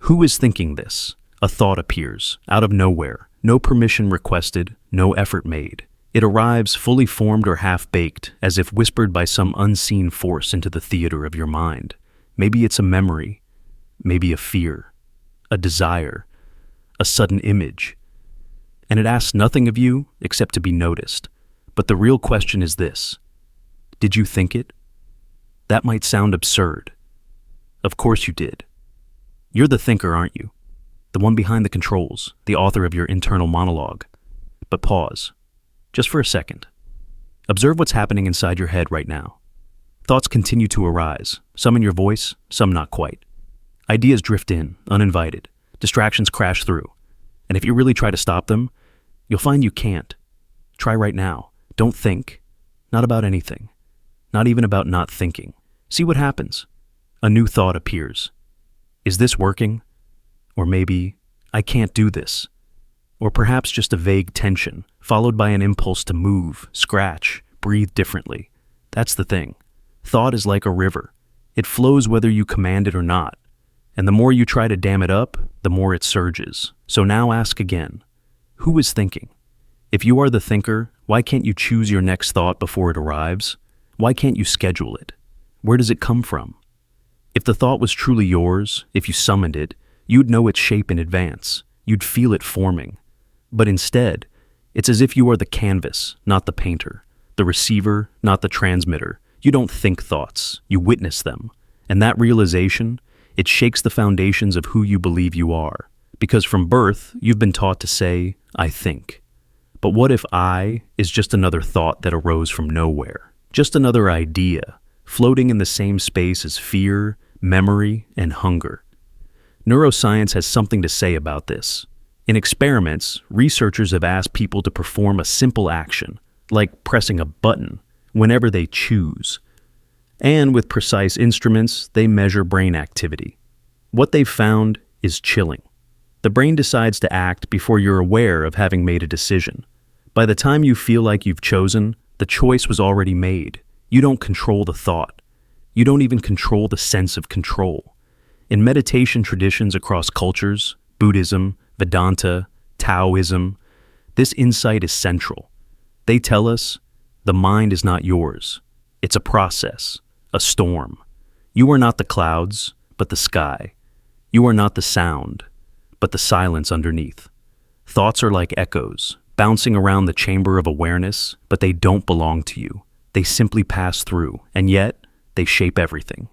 Who is thinking this? A thought appears, out of nowhere, no permission requested, no effort made. It arrives fully formed or half-baked, as if whispered by some unseen force into the theater of your mind. Maybe it's a memory, maybe a fear, a desire, a sudden image. And it asks nothing of you except to be noticed. But the real question is this: did you think it? That might sound absurd. Of course you did. You're the thinker, aren't you? The one behind the controls, the author of your internal monologue. But pause, just for a second. Observe what's happening inside your head right now. Thoughts continue to arise, some in your voice, some not quite. Ideas drift in, uninvited. Distractions crash through. And if you really try to stop them, you'll find you can't. Try right now. Don't think. Not about anything. Not even about not thinking. See what happens. A new thought appears. Is this working? Or maybe, I can't do this. Or perhaps just a vague tension, followed by an impulse to move, scratch, breathe differently. That's the thing. Thought is like a river. It flows whether you command it or not. And the more you try to dam it up, the more it surges. So now ask again. Who is thinking? If you are the thinker, why can't you choose your next thought before it arrives? Why can't you schedule it? Where does it come from? If the thought was truly yours, if you summoned it, you'd know its shape in advance. You'd feel it forming. But instead, it's as if you are the canvas, not the painter, the receiver, not the transmitter. You don't think thoughts, you witness them. And that realization, it shakes the foundations of who you believe you are. Because from birth, you've been taught to say, I think. But what if I is just another thought that arose from nowhere? Just another idea, floating in the same space as fear, memory, and hunger. Neuroscience has something to say about this. In experiments, researchers have asked people to perform a simple action, like pressing a button, whenever they choose. And with precise instruments, they measure brain activity. What they've found is chilling. The brain decides to act before you're aware of having made a decision. By the time you feel like you've chosen, the choice was already made. You don't control the thought. You don't even control the sense of control. In meditation traditions across cultures, Buddhism, Vedanta, Taoism, this insight is central. They tell us, the mind is not yours. It's a process, a storm. You are not the clouds, but the sky. You are not the sound, but the silence underneath. Thoughts are like echoes, bouncing around the chamber of awareness, but they don't belong to you. They simply pass through, and yet, they shape everything.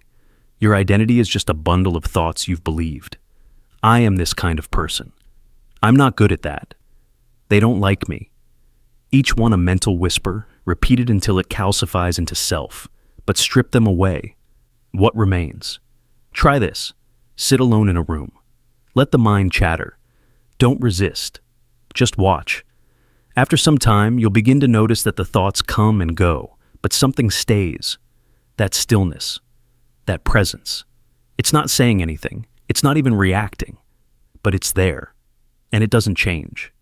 Your identity is just a bundle of thoughts you've believed. I am this kind of person. I'm not good at that. They don't like me. Each one a mental whisper, repeated until it calcifies into self, but strip them away. What remains? Try this. Sit alone in a room. Let the mind chatter. Don't resist. Just watch. After some time, you'll begin to notice that the thoughts come and go, but something stays. That stillness. That presence. It's not saying anything. It's not even reacting. But it's there. And it doesn't change.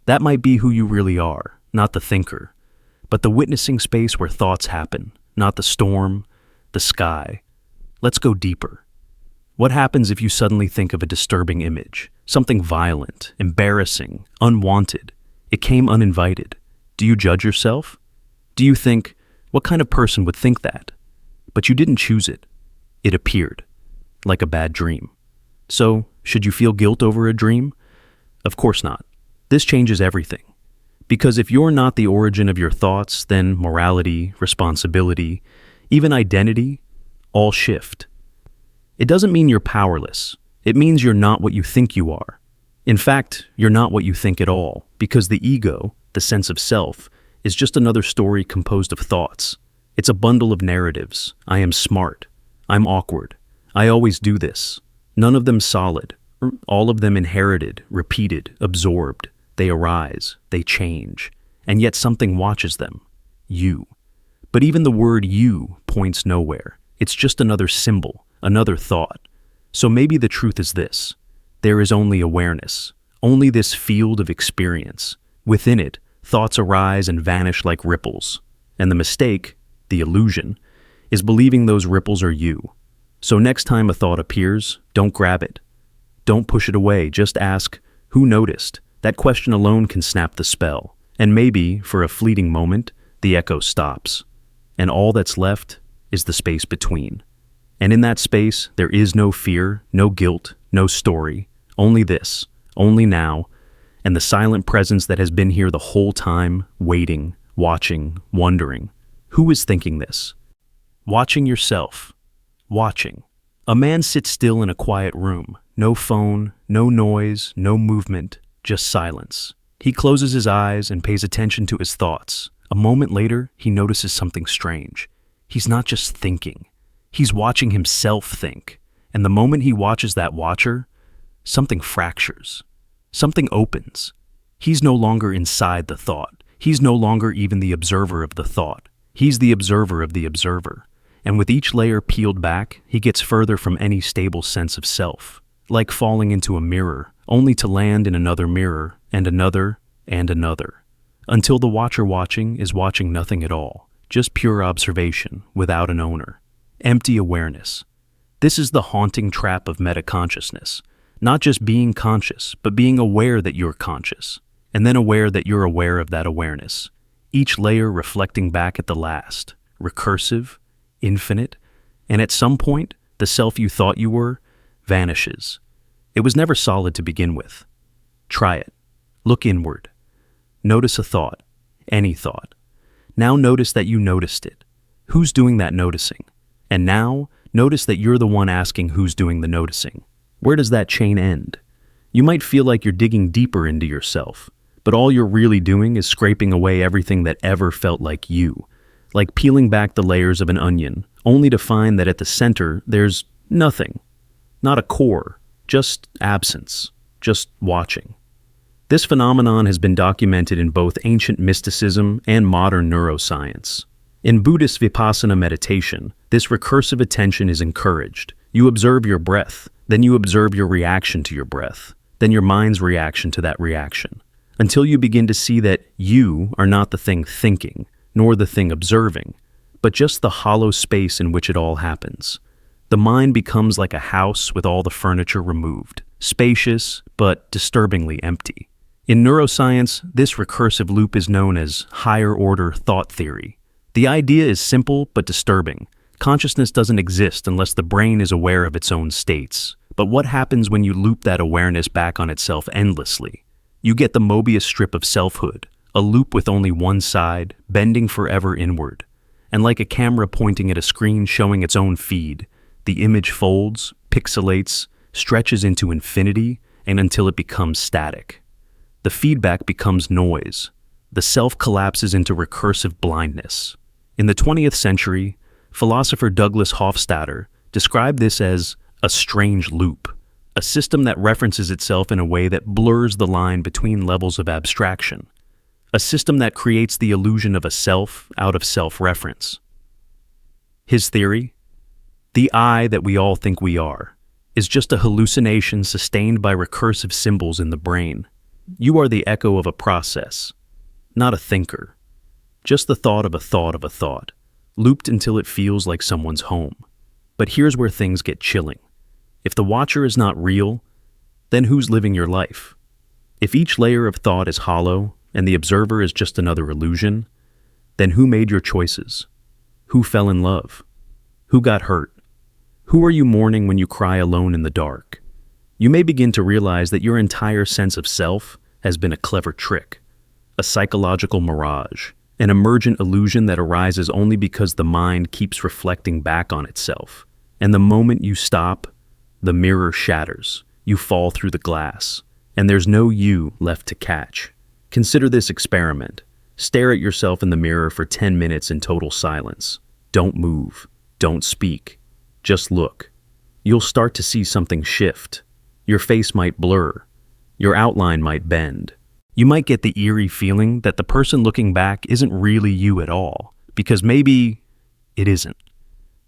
That might be who you really are, not the thinker, but the witnessing space where thoughts happen, not the storm, the sky. Let's go deeper. What happens if you suddenly think of a disturbing image, something violent, embarrassing, unwanted? It came uninvited. Do you judge yourself? Do you think, what kind of person would think that? But you didn't choose it. It appeared, like a bad dream. So, should you feel guilt over a dream? Of course not. This changes everything. Because if you're not the origin of your thoughts, then morality, responsibility, even identity, all shift. It doesn't mean you're powerless. It means you're not what you think you are. In fact, you're not what you think at all, because the ego, the sense of self, is just another story composed of thoughts. It's a bundle of narratives. I am smart. I'm awkward. I always do this. None of them solid. All of them inherited, repeated, absorbed. They arise, they change, and yet something watches them. You. But even the word you points nowhere. It's just another symbol, another thought. So maybe the truth is this. There is only awareness, only this field of experience. Within it, thoughts arise and vanish like ripples. And the mistake, the illusion, is believing those ripples are you. So next time a thought appears, don't grab it. Don't push it away, just ask, who noticed? That question alone can snap the spell. And maybe, for a fleeting moment, the echo stops. And all that's left is the space between. And in that space, there is no fear, no guilt, no story. Only this, only now, and the silent presence that has been here the whole time, waiting, watching, wondering. Who is thinking this? Watching yourself. Watching. A man sits still in a quiet room. No phone, no noise, no movement, just silence. He closes his eyes and pays attention to his thoughts. A moment later, he notices something strange. He's not just thinking. He's watching himself think. And the moment he watches that watcher, something fractures. Something opens. He's no longer inside the thought. He's no longer even the observer of the thought. He's the observer of the observer. And with each layer peeled back, he gets further from any stable sense of self. Like falling into a mirror, only to land in another mirror, and another, until the watcher watching is watching nothing at all, just pure observation, without an owner. Empty awareness. This is the haunting trap of metaconsciousness. Not just being conscious, but being aware that you're conscious, and then aware that you're aware of that awareness. Each layer reflecting back at the last, recursive, infinite, and at some point, the self you thought you were vanishes. It was never solid to begin with. Try it. Look inward. Notice a thought, any thought. Now notice that you noticed it. Who's doing that noticing? And now, notice that you're the one asking who's doing the noticing. Where does that chain end? You might feel like you're digging deeper into yourself, but all you're really doing is scraping away everything that ever felt like you, like peeling back the layers of an onion, only to find that at the center there's nothing. Not a core, just absence, just watching. This phenomenon has been documented in both ancient mysticism and modern neuroscience. In Buddhist Vipassana meditation, this recursive attention is encouraged. You observe your breath, then you observe your reaction to your breath, then your mind's reaction to that reaction, until you begin to see that you are not the thing thinking, nor the thing observing, but just the hollow space in which it all happens. The mind becomes like a house with all the furniture removed, spacious but disturbingly empty. In neuroscience, this recursive loop is known as higher-order thought theory. The idea is simple but disturbing. Consciousness doesn't exist unless the brain is aware of its own states. But what happens when you loop that awareness back on itself endlessly? You get the Mobius strip of selfhood, a loop with only one side, bending forever inward. And like a camera pointing at a screen showing its own feed, the image folds, pixelates, stretches into infinity, and until it becomes static. The feedback becomes noise. The self collapses into recursive blindness. In the 20th century, philosopher Douglas Hofstadter described this as a strange loop, a system that references itself in a way that blurs the line between levels of abstraction, a system that creates the illusion of a self out of self-reference. His theory? The I that we all think we are is just a hallucination sustained by recursive symbols in the brain. You are the echo of a process, not a thinker, just the thought of a thought of a thought, looped until it feels like someone's home. But here's where things get chilling. If the watcher is not real, then who's living your life? If each layer of thought is hollow and the observer is just another illusion, then who made your choices? Who fell in love? Who got hurt? Who are you mourning when you cry alone in the dark? You may begin to realize that your entire sense of self has been a clever trick, a psychological mirage, an emergent illusion that arises only because the mind keeps reflecting back on itself. And the moment you stop, the mirror shatters, you fall through the glass, and there's no you left to catch. Consider this experiment. Stare at yourself in the mirror for 10 minutes in total silence. Don't move. Don't speak. Just look. You'll start to see something shift. Your face might blur. Your outline might bend. You might get the eerie feeling that the person looking back isn't really you at all, because maybe it isn't.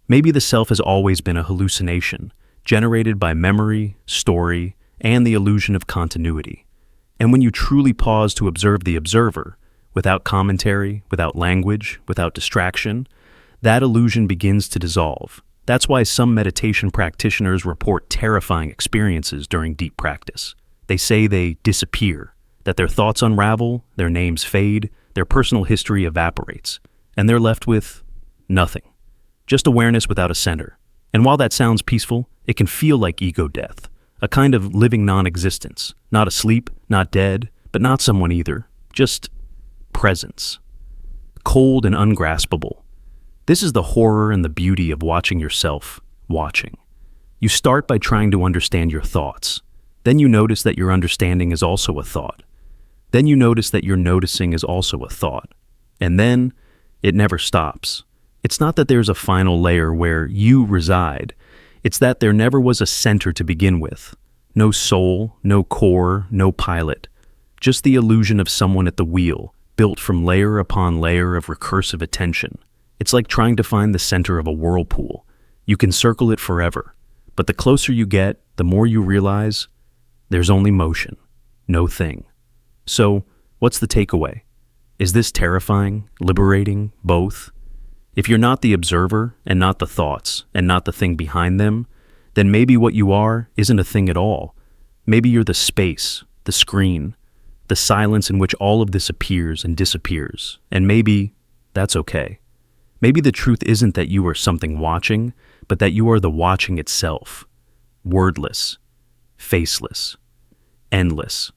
Maybe the self has always been a hallucination, generated by memory, story, and the illusion of continuity. And when you truly pause to observe the observer, without commentary, without language, without distraction, that illusion begins to dissolve. That's why some meditation practitioners report terrifying experiences during deep practice. They say they disappear, that their thoughts unravel, their names fade, their personal history evaporates, and they're left with nothing. Just awareness without a center. And while that sounds peaceful, it can feel like ego death, a kind of living non-existence, not asleep, not dead, but not someone either, just presence. Cold and ungraspable. This is the horror and the beauty of watching yourself watching. You start by trying to understand your thoughts. Then you notice that your understanding is also a thought. Then you notice that your noticing is also a thought. And then it never stops. It's not that there's a final layer where you reside. It's that there never was a center to begin with. No soul, no core, no pilot. Just the illusion of someone at the wheel, built from layer upon layer of recursive attention. It's like trying to find the center of a whirlpool. You can circle it forever, but the closer you get, the more you realize there's only motion, no thing. So, what's the takeaway? Is this terrifying, liberating, both? If you're not the observer and not the thoughts and not the thing behind them, then maybe what you are isn't a thing at all. Maybe you're the space, the screen, the silence in which all of this appears and disappears. And maybe that's okay. Maybe the truth isn't that you are something watching, but that you are the watching itself. Wordless, faceless, endless.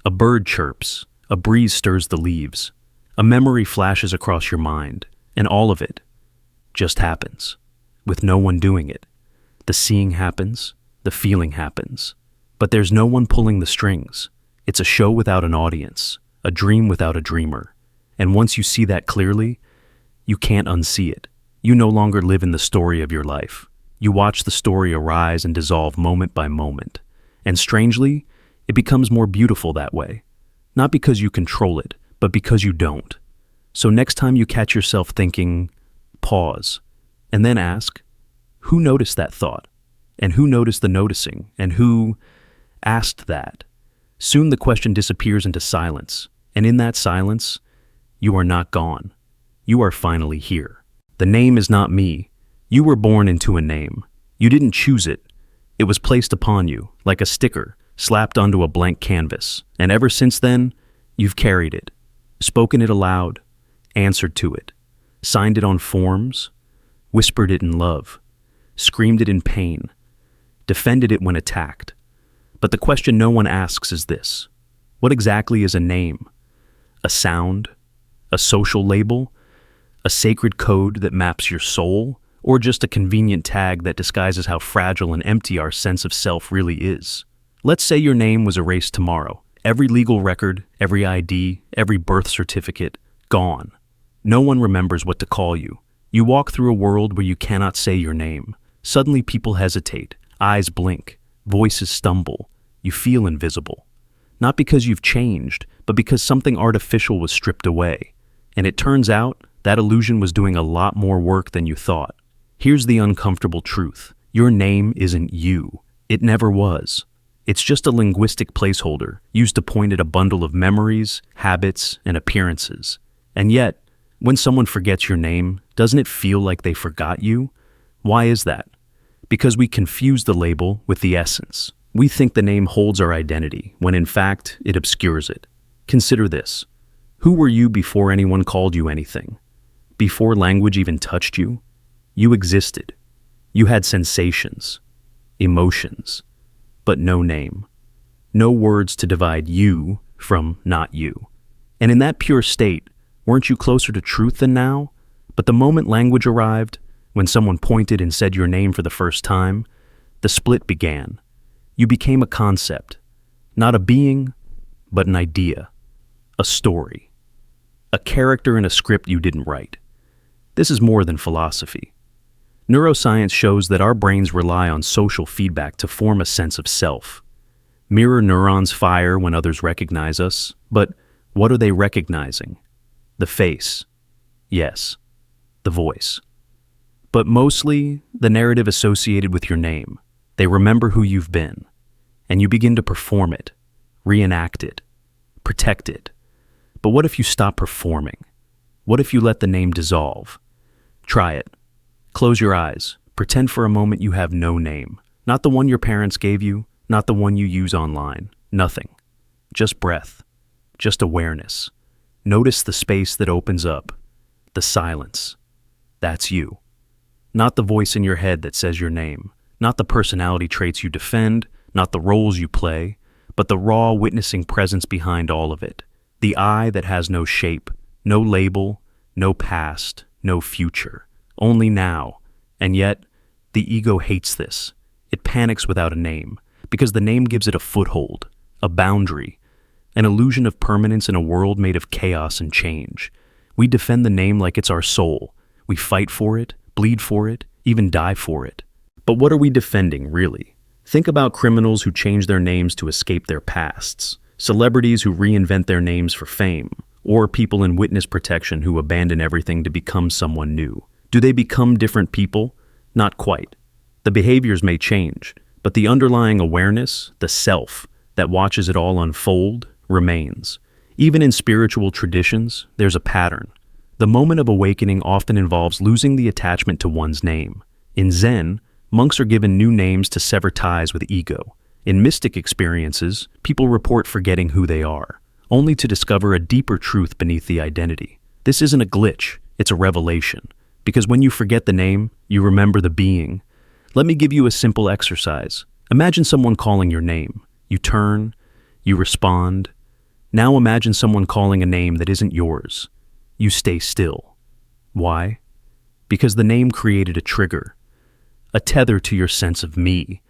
A bird chirps, a breeze stirs the leaves, a memory flashes across your mind, and all of it just happens, with no one doing it. The seeing happens, the feeling happens, but there's no one pulling the strings. It's a show without an audience, a dream without a dreamer. And once you see that clearly, you can't unsee it. You no longer live in the story of your life. You watch the story arise and dissolve moment by moment. And strangely, it becomes more beautiful that way. Not because you control it, but because you don't. So next time you catch yourself thinking, pause, and then ask, who noticed that thought? And who noticed the noticing? And who asked that? Soon the question disappears into silence. And in that silence, you are not gone. You are finally here. The name is not me. You were born into a name. You didn't choose it. It was placed upon you, like a sticker, slapped onto a blank canvas. And ever since then, you've carried it, spoken it aloud, answered to it, signed it on forms, whispered it in love, screamed it in pain, defended it when attacked. But the question no one asks is this: what exactly is a name? A sound? A social label? A sacred code that maps your soul? Or just a convenient tag that disguises how fragile and empty our sense of self really is? Let's say your name was erased tomorrow. Every legal record, every ID, every birth certificate, gone. No one remembers what to call you. You walk through a world where you cannot say your name. Suddenly people hesitate, eyes blink, voices stumble. You feel invisible. Not because you've changed, but because something artificial was stripped away. And it turns out that illusion was doing a lot more work than you thought. Here's the uncomfortable truth. Your name isn't you. It never was. It's just a linguistic placeholder used to point at a bundle of memories, habits, and appearances. And yet, when someone forgets your name, doesn't it feel like they forgot you? Why is that? Because we confuse the label with the essence. We think the name holds our identity, when in fact, it obscures it. Consider this. Who were you before anyone called you anything? Before language even touched you? You existed. You had sensations, emotions, but no name. No words to divide you from not you. And in that pure state, weren't you closer to truth than now? But the moment language arrived, when someone pointed and said your name for the first time, the split began. You became a concept, not a being, but an idea, a story, a character in a script you didn't write. This is more than philosophy. Neuroscience shows that our brains rely on social feedback to form a sense of self. Mirror neurons fire when others recognize us, but what are they recognizing? The face. Yes, the voice. But mostly, the narrative associated with your name. They remember who you've been, and you begin to perform it, reenact it, protect it. But what if you stop performing? What if you let the name dissolve? Try it. Close your eyes, Pretend for a moment you have no name. Not the one your parents gave you, not the one you use online. Nothing. Just breath. Just awareness. Notice the space that opens up. The silence. That's you. Not the voice in your head that says your name. Not the personality traits you defend, not the roles you play, but the raw witnessing presence behind all of it. The I that has no shape, no label, no past, no future. Only now. And yet, the ego hates this. It panics without a name, because the name gives it a foothold, a boundary, an illusion of permanence in a world made of chaos and change. We defend the name like it's our soul. We fight for it, bleed for it, even die for it. But what are we defending, really? Think about criminals who change their names to escape their pasts, celebrities who reinvent their names for fame, or people in witness protection who abandon everything to become someone new. Do they become different people? Not quite. The behaviors may change, but the underlying awareness, the self, that watches it all unfold, remains. Even in spiritual traditions, there's a pattern. The moment of awakening often involves losing the attachment to one's name. In Zen, monks are given new names to sever ties with ego. In mystic experiences, people report forgetting who they are, only to discover a deeper truth beneath the identity. This isn't a glitch, it's a revelation. Because when you forget the name, you remember the being. Let me give you a simple exercise. Imagine someone calling your name. You turn, you respond. Now imagine someone calling a name that isn't yours. You stay still. Why? Because the name created a trigger, a tether to your sense of me.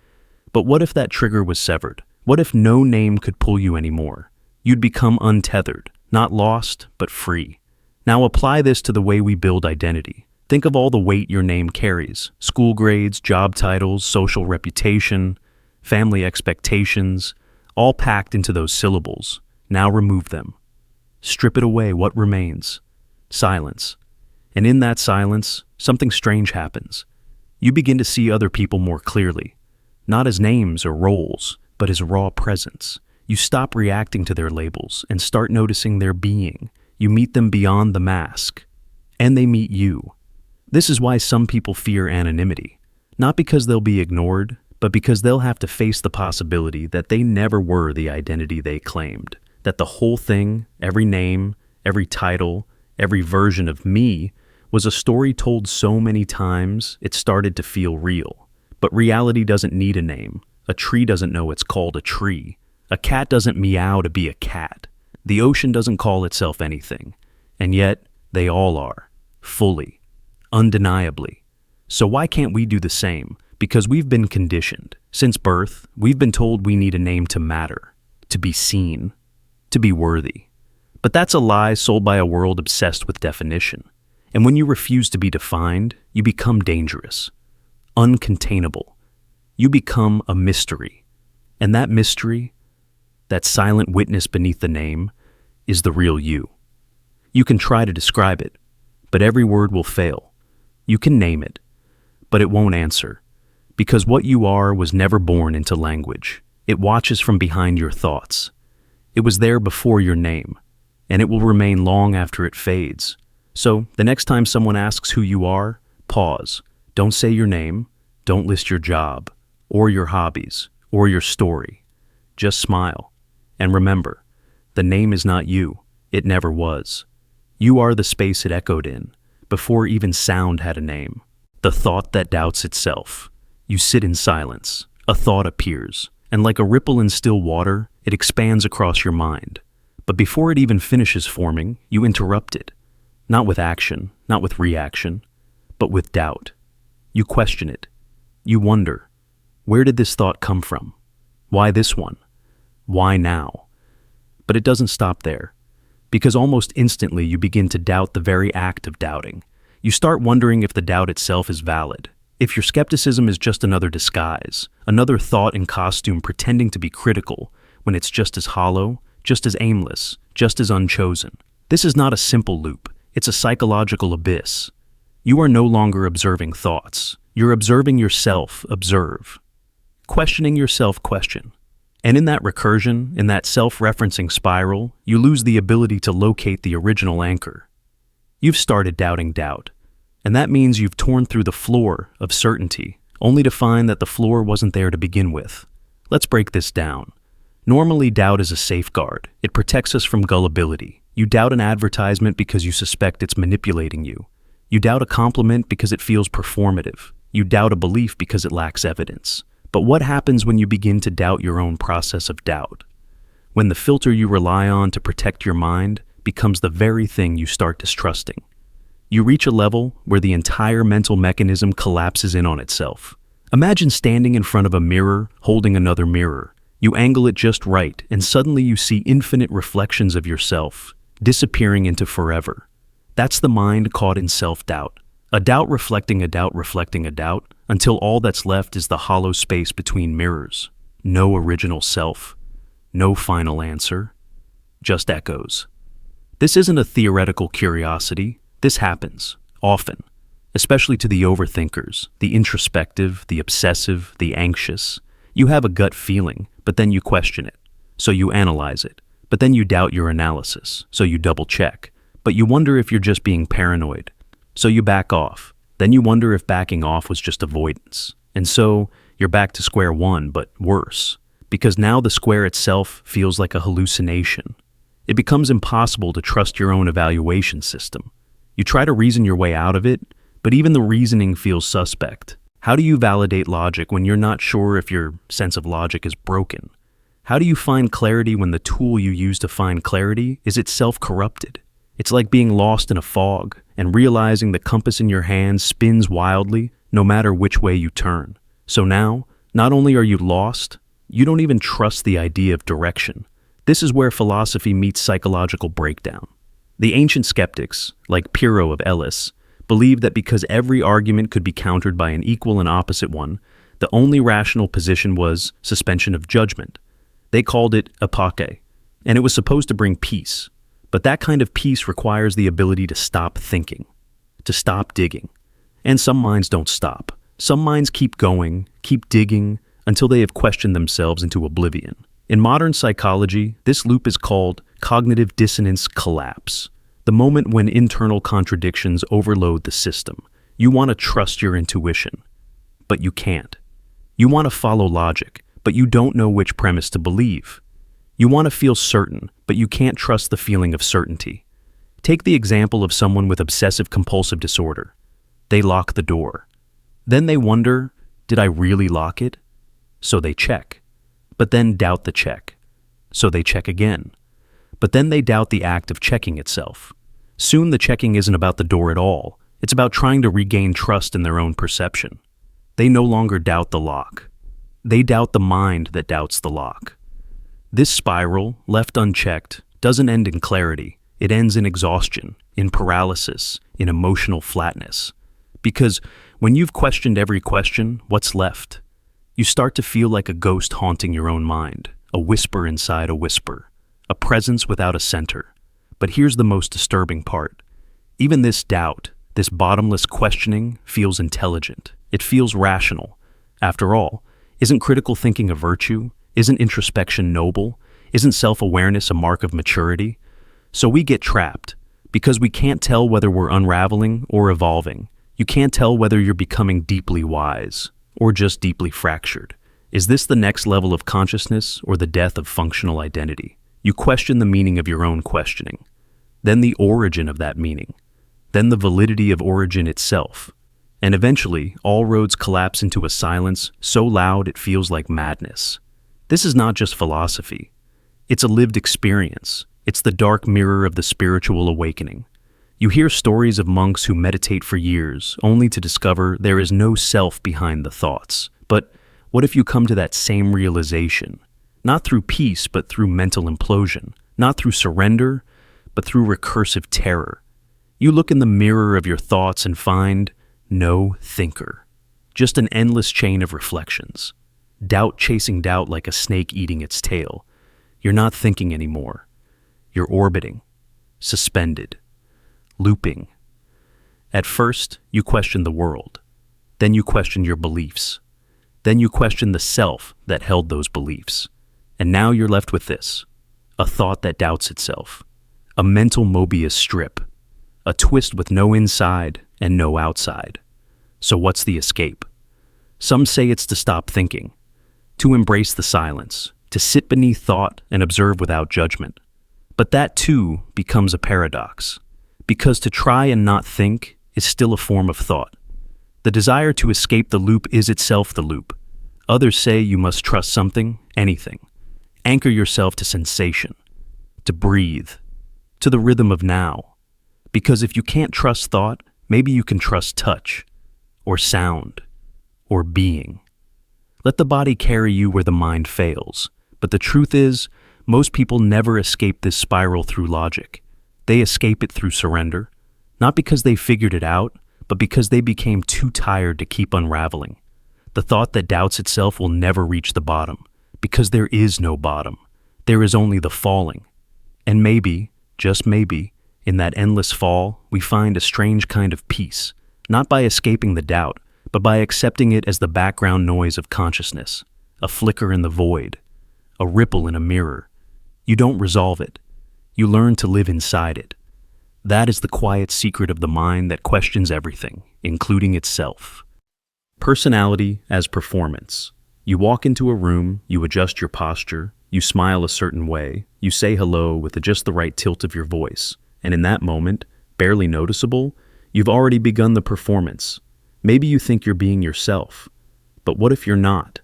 But what if that trigger was severed? What if no name could pull you anymore? You'd become untethered, not lost, but free. Now apply this to the way we build identity. Think of all the weight your name carries. School grades, job titles, social reputation, family expectations, all packed into those syllables. Now remove them. Strip it away. What remains? Silence. And in that silence, something strange happens. You begin to see other people more clearly, not as names or roles, but as raw presence. You stop reacting to their labels and start noticing their being. You meet them beyond the mask, and they meet you. This is why some people fear anonymity, not because they'll be ignored, but because they'll have to face the possibility that they never were the identity they claimed, that the whole thing, every name, every title, every version of me was a story told so many times it started to feel real. But reality doesn't need a name. A tree doesn't know it's called a tree. A cat doesn't meow to be a cat. The ocean doesn't call itself anything. And yet, they all are. Fully. Undeniably. So why can't we do the same? Because we've been conditioned. Since birth, we've been told we need a name to matter, to be seen, to be worthy. But that's a lie sold by a world obsessed with definition. And when you refuse to be defined, you become dangerous, uncontainable. You become a mystery. And that mystery, that silent witness beneath the name, is the real you. You can try to describe it, but every word will fail. You can name it, but it won't answer, because what you are was never born into language. It watches from behind your thoughts. It was there before your name, and it will remain long after it fades. So, the next time someone asks who you are, pause. Don't say your name, don't list your job, or your hobbies, or your story. Just smile. And remember, the name is not you. It never was. You are the space it echoed in, before even sound had a name. The thought that doubts itself. You sit in silence. A thought appears, and like a ripple in still water, it expands across your mind. But before it even finishes forming, you interrupt it. Not with action, not with reaction, but with doubt. You question it. You wonder, where did this thought come from? Why this one? Why now? But it doesn't stop there, because almost instantly you begin to doubt the very act of doubting. You start wondering if the doubt itself is valid, if your skepticism is just another disguise, another thought in costume pretending to be critical when it's just as hollow, just as aimless, just as unchosen. This is not a simple loop. It's a psychological abyss. You are no longer observing thoughts. You're observing yourself observe. Questioning yourself question. And in that recursion, in that self-referencing spiral, you lose the ability to locate the original anchor. You've started doubting doubt, And that means you've torn through the floor of certainty, only to find that the floor wasn't there to begin with. Let's break this down. Normally, doubt is a safeguard. It protects us from gullibility. You doubt an advertisement because you suspect it's manipulating you. You doubt a compliment because it feels performative. You doubt a belief because it lacks evidence. But what happens when you begin to doubt your own process of doubt? When the filter you rely on to protect your mind becomes the very thing you start distrusting. You reach a level where the entire mental mechanism collapses in on itself. Imagine standing in front of a mirror, holding another mirror. You angle it just right, and suddenly you see infinite reflections of yourself, disappearing into forever. That's the mind caught in self-doubt. A doubt reflecting a doubt reflecting a doubt, until all that's left is the hollow space between mirrors. No original self. No final answer. Just echoes. This isn't a theoretical curiosity. This happens, often, especially to the overthinkers, the introspective, the obsessive, the anxious. You have a gut feeling, but then you question it, so you analyze it. But then you doubt your analysis, so you double-check. But you wonder if you're just being paranoid, so you back off. Then you wonder if backing off was just avoidance. And so you're back to square one, but worse, because now the square itself feels like a hallucination. It becomes impossible to trust your own evaluation system. You try to reason your way out of it, but even the reasoning feels suspect. How do you validate logic when you're not sure if your sense of logic is broken? How do you find clarity when the tool you use to find clarity is itself corrupted? It's like being lost in a fog and realizing the compass in your hand spins wildly no matter which way you turn. So now, not only are you lost, you don't even trust the idea of direction. This is where philosophy meets psychological breakdown. The ancient skeptics, like Pyrrho of Elis, believed that because every argument could be countered by an equal and opposite one, the only rational position was suspension of judgment. They called it apake, and it was supposed to bring peace. But that kind of peace requires the ability to stop thinking, to stop digging. And some minds don't stop. Some minds keep going, keep digging, until they have questioned themselves into oblivion. In modern psychology, this loop is called cognitive dissonance collapse, the moment when internal contradictions overload the system. You want to trust your intuition, but you can't. You want to follow logic, but you don't know which premise to believe. You want to feel certain, but you can't trust the feeling of certainty. Take the example of someone with obsessive-compulsive disorder. They lock the door. Then they wonder, did I really lock it? So they check, but then doubt the check. So they check again, but then they doubt the act of checking itself. Soon the checking isn't about the door at all. It's about trying to regain trust in their own perception. They no longer doubt the lock. They doubt the mind that doubts the lock. This spiral, left unchecked, doesn't end in clarity. It ends in exhaustion, in paralysis, in emotional flatness. Because when you've questioned every question, what's left? You start to feel like a ghost haunting your own mind, a whisper inside a whisper, a presence without a center. But here's the most disturbing part. Even this doubt, this bottomless questioning, feels intelligent. It feels rational. After all, isn't critical thinking a virtue? Isn't introspection noble? Isn't self-awareness a mark of maturity? So we get trapped, because we can't tell whether we're unraveling or evolving. You can't tell whether you're becoming deeply wise, or just deeply fractured. Is this the next level of consciousness, or the death of functional identity? You question the meaning of your own questioning, then the origin of that meaning, then the validity of origin itself. And eventually, all roads collapse into a silence so loud it feels like madness. This is not just philosophy. It's a lived experience. It's the dark mirror of the spiritual awakening. You hear stories of monks who meditate for years, only to discover there is no self behind the thoughts. But what if you come to that same realization? Not through peace, but through mental implosion. Not through surrender, but through recursive terror. You look in the mirror of your thoughts and find no thinker. Just an endless chain of reflections. Doubt chasing doubt like a snake eating its tail. You're not thinking anymore. You're orbiting, suspended, looping. At first, you question the world. Then you question your beliefs. Then you question the self that held those beliefs. And now you're left with this, a thought that doubts itself, a mental Mobius strip, a twist with no inside, and no outside. So what's the escape? Some say it's to stop thinking, to embrace the silence, to sit beneath thought and observe without judgment. But that too becomes a paradox, because to try and not think is still a form of thought. The desire to escape the loop is itself the loop. Others say you must trust something, anything. Anchor yourself to sensation, to breathe, to the rhythm of now. Because if you can't trust thought, maybe you can trust touch, or sound, or being. Let the body carry you where the mind fails. But the truth is, most people never escape this spiral through logic. They escape it through surrender, not because they figured it out, but because they became too tired to keep unraveling. The thought that doubts itself will never reach the bottom, because there is no bottom. There is only the falling. And maybe, just maybe, in that endless fall, we find a strange kind of peace, not by escaping the doubt, but by accepting it as the background noise of consciousness, a flicker in the void, a ripple in a mirror. You don't resolve it. You learn to live inside it. That is the quiet secret of the mind that questions everything, including itself. Personality as performance. You walk into a room, you adjust your posture, you smile a certain way, you say hello with just the right tilt of your voice, and in that moment, barely noticeable, you've already begun the performance. Maybe you think you're being yourself, but what if you're not?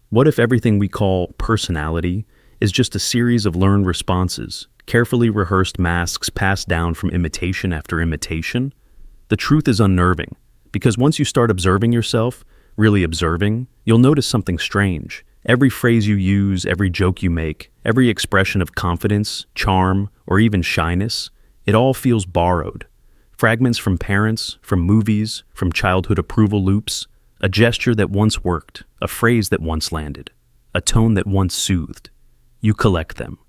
What if everything we call personality is just a series of learned responses, carefully rehearsed masks passed down from imitation after imitation? The truth is unnerving, because once you start observing yourself, really observing, you'll notice something strange. Every phrase you use, every joke you make, every expression of confidence, charm, or even shyness, it all feels borrowed. Fragments from parents, from movies, from childhood approval loops, a gesture that once worked, a phrase that once landed, a tone that once soothed. You collect them.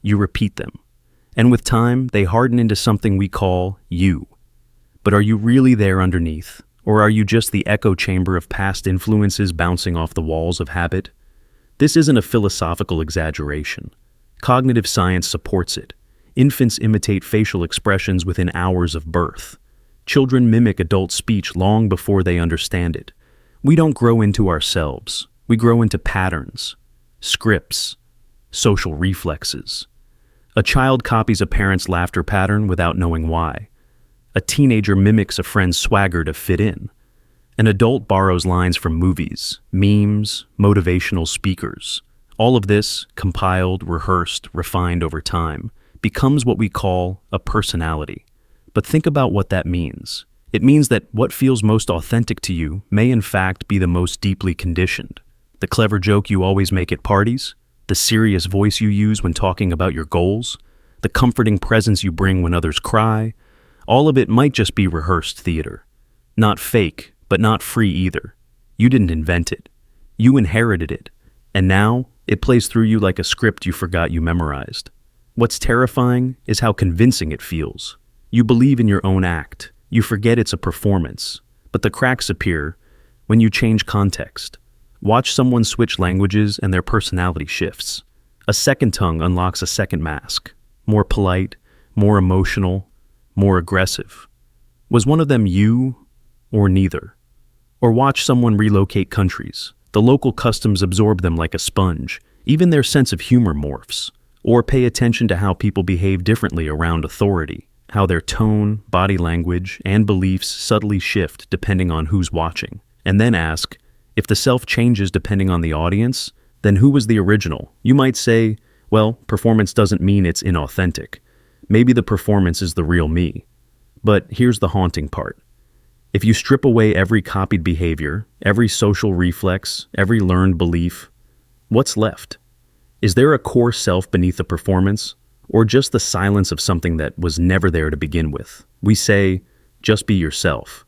You repeat them. And with time, they harden into something we call you. But are you really there underneath? Or are you just the echo chamber of past influences bouncing off the walls of habit? This isn't a philosophical exaggeration. Cognitive science supports it. Infants imitate facial expressions within hours of birth. Children mimic adult speech long before they understand it. We don't grow into ourselves. We grow into patterns, scripts, social reflexes. A child copies a parent's laughter pattern without knowing why. A teenager mimics a friend's swagger to fit in. An adult borrows lines from movies, memes, motivational speakers. All of this, compiled, rehearsed, refined over time, becomes what we call a personality. But think about what that means. It means that what feels most authentic to you may in fact be the most deeply conditioned. The clever joke you always make at parties, the serious voice you use when talking about your goals, the comforting presence you bring when others cry, all of it might just be rehearsed theater. Not fake, but not free either. You didn't invent it. You inherited it. And now, it plays through you like a script you forgot you memorized. What's terrifying is how convincing it feels. You believe in your own act. You forget it's a performance. But the cracks appear when you change context. Watch someone switch languages and their personality shifts. A second tongue unlocks a second mask. More polite, more emotional, more aggressive. Was one of them you or neither? Or watch someone relocate countries. The local customs absorb them like a sponge. Even their sense of humor morphs. Or pay attention to how people behave differently around authority, how their tone, body language, and beliefs subtly shift depending on who's watching. And then ask, if the self changes depending on the audience, then who was the original? You might say, well, performance doesn't mean it's inauthentic. Maybe the performance is the real me. But here's the haunting part. If you strip away every copied behavior, every social reflex, every learned belief, what's left? Is there a core self beneath the performance, or just the silence of something that was never there to begin with? We say, just be yourself.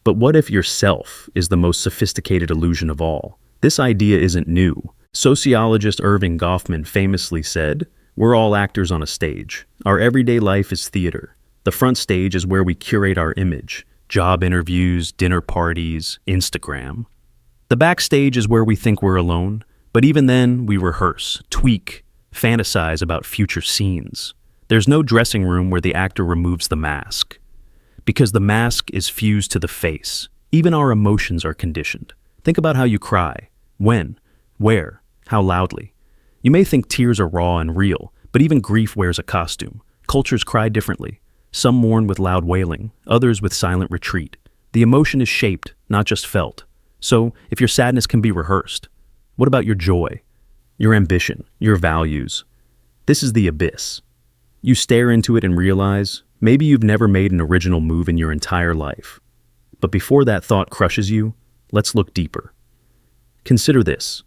But what if yourself is the most sophisticated illusion of all? This idea isn't new. Sociologist Irving Goffman famously said, "We're all actors on a stage. Our everyday life is theater. The front stage is where we curate our image. Job interviews, dinner parties, Instagram. The backstage is where we think we're alone. But even then, we rehearse, tweak, fantasize about future scenes. There's no dressing room where the actor removes the mask. Because the mask is fused to the face. Even our emotions are conditioned. Think about how you cry. When? Where? How loudly? You may think tears are raw and real, but even grief wears a costume. Cultures cry differently. Some mourn with loud wailing, others with silent retreat. The emotion is shaped, not just felt. So, if your sadness can be rehearsed, what about your joy? Your ambition? Your values? This is the abyss. You stare into it and realize, maybe you've never made an original move in your entire life. But before that thought crushes you, let's look deeper. Consider this.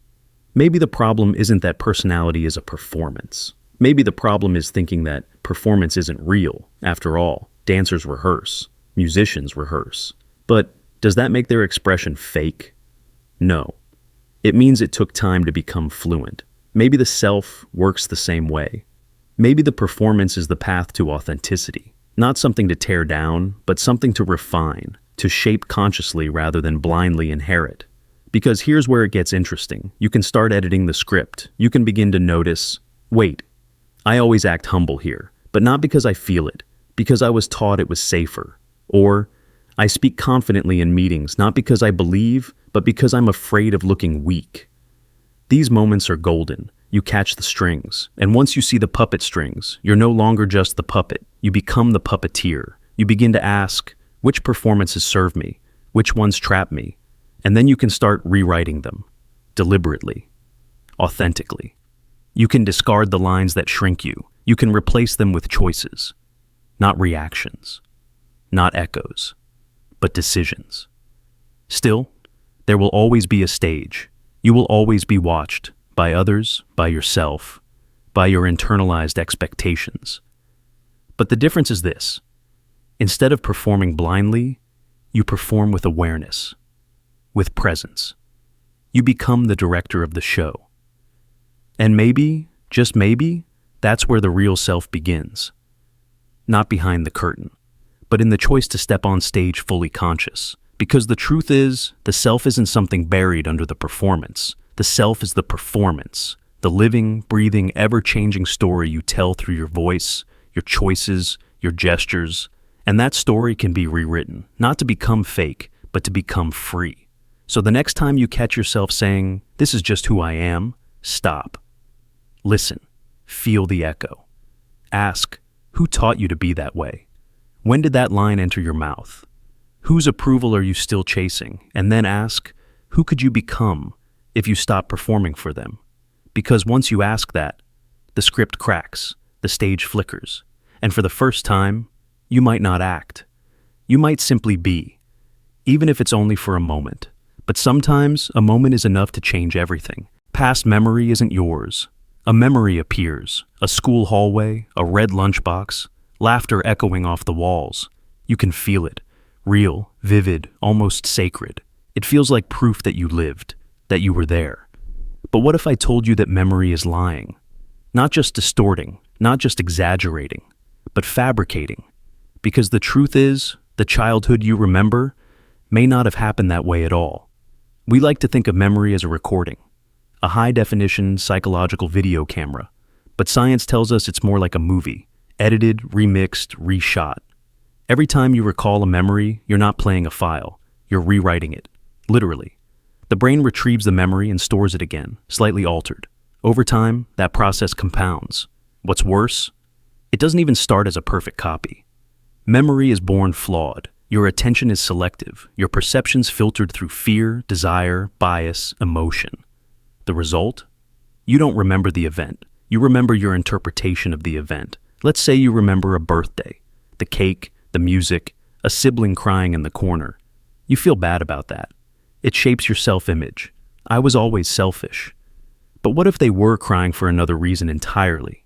Maybe the problem isn't that personality is a performance. Maybe the problem is thinking that performance isn't real. After all, dancers rehearse, musicians rehearse. But does that make their expression fake? No. It means it took time to become fluent. Maybe the self works the same way. Maybe the performance is the path to authenticity. Not something to tear down, but something to refine, to shape consciously rather than blindly inherit. Because here's where it gets interesting. You can start editing the script. You can begin to notice, wait, I always act humble here, but not because I feel it, because I was taught it was safer. Or, I speak confidently in meetings, not because I believe, but because I'm afraid of looking weak. These moments are golden. You catch the strings, and once you see the puppet strings, you're no longer just the puppet. You become the puppeteer. You begin to ask, which performances serve me? Which ones trap me? And then you can start rewriting them, deliberately, authentically. You can discard the lines that shrink you. You can replace them with choices, not reactions, not echoes, but decisions. Still, there will always be a stage. You will always be watched by others, by yourself, by your internalized expectations. But the difference is this. Instead of performing blindly, you perform with awareness, with presence. You become the director of the show. And maybe, just maybe, that's where the real self begins. Not behind the curtain, but in the choice to step on stage fully conscious. Because the truth is, the self isn't something buried under the performance. The self is the performance, the living, breathing, ever-changing story you tell through your voice, your choices, your gestures. And that story can be rewritten, not to become fake, but to become free. So the next time you catch yourself saying, "This is just who I am," stop. Listen. Feel the echo. Ask, who taught you to be that way? When did that line enter your mouth? Whose approval are you still chasing? And then ask, who could you become if you stop performing for them? Because once you ask that, the script cracks, the stage flickers, and for the first time, you might not act. You might simply be, even if it's only for a moment. But sometimes, a moment is enough to change everything. Past memory isn't yours. A memory appears, a school hallway, a red lunchbox, laughter echoing off the walls. You can feel it. Real, vivid, almost sacred. It feels like proof that you lived, that you were there. But what if I told you that memory is lying? Not just distorting, not just exaggerating, but fabricating. Because the truth is, the childhood you remember may not have happened that way at all. We like to think of memory as a recording, a high-definition psychological video camera. But science tells us it's more like a movie, edited, remixed, reshot. Every time you recall a memory, you're not playing a file, you're rewriting it, literally. The brain retrieves the memory and stores it again, slightly altered. Over time, that process compounds. What's worse? It doesn't even start as a perfect copy. Memory is born flawed. Your attention is selective, your perceptions filtered through fear, desire, bias, emotion. The result? You don't remember the event. You remember your interpretation of the event. Let's say you remember a birthday, the cake, the music, a sibling crying in the corner. You feel bad about that. It shapes your self-image. I was always selfish. But what if they were crying for another reason entirely?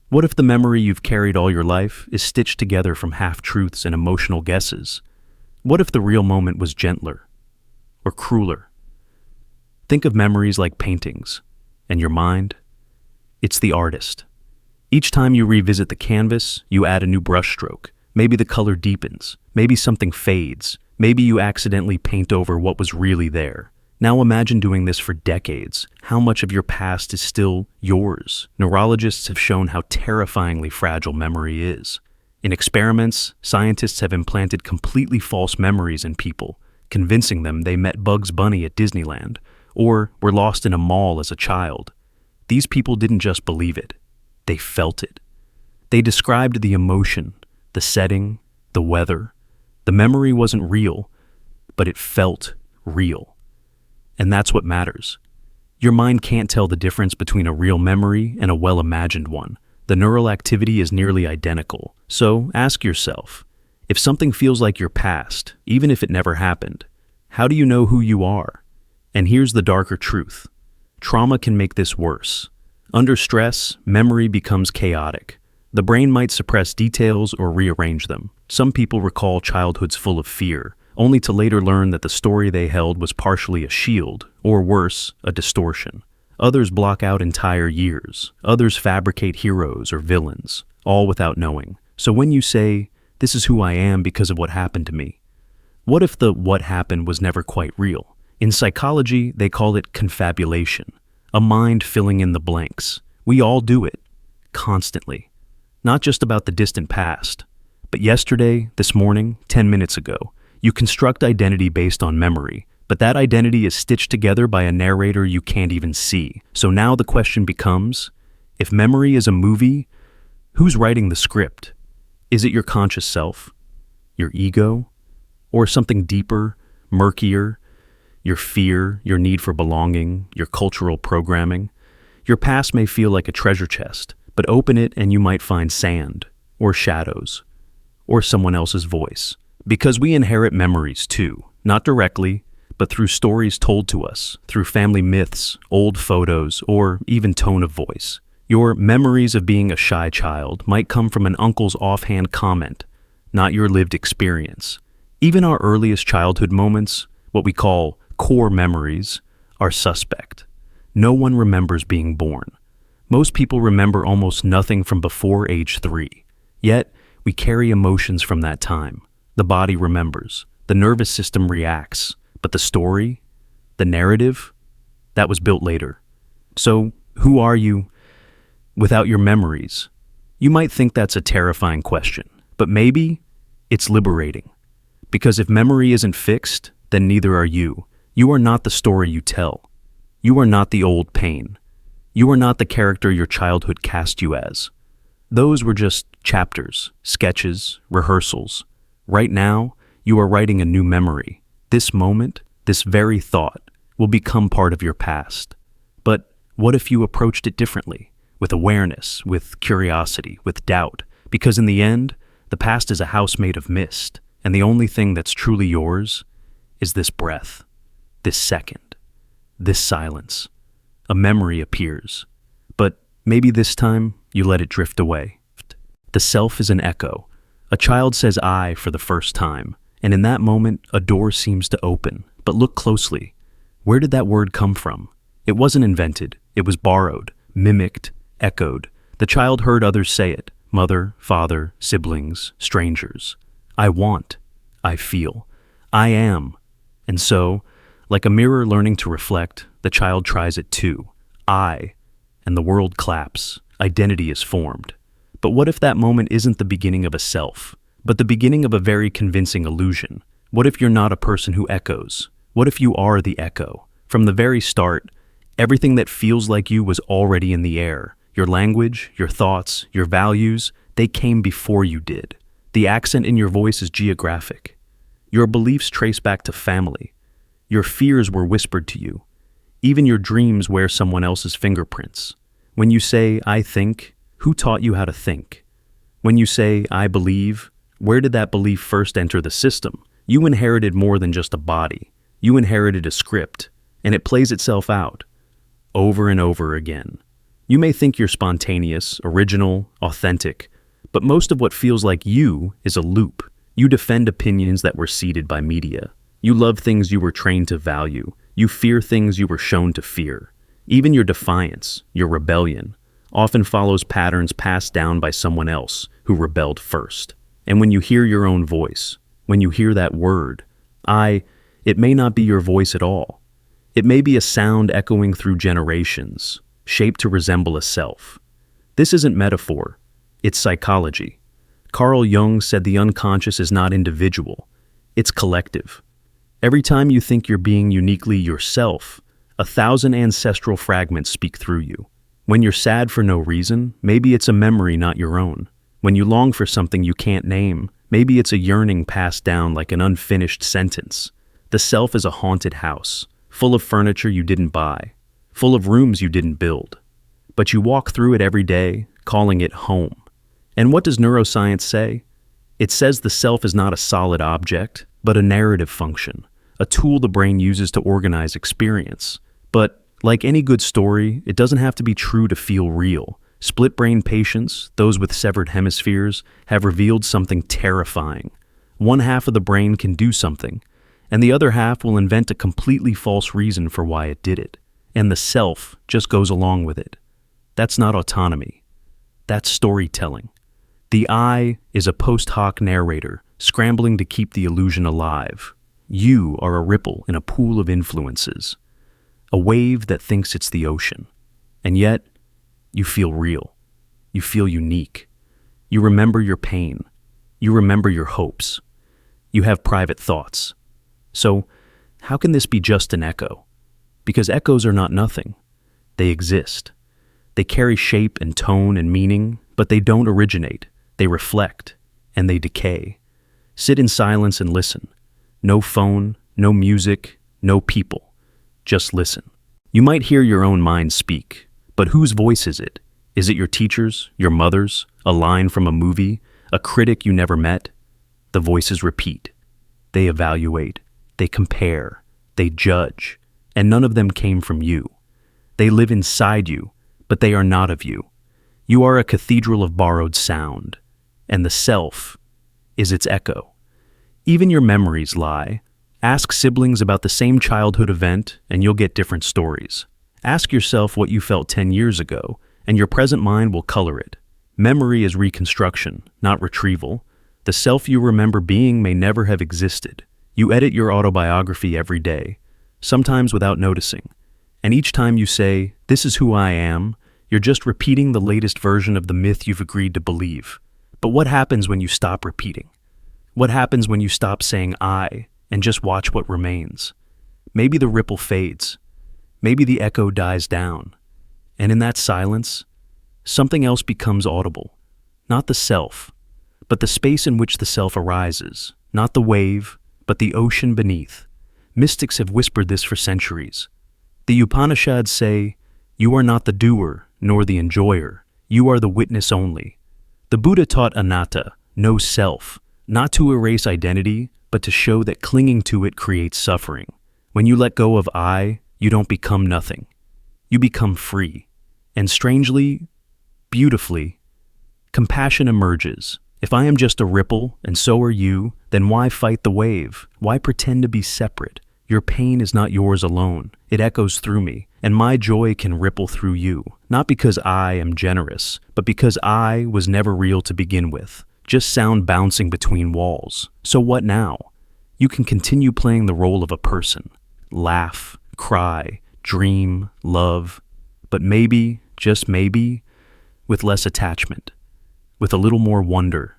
What if the memory you've carried all your life is stitched together from half-truths and emotional guesses? What if the real moment was gentler or crueler? Think of memories like paintings, and your mind? It's the artist. Each time you revisit the canvas, you add a new brushstroke. Maybe the color deepens, maybe something fades, maybe you accidentally paint over what was really there. Now imagine doing this for decades. How much of your past is still yours? Neurologists have shown how terrifyingly fragile memory is. In experiments, scientists have implanted completely false memories in people, convincing them they met Bugs Bunny at Disneyland or were lost in a mall as a child. These people didn't just believe it, they felt it. They described the emotion, the setting, the weather. The memory wasn't real, but it felt real. And that's what matters. Your mind can't tell the difference between a real memory and a well-imagined one. The neural activity is nearly identical. So ask yourself, if something feels like your past, even if it never happened, how do you know who you are? And here's the darker truth. Trauma can make this worse. Under stress, memory becomes chaotic. The brain might suppress details or rearrange them. Some people recall childhoods full of fear, only to later learn that the story they held was partially a shield, or worse, a distortion. Others block out entire years. Others fabricate heroes or villains, all without knowing. So when you say, "This is who I am because of what happened to me," what if the what happened was never quite real? In psychology, they call it confabulation, a mind filling in the blanks. We all do it, constantly. Not just about the distant past, but yesterday, this morning, 10 minutes ago. You construct identity based on memory, but that identity is stitched together by a narrator you can't even see. So now the question becomes, if memory is a movie, who's writing the script? Is it your conscious self, your ego, or something deeper, murkier, your fear, your need for belonging, your cultural programming? Your past may feel like a treasure chest, but open it and you might find sand, or shadows, or someone else's voice. Because we inherit memories too, not directly, but through stories told to us, through family myths, old photos, or even tone of voice. Your memories of being a shy child might come from an uncle's offhand comment, not your lived experience. Even our earliest childhood moments, what we call core memories, are suspect. No one remembers being born. Most people remember almost nothing from before age 3. Yet, we carry emotions from that time. The body remembers. The nervous system reacts. But the story, the narrative, that was built later. So, who are you without your memories? You might think that's a terrifying question, but maybe it's liberating. Because if memory isn't fixed, then neither are you. You are not the story you tell. You are not the old pain. You are not the character your childhood cast you as. Those were just chapters, sketches, rehearsals. Right now, you are writing a new memory. This moment, this very thought, will become part of your past. But what if you approached it differently? With awareness, with curiosity, with doubt? Because in the end, the past is a house made of mist, and the only thing that's truly yours is this breath, this second, this silence. A memory appears, but maybe this time you let it drift away. The self is an echo. A child says "I" for the first time, and in that moment, a door seems to open. But look closely. Where did that word come from? It wasn't invented. It was borrowed, mimicked, echoed. The child heard others say it: mother, father, siblings, strangers. I want. I feel. I am. And so, like a mirror learning to reflect, the child tries it too. I. And the world claps. Identity is formed. But what if that moment isn't the beginning of a self, but the beginning of a very convincing illusion? What if you're not a person who echoes? What if you are the echo? From the very start, everything that feels like you was already in the air. Your language, your thoughts, your values, they came before you did. The accent in your voice is geographic. Your beliefs trace back to family. Your fears were whispered to you. Even your dreams wear someone else's fingerprints. When you say, "I think," who taught you how to think? When you say, "I believe," where did that belief first enter the system? You inherited more than just a body. You inherited a script, and it plays itself out, over and over again. You may think you're spontaneous, original, authentic, but most of what feels like you is a loop. You defend opinions that were seeded by media. You love things you were trained to value. You fear things you were shown to fear. Even your defiance, your rebellion, often follows patterns passed down by someone else who rebelled first. And when you hear your own voice, when you hear that word, it may not be your voice at all. It may be a sound echoing through generations, shaped to resemble a self. This isn't metaphor, it's psychology. Carl Jung said the unconscious is not individual, it's collective. Every time you think you're being uniquely yourself, 1,000 ancestral fragments speak through you. When you're sad for no reason, maybe it's a memory not your own. When you long for something you can't name, maybe it's a yearning passed down like an unfinished sentence. The self is a haunted house, full of furniture you didn't buy, full of rooms you didn't build. But you walk through it every day, calling it home. And what does neuroscience say? It says the self is not a solid object, but a narrative function, a tool the brain uses to organize experience. But like any good story, it doesn't have to be true to feel real. Split-brain patients, those with severed hemispheres, have revealed something terrifying. One half of the brain can do something, and the other half will invent a completely false reason for why it did it. And the self just goes along with it. That's not autonomy. That's storytelling. The I is a post hoc narrator, scrambling to keep the illusion alive. You are a ripple in a pool of influences, a wave that thinks it's the ocean. And yet, you feel real. You feel unique. You remember your pain. You remember your hopes. You have private thoughts. So, how can this be just an echo? Because echoes are not nothing. They exist. They carry shape and tone and meaning, but they don't originate. They reflect, and they decay. Sit in silence and listen. No phone, no music, no people. Just listen. You might hear your own mind speak, but whose voice is it? Is it your teacher's, your mother's, a line from a movie, a critic you never met? The voices repeat. They evaluate. They compare. They judge. And none of them came from you. They live inside you, but they are not of you. You are a cathedral of borrowed sound, and the self is its echo. Even your memories lie. Ask siblings about the same childhood event, and you'll get different stories. Ask yourself what you felt 10 years ago, and your present mind will color it. Memory is reconstruction, not retrieval. The self you remember being may never have existed. You edit your autobiography every day, sometimes without noticing. And each time you say, "This is who I am," you're just repeating the latest version of the myth you've agreed to believe. But what happens when you stop repeating? What happens when you stop saying "I" and just watch what remains? Maybe the ripple fades. Maybe the echo dies down. And in that silence, something else becomes audible. Not the self, but the space in which the self arises. Not the wave, but the ocean beneath. Mystics have whispered this for centuries. The Upanishads say, "You are not the doer, nor the enjoyer. You are the witness only." The Buddha taught anatta, no self, not to erase identity, but to show that clinging to it creates suffering. When you let go of I, you don't become nothing. You become free. And strangely, beautifully, compassion emerges. If I am just a ripple, and so are you, then why fight the wave? Why pretend to be separate? Your pain is not yours alone. It echoes through me, and my joy can ripple through you. Not because I am generous, but because I was never real to begin with. Just sound bouncing between walls. So what now? You can continue playing the role of a person. Laugh, cry, dream, love. But maybe, just maybe, with less attachment. With a little more wonder.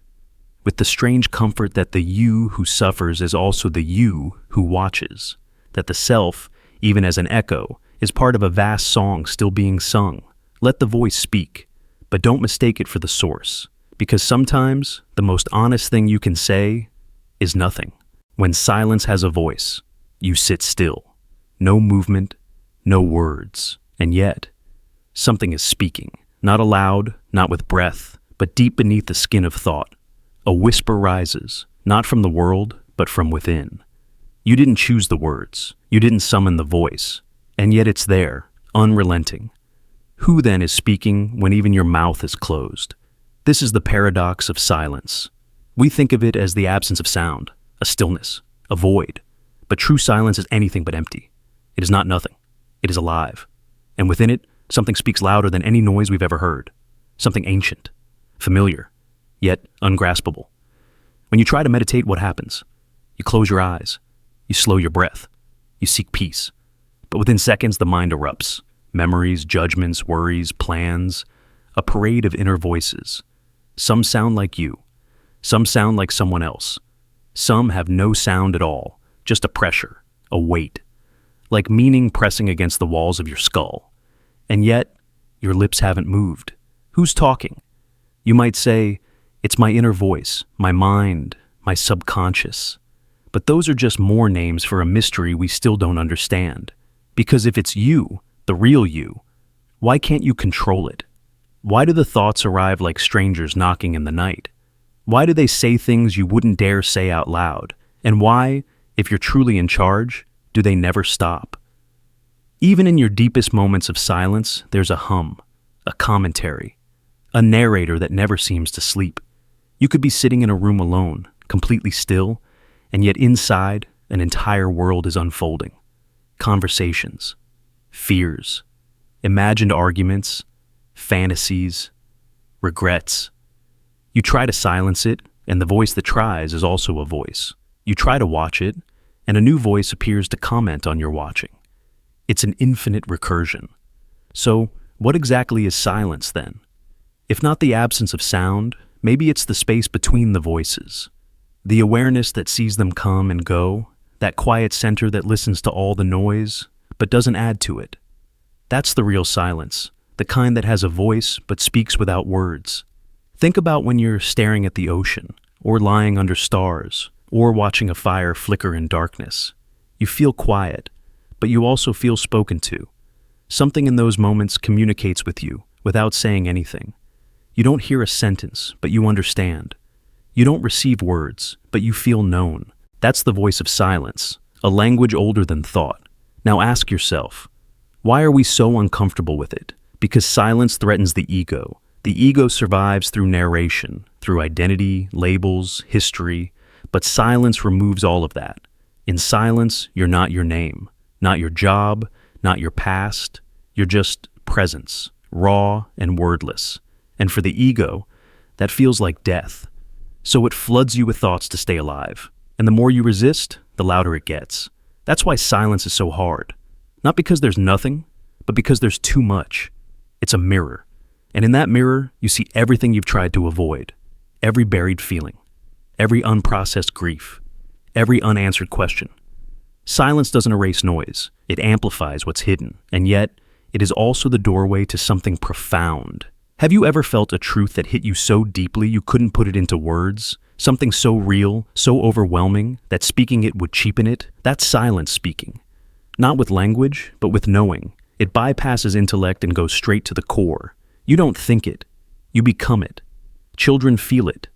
With the strange comfort that the you who suffers is also the you who watches. That the self, even as an echo, is part of a vast song still being sung. Let the voice speak, but don't mistake it for the source. Because sometimes, the most honest thing you can say is nothing. When silence has a voice, you sit still. No movement, no words. And yet, something is speaking. Not aloud, not with breath, but deep beneath the skin of thought. A whisper rises, not from the world, but from within. You didn't choose the words. You didn't summon the voice. And yet it's there, unrelenting. Who then is speaking when even your mouth is closed? This is the paradox of silence. We think of it as the absence of sound, a stillness, a void. But true silence is anything but empty. It is not nothing. It is alive. And within it, something speaks louder than any noise we've ever heard. Something ancient, familiar, yet ungraspable. When you try to meditate, what happens? You close your eyes. You slow your breath. You seek peace. But within seconds, the mind erupts. Memories, judgments, worries, plans. A parade of inner voices. Some sound like you. Some sound like someone else. Some have no sound at all, just a pressure, a weight, like meaning pressing against the walls of your skull. And yet, your lips haven't moved. Who's talking? You might say, it's my inner voice, my mind, my subconscious. But those are just more names for a mystery we still don't understand. Because if it's you, the real you, why can't you control it? Why do the thoughts arrive like strangers knocking in the night? Why do they say things you wouldn't dare say out loud? And why, if you're truly in charge, do they never stop? Even in your deepest moments of silence, there's a hum, a commentary, a narrator that never seems to sleep. You could be sitting in a room alone, completely still, and yet inside, an entire world is unfolding. Conversations, fears, imagined arguments, fantasies, regrets. You try to silence it, and the voice that tries is also a voice. You try to watch it, and a new voice appears to comment on your watching. It's an infinite recursion. So, what exactly is silence then? If not the absence of sound, maybe it's the space between the voices. The awareness that sees them come and go, that quiet center that listens to all the noise, but doesn't add to it. That's the real silence, the kind that has a voice but speaks without words. Think about when you're staring at the ocean, or lying under stars, or watching a fire flicker in darkness. You feel quiet, but you also feel spoken to. Something in those moments communicates with you without saying anything. You don't hear a sentence, but you understand. You don't receive words, but you feel known. That's the voice of silence, a language older than thought. Now ask yourself, why are we so uncomfortable with it? Because silence threatens the ego. The ego survives through narration, through identity, labels, history, but silence removes all of that. In silence, you're not your name, not your job, not your past. You're just presence, raw and wordless. And for the ego, that feels like death. So it floods you with thoughts to stay alive. And the more you resist, the louder it gets. That's why silence is so hard. Not because there's nothing, but because there's too much. It's a mirror. And in that mirror, you see everything you've tried to avoid. Every buried feeling. Every unprocessed grief. Every unanswered question. Silence doesn't erase noise. It amplifies what's hidden. And yet, it is also the doorway to something profound. Have you ever felt a truth that hit you so deeply you couldn't put it into words? Something so real, so overwhelming, that speaking it would cheapen it? That's silence speaking. Not with language, but with knowing. It bypasses intellect and goes straight to the core. You don't think it. You become it. Children feel it.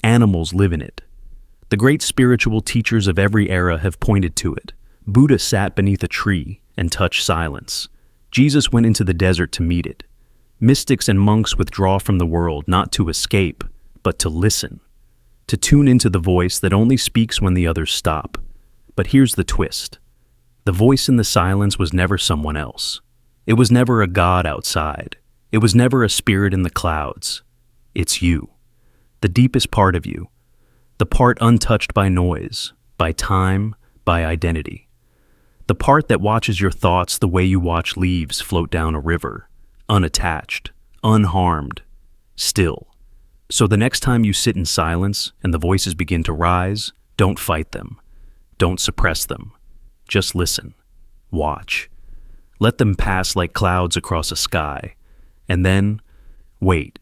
Animals live in it. The great spiritual teachers of every era have pointed to it. Buddha sat beneath a tree and touched silence. Jesus went into the desert to meet it. Mystics and monks withdraw from the world not to escape, but to listen. To tune into the voice that only speaks when the others stop. But here's the twist. The voice in the silence was never someone else. It was never a god outside. It was never a spirit in the clouds. It's you. The deepest part of you. The part untouched by noise, by time, by identity. The part that watches your thoughts the way you watch leaves float down a river, unattached, unharmed, still. So the next time you sit in silence and the voices begin to rise, don't fight them. Don't suppress them. Just listen. Watch. Let them pass like clouds across a sky. And then, wait.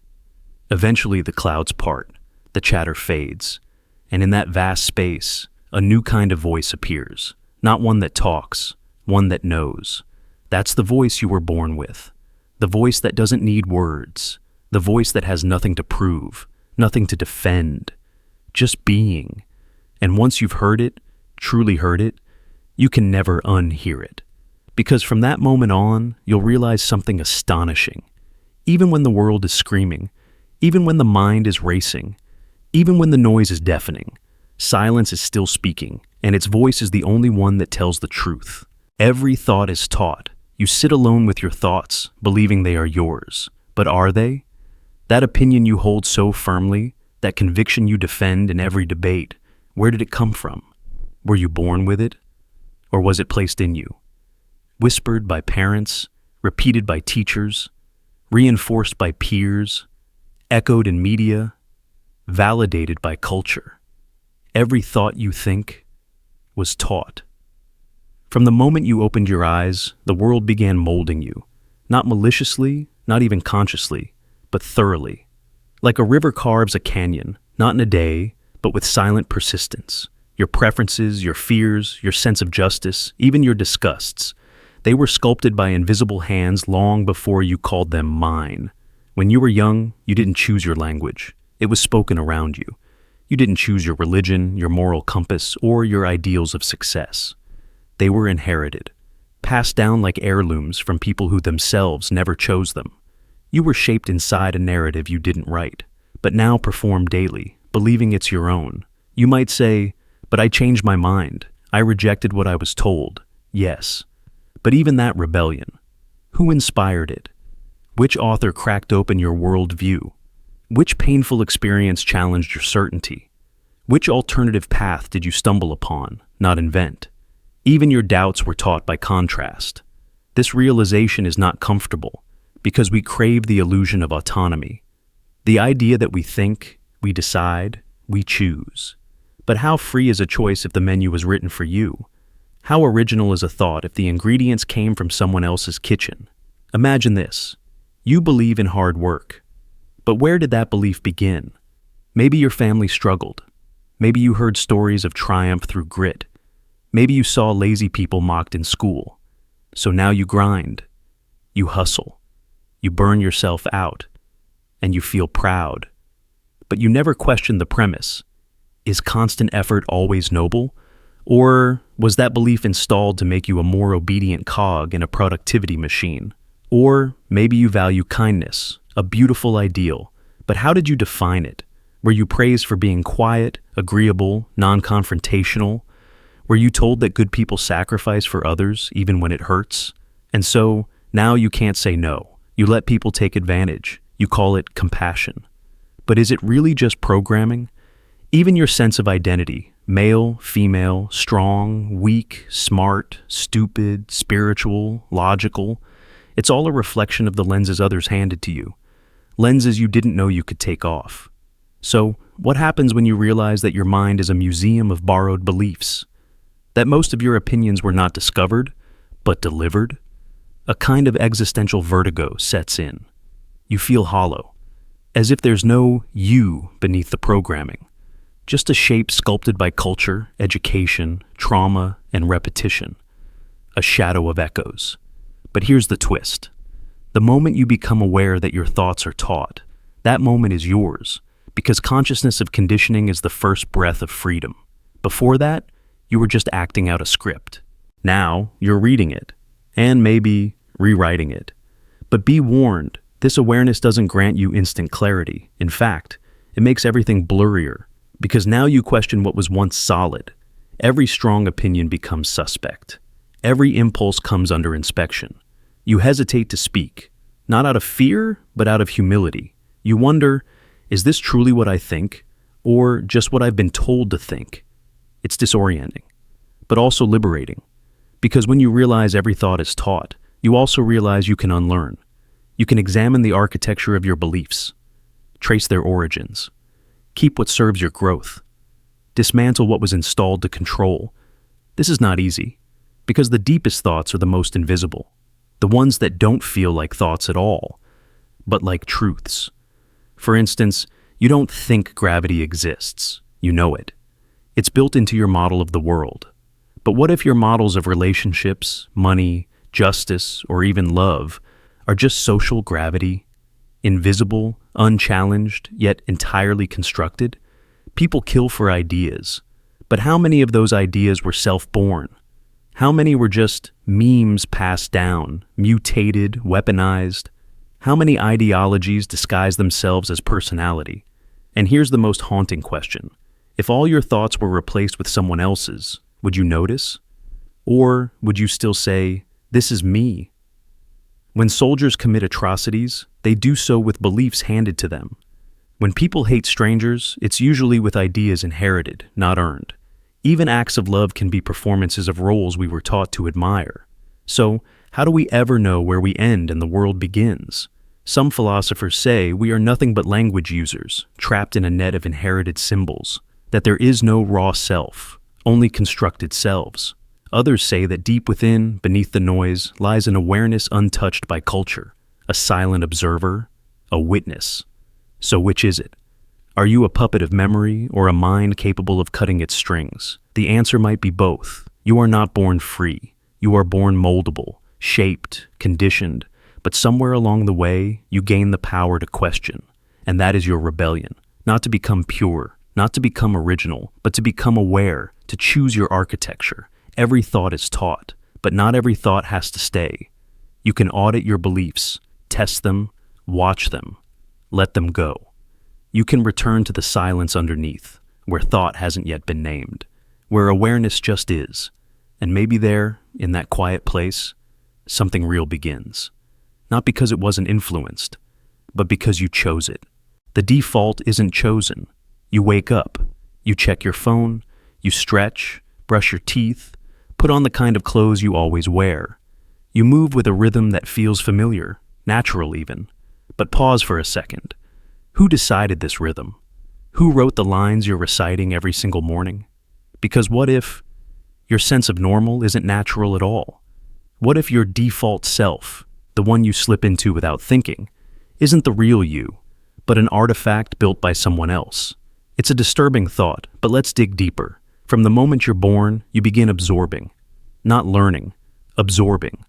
Eventually the clouds part, the chatter fades, and in that vast space, a new kind of voice appears. Not one that talks, one that knows. That's the voice you were born with. The voice that doesn't need words. The voice that has nothing to prove, nothing to defend. Just being. And once you've heard it, truly heard it, you can never unhear it. Because from that moment on, you'll realize something astonishing. Even when the world is screaming, even when the mind is racing, even when the noise is deafening, silence is still speaking, and its voice is the only one that tells the truth. Every thought is taught. You sit alone with your thoughts, believing they are yours. But are they? That opinion you hold so firmly, that conviction you defend in every debate, where did it come from? Were you born with it? Or was it placed in you? Whispered by parents, repeated by teachers, reinforced by peers, echoed in media. validated by culture. Every thought you think was taught. From the moment you opened your eyes, the world began molding you, not maliciously, not even consciously, but thoroughly. Like a river carves a canyon, not in a day, but with silent persistence. Your preferences, your fears, your sense of justice, even your disgusts, they were sculpted by invisible hands long before you called them mine. When you were young, you didn't choose your language. It was spoken around you. You didn't choose your religion, your moral compass, or your ideals of success. They were inherited, passed down like heirlooms from people who themselves never chose them. You were shaped inside a narrative you didn't write, but now perform daily, believing it's your own. You might say, "But I changed my mind. I rejected what I was told." Yes. But even that rebellion, who inspired it? Which author cracked open your worldview? Which painful experience challenged your certainty? Which alternative path did you stumble upon, not invent? Even your doubts were taught by contrast. This realization is not comfortable, because we crave the illusion of autonomy. The idea that we think, we decide, we choose. But how free is a choice if the menu was written for you? How original is a thought if the ingredients came from someone else's kitchen? Imagine this. You believe in hard work. But where did that belief begin? Maybe your family struggled. Maybe you heard stories of triumph through grit. Maybe you saw lazy people mocked in school. So now you grind. You hustle. You burn yourself out. And you feel proud. But you never question the premise. Is constant effort always noble? Or was that belief installed to make you a more obedient cog in a productivity machine? Or maybe you value kindness, a beautiful ideal, but how did you define it? Were you praised for being quiet, agreeable, non-confrontational? Were you told that good people sacrifice for others even when it hurts? And so, now you can't say no. You let people take advantage. You call it compassion. But is it really just programming? Even your sense of identity, male, female, strong, weak, smart, stupid, spiritual, logical, it's all a reflection of the lenses others handed to you. Lenses you didn't know you could take off. So, what happens when you realize that your mind is a museum of borrowed beliefs? That most of your opinions were not discovered, but delivered? A kind of existential vertigo sets in. You feel hollow, as if there's no you beneath the programming. Just a shape sculpted by culture, education, trauma, and repetition. A shadow of echoes. But here's the twist. The moment you become aware that your thoughts are taught, that moment is yours, because consciousness of conditioning is the first breath of freedom. Before that, you were just acting out a script. Now, you're reading it, and maybe rewriting it. But be warned, this awareness doesn't grant you instant clarity. In fact, it makes everything blurrier, because now you question what was once solid. Every strong opinion becomes suspect. Every impulse comes under inspection. You hesitate to speak, not out of fear, but out of humility. You wonder, is this truly what I think, or just what I've been told to think? It's disorienting, but also liberating. Because when you realize every thought is taught, you also realize you can unlearn. You can examine the architecture of your beliefs, trace their origins, keep what serves your growth, dismantle what was installed to control. This is not easy, because the deepest thoughts are the most invisible, the ones that don't feel like thoughts at all, but like truths. For instance, you don't think gravity exists, you know it. It's built into your model of the world. But what if your models of relationships, money, justice, or even love are just social gravity, invisible, unchallenged, yet entirely constructed? People kill for ideas, but how many of those ideas were self-born? How many were just memes passed down, mutated, weaponized? How many ideologies disguise themselves as personality? And here's the most haunting question. If all your thoughts were replaced with someone else's, would you notice? Or would you still say, "This is me"? When soldiers commit atrocities, they do so with beliefs handed to them. When people hate strangers, it's usually with ideas inherited, not earned. Even acts of love can be performances of roles we were taught to admire. So, how do we ever know where we end and the world begins? Some philosophers say we are nothing but language users, trapped in a net of inherited symbols, that there is no raw self, only constructed selves. Others say that deep within, beneath the noise, lies an awareness untouched by culture, a silent observer, a witness. So which is it? Are you a puppet of memory or a mind capable of cutting its strings? The answer might be both. You are not born free. You are born moldable, shaped, conditioned, but somewhere along the way, you gain the power to question, and that is your rebellion. Not to become pure, not to become original, but to become aware, to choose your architecture. Every thought is taught, but not every thought has to stay. You can audit your beliefs, test them, watch them, let them go. You can return to the silence underneath, where thought hasn't yet been named, where awareness just is, and maybe there, in that quiet place, something real begins. Not because it wasn't influenced, but because you chose it. The default isn't chosen. You wake up, you check your phone, you stretch, brush your teeth, put on the kind of clothes you always wear. You move with a rhythm that feels familiar, natural even. But pause for a second. Who decided this rhythm? Who wrote the lines you're reciting every single morning? Because what if your sense of normal isn't natural at all? What if your default self, the one you slip into without thinking, isn't the real you, but an artifact built by someone else? It's a disturbing thought, but let's dig deeper. From the moment you're born, you begin absorbing. Not learning, absorbing.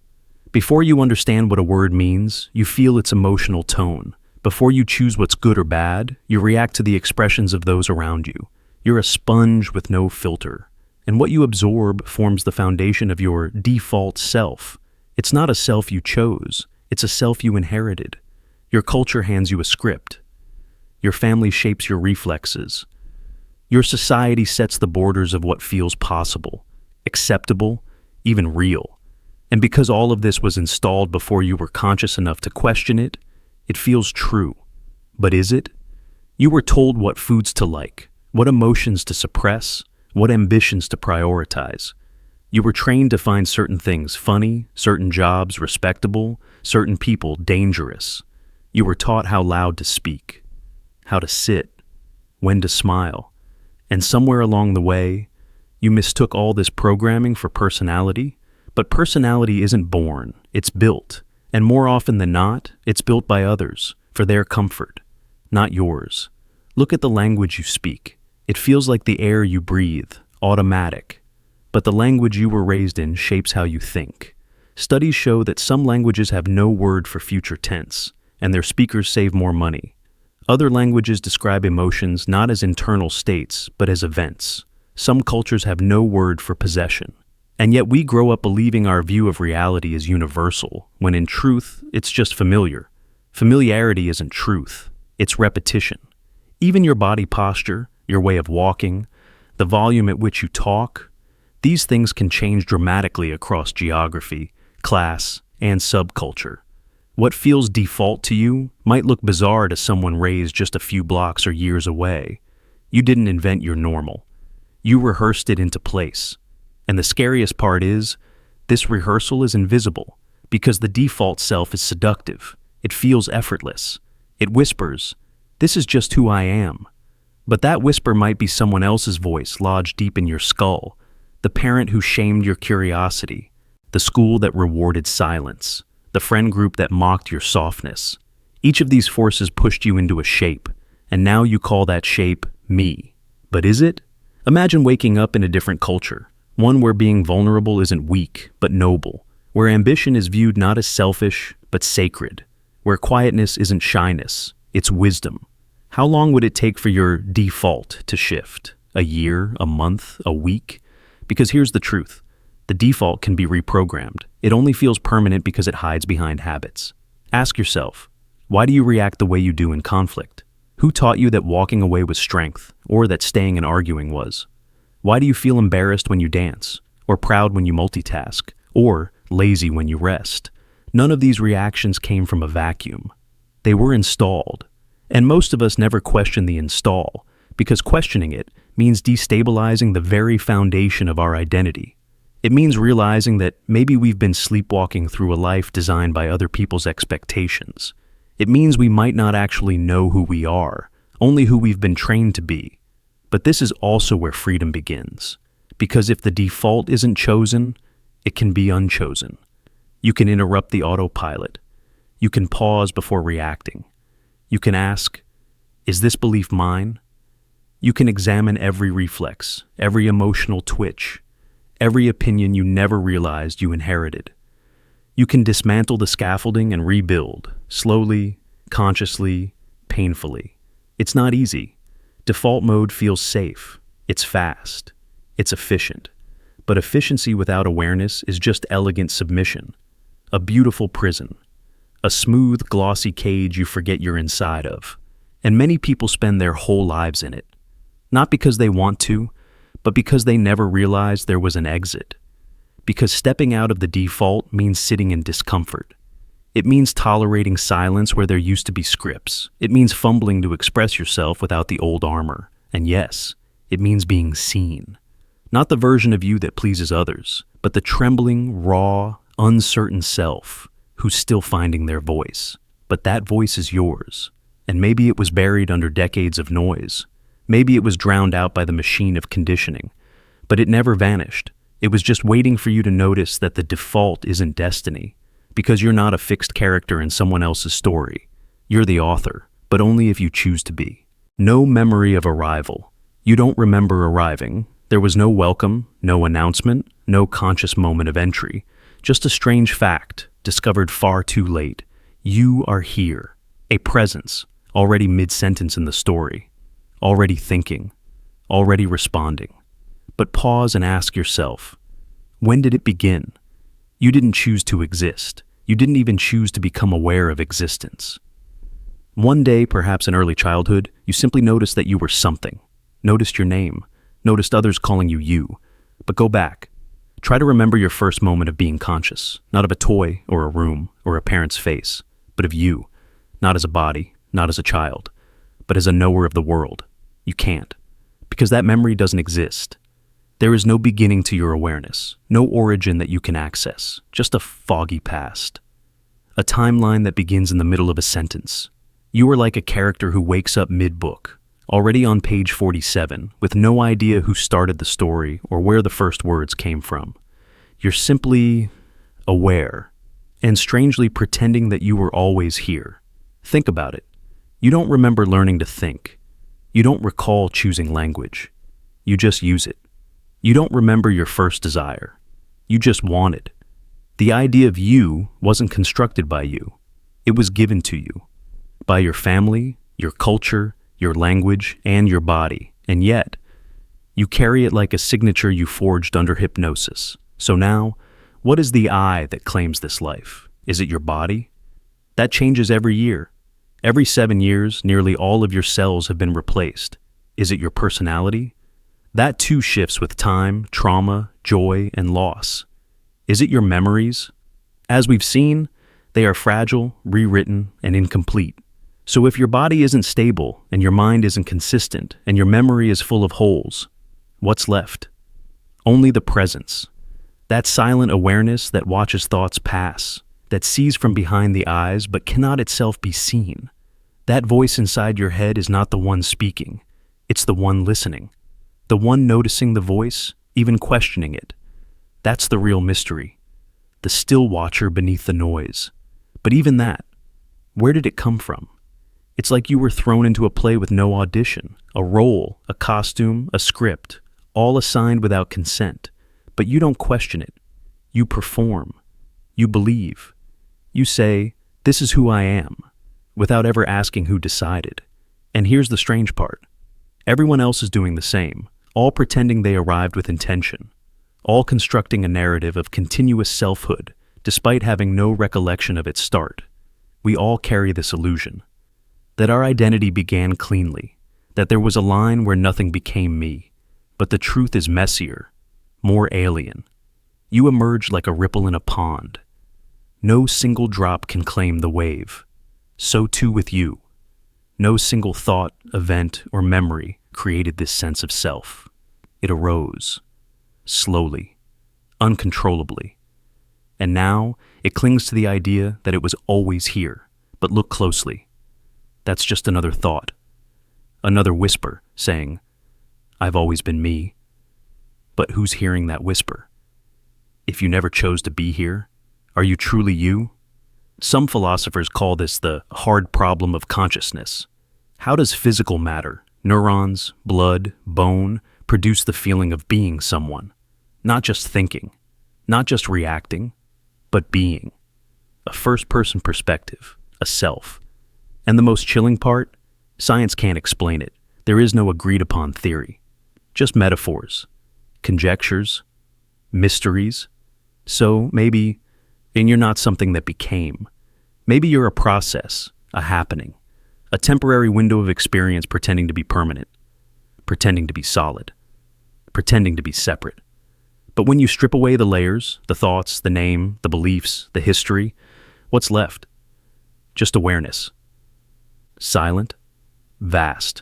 Before you understand what a word means, you feel its emotional tone. Before you choose what's good or bad, you react to the expressions of those around you. You're a sponge with no filter. And what you absorb forms the foundation of your default self. It's not a self you chose, it's a self you inherited. Your culture hands you a script. Your family shapes your reflexes. Your society sets the borders of what feels possible, acceptable, even real. And because all of this was installed before you were conscious enough to question it, it feels true. But is it? You were told what foods to like, what emotions to suppress, what ambitions to prioritize. You were trained to find certain things funny, certain jobs respectable, certain people dangerous. You were taught how loud to speak, how to sit, when to smile. And somewhere along the way, you mistook all this programming for personality. But personality isn't born, it's built. And more often than not, it's built by others, for their comfort, not yours. Look at the language you speak. It feels like the air you breathe, automatic. But the language you were raised in shapes how you think. Studies show that some languages have no word for future tense, and their speakers save more money. Other languages describe emotions not as internal states, but as events. Some cultures have no word for possession. And yet we grow up believing our view of reality is universal, when in truth, it's just familiar. Familiarity isn't truth, it's repetition. Even your body posture, your way of walking, the volume at which you talk, these things can change dramatically across geography, class, and subculture. What feels default to you might look bizarre to someone raised just a few blocks or years away. You didn't invent your normal. You rehearsed it into place. And the scariest part is, this rehearsal is invisible, because the default self is seductive. It feels effortless. It whispers, "This is just who I am." But that whisper might be someone else's voice lodged deep in your skull, the parent who shamed your curiosity, the school that rewarded silence, the friend group that mocked your softness. Each of these forces pushed you into a shape, and now you call that shape me. But is it? Imagine waking up in a different culture. One where being vulnerable isn't weak, but noble. Where ambition is viewed not as selfish, but sacred. Where quietness isn't shyness, it's wisdom. How long would it take for your default to shift? A year, a month, a week? Because here's the truth. The default can be reprogrammed. It only feels permanent because it hides behind habits. Ask yourself, why do you react the way you do in conflict? Who taught you that walking away was strength, or that staying and arguing was? Why do you feel embarrassed when you dance, or proud when you multitask, or lazy when you rest? None of these reactions came from a vacuum. They were installed. And most of us never question the install, because questioning it means destabilizing the very foundation of our identity. It means realizing that maybe we've been sleepwalking through a life designed by other people's expectations. It means we might not actually know who we are, only who we've been trained to be. But this is also where freedom begins. Because if the default isn't chosen, it can be unchosen. You can interrupt the autopilot. You can pause before reacting. You can ask, is this belief mine? You can examine every reflex, every emotional twitch, every opinion you never realized you inherited. You can dismantle the scaffolding and rebuild, slowly, consciously, painfully. It's not easy. Default mode feels safe. It's fast. It's efficient. But efficiency without awareness is just elegant submission. A beautiful prison. A smooth, glossy cage you forget you're inside of. And many people spend their whole lives in it. Not because they want to, but because they never realized there was an exit. Because stepping out of the default means sitting in discomfort. It means tolerating silence where there used to be scripts. It means fumbling to express yourself without the old armor. And yes, it means being seen. Not the version of you that pleases others, but the trembling, raw, uncertain self who's still finding their voice. But that voice is yours. And maybe it was buried under decades of noise. Maybe it was drowned out by the machine of conditioning. But it never vanished. It was just waiting for you to notice that the default isn't destiny. Because you're not a fixed character in someone else's story. You're the author, but only if you choose to be. No memory of arrival. You don't remember arriving. There was no welcome, no announcement, no conscious moment of entry. Just a strange fact, discovered far too late. You are here. A presence, already mid-sentence in the story. Already thinking. Already responding. But pause and ask yourself, when did it begin? You didn't choose to exist. You didn't even choose to become aware of existence. One day, perhaps in early childhood, you simply noticed that you were something. Noticed your name. Noticed others calling you you. But go back. Try to remember your first moment of being conscious, not of a toy or a room or a parent's face, but of you, not as a body, not as a child, but as a knower of the world. You can't, because that memory doesn't exist. There is no beginning to your awareness, no origin that you can access, just a foggy past. A timeline that begins in the middle of a sentence. You are like a character who wakes up mid-book, already on page 47, with no idea who started the story or where the first words came from. You're simply aware, and strangely pretending that you were always here. Think about it. You don't remember learning to think. You don't recall choosing language. You just use it. You don't remember your first desire. You just wanted. The idea of you wasn't constructed by you. It was given to you. By your family, your culture, your language, and your body. And yet, you carry it like a signature you forged under hypnosis. So now, what is the I that claims this life? Is it your body? That changes every year. Every 7 years, nearly all of your cells have been replaced. Is it your personality? That too shifts with time, trauma, joy, and loss. Is it your memories? As we've seen, they are fragile, rewritten, and incomplete. So if your body isn't stable, and your mind isn't consistent, and your memory is full of holes, what's left? Only the presence. That silent awareness that watches thoughts pass, that sees from behind the eyes but cannot itself be seen. That voice inside your head is not the one speaking. It's the one listening. The one noticing the voice, even questioning it. That's the real mystery. The still watcher beneath the noise. But even that, where did it come from? It's like you were thrown into a play with no audition, a role, a costume, a script, all assigned without consent. But you don't question it. You perform. You believe. You say, this is who I am, without ever asking who decided. And here's the strange part. Everyone else is doing the same, all pretending they arrived with intention, all constructing a narrative of continuous selfhood, despite having no recollection of its start. We all carry this illusion, that our identity began cleanly, that there was a line where nothing became me, but the truth is messier, more alien. You emerge like a ripple in a pond. No single drop can claim the wave. So too with you. No single thought, event, or memory created this sense of self. It arose, slowly, uncontrollably. And now it clings to the idea that it was always here, But look closely. That's just another thought. Another whisper saying, I've always been me. But who's hearing that whisper? If you never chose to be here, are you truly you? Some philosophers call this the hard problem of consciousness. How does physical matter, neurons, blood, bone, produce the feeling of being someone? Not just thinking, not just reacting, but being. A first-person perspective, a self. And the most chilling part? Science can't explain it. There is no agreed-upon theory. Just metaphors, conjectures, mysteries. So maybe, and you're not something that became. Maybe you're a process, a happening, a temporary window of experience pretending to be permanent, pretending to be solid, pretending to be separate. But when you strip away the layers, the thoughts, the name, the beliefs, the history, what's left? Just awareness. Silent, vast,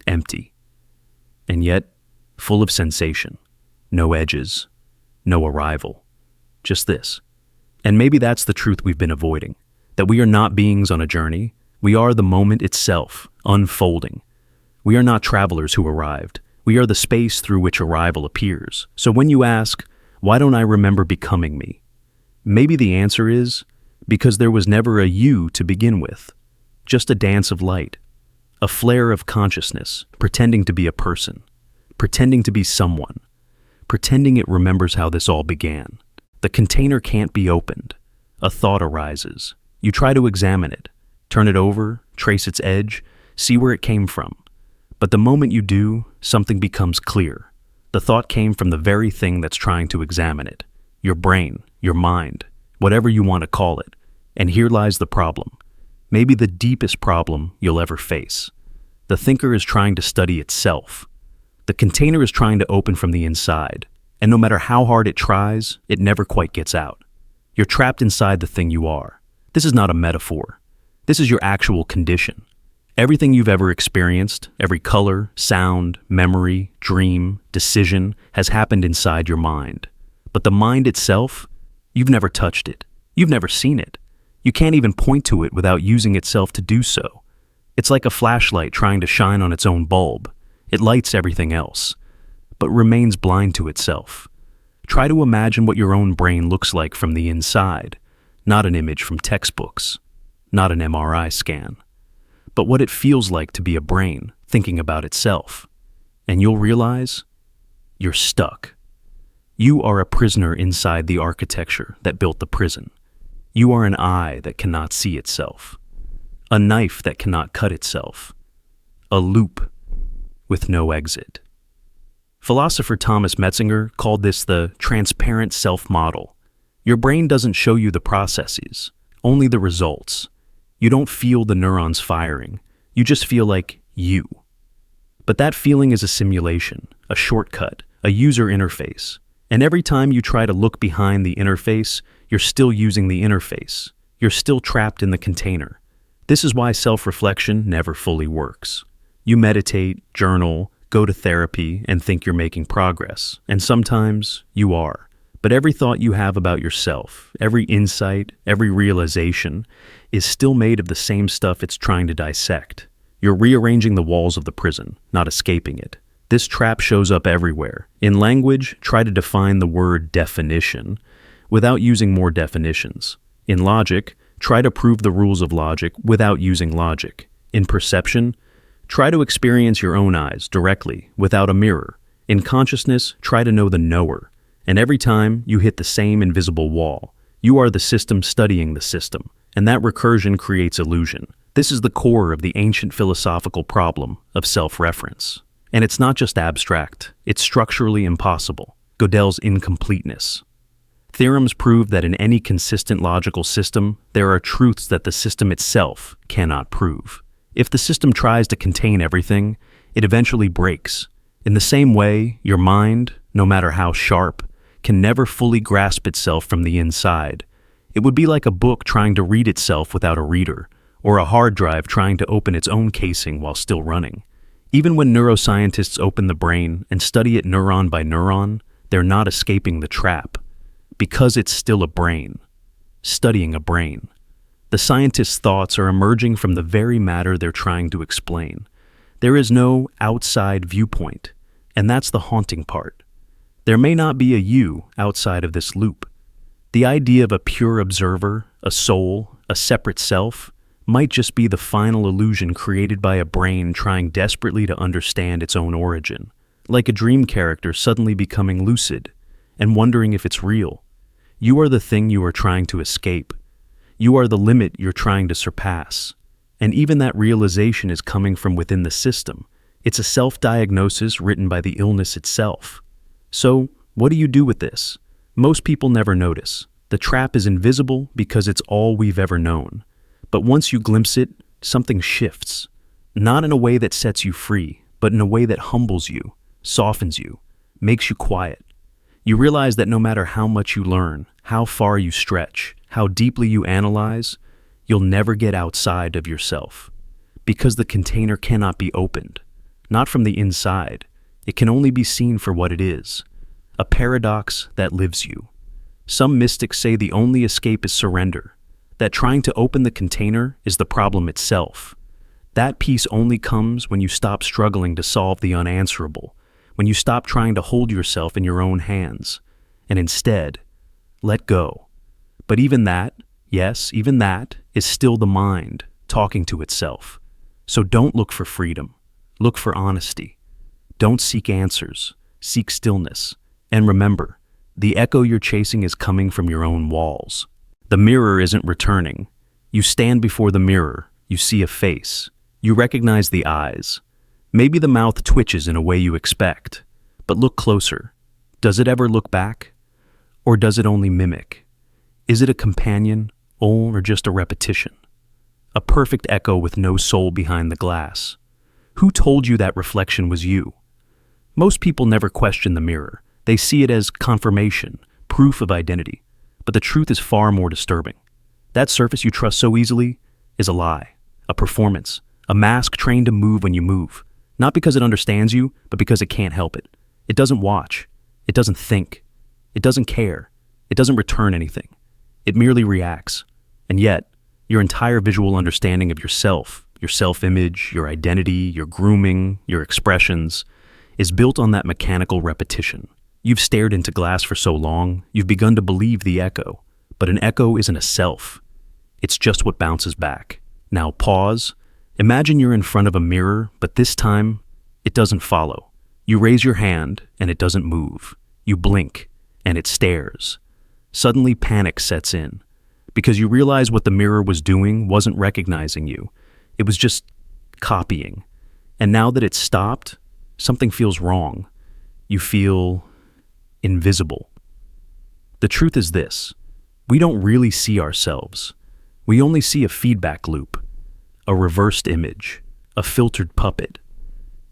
empty, and yet full of sensation. No edges, no arrival, just this. And maybe that's the truth we've been avoiding, that we are not beings on a journey. We are the moment itself, unfolding. We are not travelers who arrived. We are the space through which arrival appears. So when you ask, why don't I remember becoming me? Maybe the answer is, because there was never a you to begin with. Just a dance of light, a flare of consciousness, pretending to be a person, pretending to be someone, pretending it remembers how this all began. The container can't be opened. A thought arises. You try to examine it, turn it over, trace its edge, see where it came from. But the moment you do, something becomes clear. The thought came from the very thing that's trying to examine it. Your brain, your mind, whatever you want to call it. And here lies the problem. Maybe the deepest problem you'll ever face. The thinker is trying to study itself. The container is trying to open from the inside. And no matter how hard it tries, it never quite gets out. You're trapped inside the thing you are. This is not a metaphor. This is your actual condition. Everything you've ever experienced, every color, sound, memory, dream, decision, has happened inside your mind. But the mind itself, you've never touched it. You've never seen it. You can't even point to it without using itself to do so. It's like a flashlight trying to shine on its own bulb. It lights everything else, but remains blind to itself. Try to imagine what your own brain looks like from the inside, not an image from textbooks, not an MRI scan, but what it feels like to be a brain thinking about itself. And you'll realize you're stuck. You are a prisoner inside the architecture that built the prison. You are an eye that cannot see itself, a knife that cannot cut itself, a loop with no exit. Philosopher Thomas Metzinger called this the transparent self-model. Your brain doesn't show you the processes, only the results. You don't feel the neurons firing. You just feel like you. But that feeling is a simulation, a shortcut, a user interface. And every time you try to look behind the interface, you're still using the interface. You're still trapped in the container. This is why self-reflection never fully works. You meditate, journal, go to therapy, and think you're making progress. And sometimes you are. But every thought you have about yourself, every insight, every realization, is still made of the same stuff it's trying to dissect. You're rearranging the walls of the prison, not escaping it. This trap shows up everywhere. In language, try to define the word definition without using more definitions. In logic, try to prove the rules of logic without using logic. In perception, try to experience your own eyes directly without a mirror. In consciousness, try to know the knower. And every time you hit the same invisible wall, you are the system studying the system, and that recursion creates illusion. This is the core of the ancient philosophical problem of self-reference. And it's not just abstract, it's structurally impossible. Gödel's incompleteness. Theorems prove that in any consistent logical system, there are truths that the system itself cannot prove. If the system tries to contain everything, it eventually breaks. In the same way, your mind, no matter how sharp, can never fully grasp itself from the inside. It would be like a book trying to read itself without a reader, or a hard drive trying to open its own casing while still running. Even when neuroscientists open the brain and study it neuron by neuron, they're not escaping the trap, because it's still a brain, studying a brain. The scientist's thoughts are emerging from the very matter they're trying to explain. There is no outside viewpoint, and that's the haunting part. There may not be a you outside of this loop. The idea of a pure observer, a soul, a separate self, might just be the final illusion created by a brain trying desperately to understand its own origin, like a dream character suddenly becoming lucid and wondering if it's real. You are the thing you are trying to escape. You are the limit you're trying to surpass. And even that realization is coming from within the system. It's a self-diagnosis written by the illness itself. So, what do you do with this? Most people never notice. The trap is invisible because it's all we've ever known. But once you glimpse it, something shifts. Not in a way that sets you free, but in a way that humbles you, softens you, makes you quiet. You realize that no matter how much you learn, how far you stretch, how deeply you analyze, you'll never get outside of yourself. Because the container cannot be opened. Not from the inside. It can only be seen for what it is. A paradox that lives you. Some mystics say the only escape is surrender. That trying to open the container is the problem itself. That peace only comes when you stop struggling to solve the unanswerable, when you stop trying to hold yourself in your own hands, and instead, let go. But even that, yes, even that, is still the mind talking to itself. So don't look for freedom. Look for honesty. Don't seek answers. Seek stillness. And remember, the echo you're chasing is coming from your own walls. The mirror isn't returning. You stand before the mirror. You see a face. You recognize the eyes. Maybe the mouth twitches in a way you expect. But look closer. Does it ever look back? Or does it only mimic? Is it a companion, or just a repetition? A perfect echo with no soul behind the glass. Who told you that reflection was you? Most people never question the mirror. They see it as confirmation, proof of identity. But the truth is far more disturbing. That surface you trust so easily is a lie, a performance, a mask trained to move when you move. Not because it understands you, but because it can't help it. It doesn't watch. It doesn't think. It doesn't care. It doesn't return anything. It merely reacts. And yet, your entire visual understanding of yourself, your self-image, your identity, your grooming, your expressions, is built on that mechanical repetition. You've stared into glass for so long, you've begun to believe the echo. But an echo isn't a self. It's just what bounces back. Now pause. Imagine you're in front of a mirror, but this time, it doesn't follow. You raise your hand, and it doesn't move. You blink, and it stares. Suddenly panic sets in. Because you realize what the mirror was doing wasn't recognizing you. It was just copying. And now that it's stopped, something feels wrong. You feel invisible. The truth is this: we don't really see ourselves. We only see a feedback loop, a reversed image, a filtered puppet.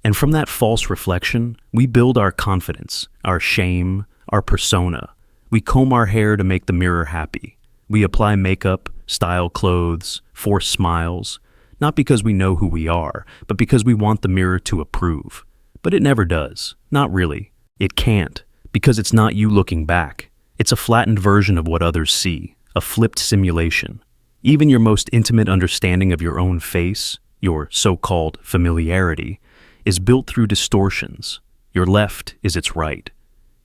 And from that false reflection, we build our confidence, our shame, our persona. We comb our hair to make the mirror happy. We apply makeup, style clothes, force smiles, not because we know who we are, but because we want the mirror to approve. But it never does. Not really. It can't. Because it's not you looking back. It's a flattened version of what others see, a flipped simulation. Even your most intimate understanding of your own face, your so-called familiarity, is built through distortions. Your left is its right.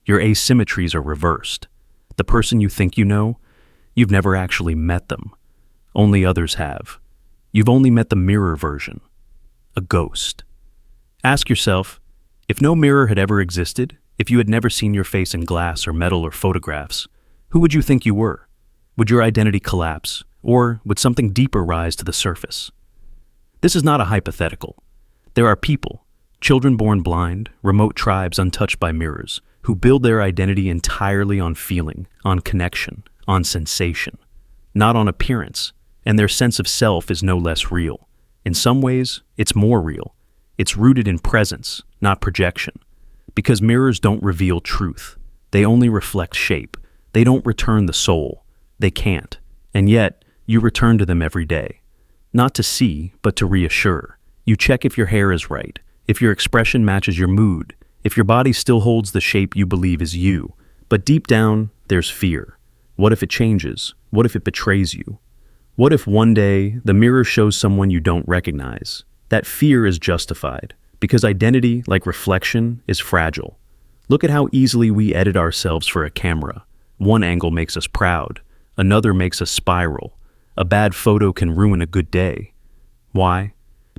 Your asymmetries are reversed. The person you think you know, you've never actually met them. Only others have. You've only met the mirror version. A ghost. Ask yourself, if no mirror had ever existed, if you had never seen your face in glass or metal or photographs, who would you think you were? Would your identity collapse, or would something deeper rise to the surface? This is not a hypothetical. There are people, children born blind, remote tribes untouched by mirrors, who build their identity entirely on feeling, on connection, on sensation, not on appearance, and their sense of self is no less real. In some ways, it's more real. It's rooted in presence, not projection. Because mirrors don't reveal truth. They only reflect shape. They don't return the soul. They can't. And yet, you return to them every day. Not to see, but to reassure. You check if your hair is right, if your expression matches your mood, if your body still holds the shape you believe is you. But deep down, there's fear. What if it changes? What if it betrays you? What if one day the mirror shows someone you don't recognize? That fear is justified, because identity, like reflection, is fragile. Look at how easily we edit ourselves for a camera. One angle makes us proud, another makes us spiral. A bad photo can ruin a good day. Why?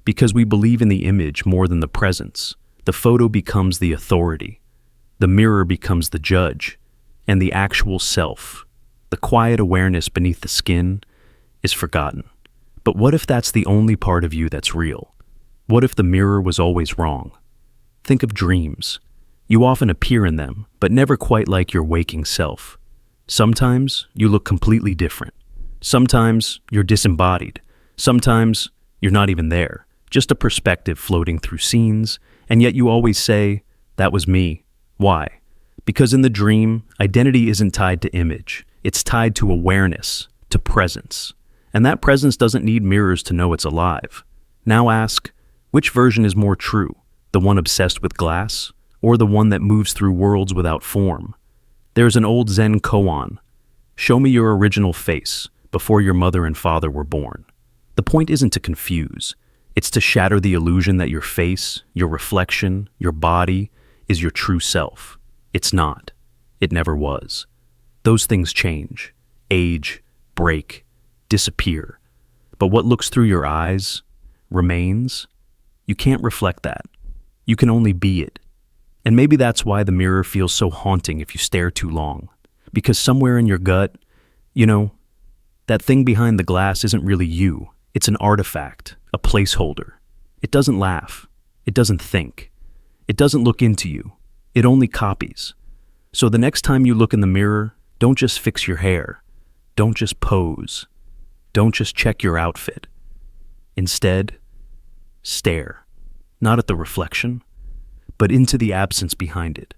Because we believe in the image more than the presence. The photo becomes the authority. The mirror becomes the judge. And the actual self, the quiet awareness beneath the skin, is forgotten. But what if that's the only part of you that's real? What if the mirror was always wrong? Think of dreams. You often appear in them, but never quite like your waking self. Sometimes you look completely different. Sometimes you're disembodied. Sometimes you're not even there, just a perspective floating through scenes, and yet you always say, "That was me." Why? Because in the dream, identity isn't tied to image. It's tied to awareness, to presence. And that presence doesn't need mirrors to know it's alive. Now ask, which version is more true? The one obsessed with glass, or the one that moves through worlds without form? There's an old Zen koan. Show me your original face before your mother and father were born. The point isn't to confuse. It's to shatter the illusion that your face, your reflection, your body is your true self. It's not. It never was. Those things change, age, break, disappear. But what looks through your eyes remains. You can't reflect that. You can only be it. And maybe that's why the mirror feels so haunting if you stare too long. Because somewhere in your gut, that thing behind the glass isn't really you. It's an artifact, a placeholder. It doesn't laugh. It doesn't think. It doesn't look into you. It only copies. So the next time you look in the mirror, don't just fix your hair. Don't just pose. Don't just check your outfit. Instead, stare. Not at the reflection, but into the absence behind it.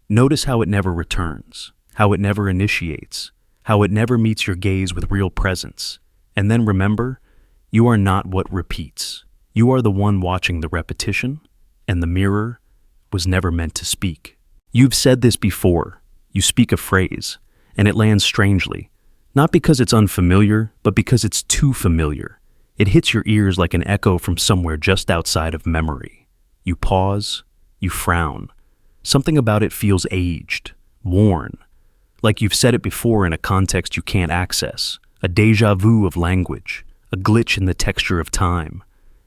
Notice how it never returns, how it never initiates, how it never meets your gaze with real presence. And then remember, you are not what repeats. You are the one watching the repetition, and the mirror was never meant to speak. You've said this before. You speak a phrase, and it lands strangely. Not because it's unfamiliar, but because it's too familiar. It hits your ears like an echo from somewhere just outside of memory. You pause, you frown. Something about it feels aged, worn, like you've said it before in a context you can't access, a déjà vu of language, a glitch in the texture of time.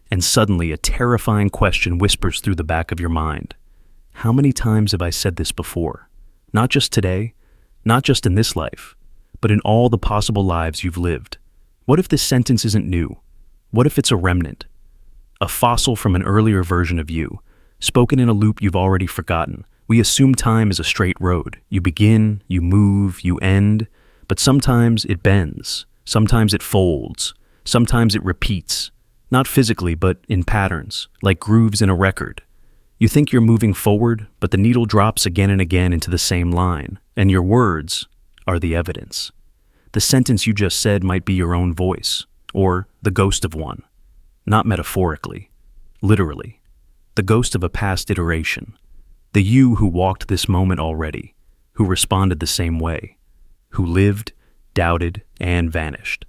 And suddenly a terrifying question whispers through the back of your mind. How many times have I said this before? Not just today, not just in this life, but in all the possible lives you've lived. What if this sentence isn't new? What if it's a remnant? A fossil from an earlier version of you, spoken in a loop you've already forgotten. We assume time is a straight road. You begin, you move, you end, but sometimes it bends, sometimes it folds, sometimes it repeats, not physically, but in patterns, like grooves in a record. You think you're moving forward, but the needle drops again and again into the same line, and your words are the evidence. The sentence you just said might be your own voice, or the ghost of one. Not metaphorically, literally. The ghost of a past iteration. The you who walked this moment already, who responded the same way, who lived, doubted, and vanished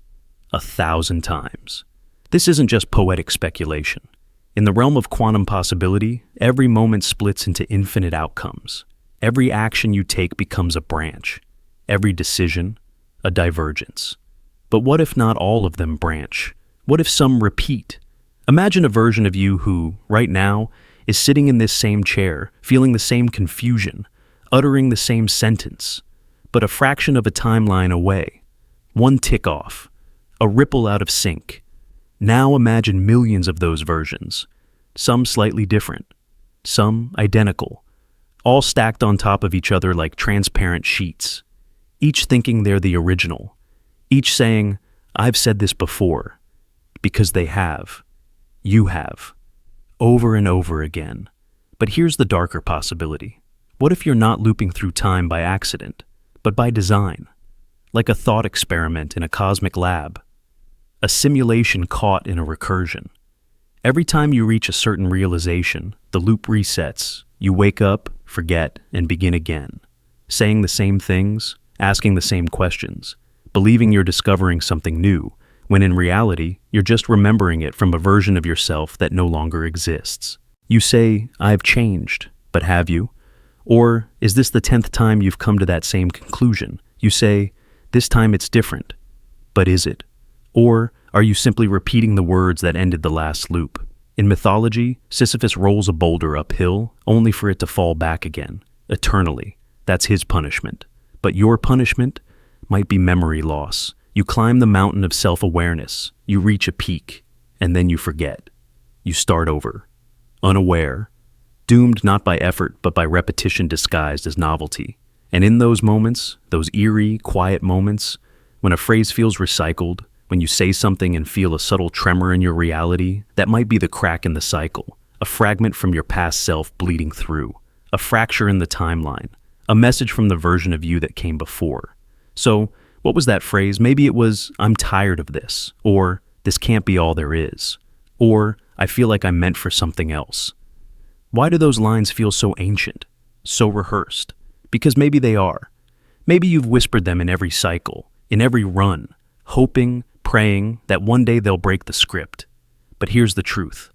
1,000 times. This isn't just poetic speculation. In the realm of quantum possibility, every moment splits into infinite outcomes. Every action you take becomes a branch. Every decision, a divergence. But what if not all of them branch? What if some repeat? Imagine a version of you who, right now, is sitting in this same chair, feeling the same confusion, uttering the same sentence, but a fraction of a timeline away. One tick off, a ripple out of sync. Now imagine millions of those versions, some slightly different, some identical, all stacked on top of each other like transparent sheets, each thinking they're the original, each saying, "I've said this before," because they have. You have. Over and over again. But here's the darker possibility. What if you're not looping through time by accident, but by design? Like a thought experiment in a cosmic lab. A simulation caught in a recursion. Every time you reach a certain realization, the loop resets. You wake up, forget, and begin again. Saying the same things, asking the same questions, believing you're discovering something new, when in reality, you're just remembering it from a version of yourself that no longer exists. You say, "I've changed," but have you? Or is this the 10th time you've come to that same conclusion? You say, "This time it's different," but is it? Or are you simply repeating the words that ended the last loop? In mythology, Sisyphus rolls a boulder uphill only for it to fall back again, eternally. That's his punishment. But your punishment might be memory loss. You climb the mountain of self-awareness, you reach a peak, and then you forget. You start over, unaware, doomed not by effort but by repetition disguised as novelty. And in those moments, those eerie, quiet moments, when a phrase feels recycled, when you say something and feel a subtle tremor in your reality, that might be the crack in the cycle, a fragment from your past self bleeding through, a fracture in the timeline, a message from the version of you that came before. So, what was that phrase? Maybe it was, "I'm tired of this," or "This can't be all there is," or "I feel like I'm meant for something else." Why do those lines feel so ancient, so rehearsed? Because maybe they are. Maybe you've whispered them in every cycle, in every run, hoping, praying that one day they'll break the script. But here's the truth.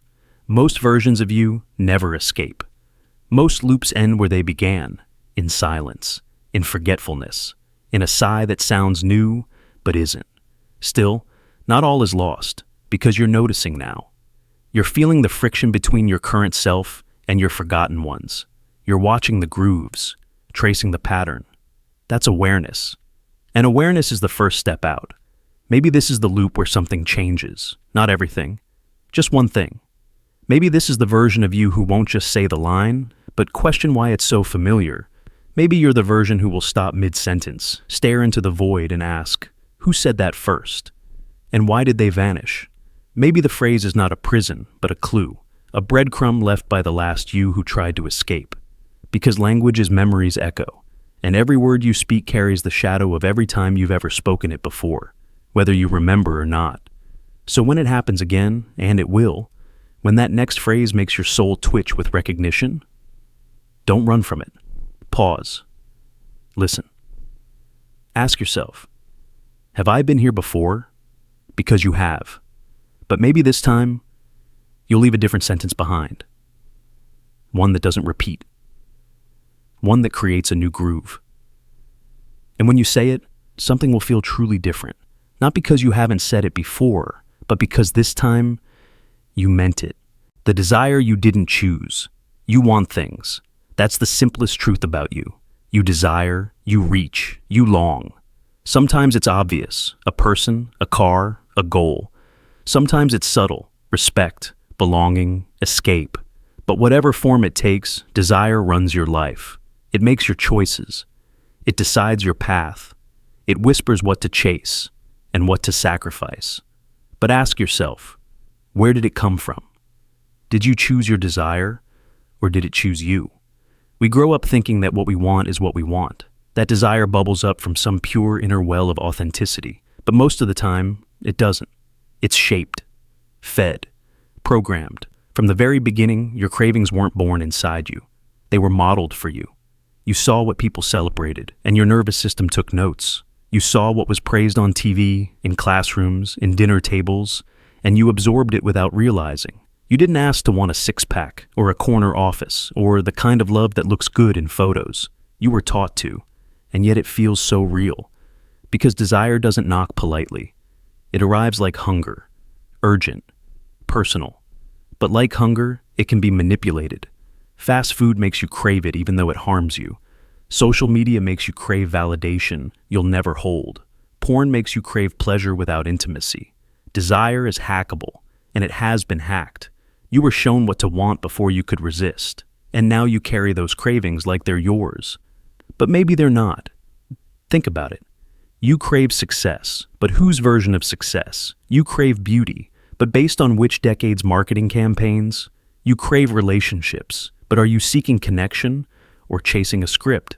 Most versions of you never escape. Most loops end where they began, in silence, in forgetfulness, in a sigh that sounds new but isn't. Still, not all is lost, because you're noticing now. You're feeling the friction between your current self and your forgotten ones. You're watching the grooves, tracing the pattern. That's awareness. And awareness is the first step out. Maybe this is the loop where something changes. Not everything. Just one thing. Maybe this is the version of you who won't just say the line, but question why it's so familiar. Maybe you're the version who will stop mid-sentence, stare into the void and ask, "Who said that first? And why did they vanish?" Maybe the phrase is not a prison, but a clue, a breadcrumb left by the last you who tried to escape. Because language is memory's echo, and every word you speak carries the shadow of every time you've ever spoken it before, whether you remember or not. So when it happens again, and it will, when that next phrase makes your soul twitch with recognition, don't run from it. Pause. Listen. Ask yourself, have I been here before? Because you have. But maybe this time, you'll leave a different sentence behind. One that doesn't repeat. One that creates a new groove. And when you say it, something will feel truly different. Not because you haven't said it before, but because this time, you meant it. The desire you didn't choose. You want things. That's the simplest truth about you. You desire, you reach, you long. Sometimes it's obvious, a person, a car, a goal. Sometimes it's subtle, respect, belonging, escape. But whatever form it takes, desire runs your life. It makes your choices. It decides your path. It whispers what to chase and what to sacrifice. But ask yourself, where did it come from? Did you choose your desire, or did it choose you? We grow up thinking that what we want is what we want. That desire bubbles up from some pure inner well of authenticity. But most of the time, it doesn't. It's shaped, fed, programmed. From the very beginning, your cravings weren't born inside you. They were modeled for you. You saw what people celebrated, and your nervous system took notes. You saw what was praised on TV, in classrooms, in dinner tables, and you absorbed it without realizing. You didn't ask to want a six-pack, or a corner office, or the kind of love that looks good in photos. You were taught to, and yet it feels so real. Because desire doesn't knock politely. It arrives like hunger, urgent, personal. But like hunger, it can be manipulated. Fast food makes you crave it even though it harms you. Social media makes you crave validation you'll never hold. Porn makes you crave pleasure without intimacy. Desire is hackable, and it has been hacked. You were shown what to want before you could resist, and now you carry those cravings like they're yours. But maybe they're not. Think about it. You crave success, but whose version of success? You crave beauty, but based on which decade's marketing campaigns? You crave relationships, but are you seeking connection or chasing a script?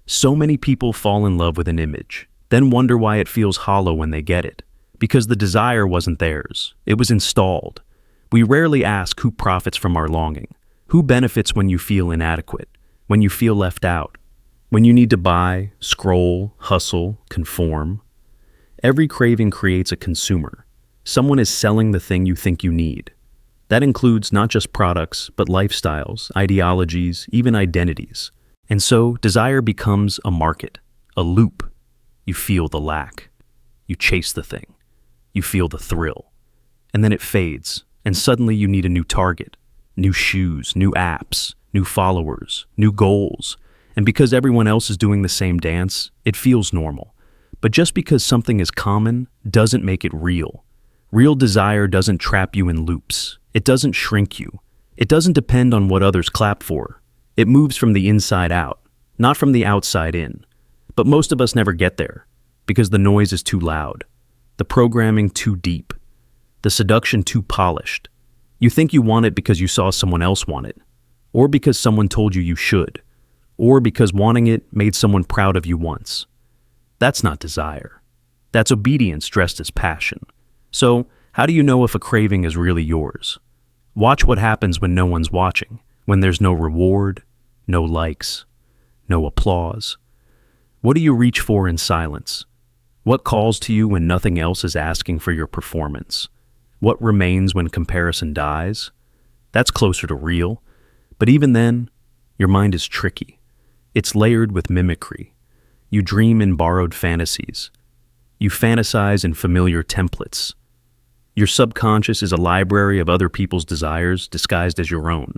So many people fall in love with an image, then wonder why it feels hollow when they get it. Because the desire wasn't theirs. It was installed. We rarely ask who profits from our longing. Who benefits when you feel inadequate, when you feel left out, when you need to buy, scroll, hustle, conform? Every craving creates a consumer, Someone is selling the thing you think you need. That includes not just products, but lifestyles, ideologies, even identities. And so, desire becomes a market, a loop. You feel the lack. You chase the thing. You feel the thrill. And then it fades, and suddenly you need a new target, new shoes, new apps, new followers, new goals. And because everyone else is doing the same dance, it feels normal. But just because something is common doesn't make it real. Real desire doesn't trap you in loops. It doesn't shrink you. It doesn't depend on what others clap for. It moves from the inside out, not from the outside in. But most of us never get there, because the noise is too loud, the programming too deep, the seduction too polished. You think you want it because you saw someone else want it, or because someone told you you should, or because wanting it made someone proud of you once. That's not desire. That's obedience dressed as passion. So, how do you know if a craving is really yours? Watch what happens when no one's watching, when there's no reward, no likes, no applause. What do you reach for in silence? What calls to you when nothing else is asking for your performance? What remains when comparison dies? That's closer to real. But even then, your mind is tricky. It's layered with mimicry. You dream in borrowed fantasies. You fantasize in familiar templates. Your subconscious is a library of other people's desires disguised as your own.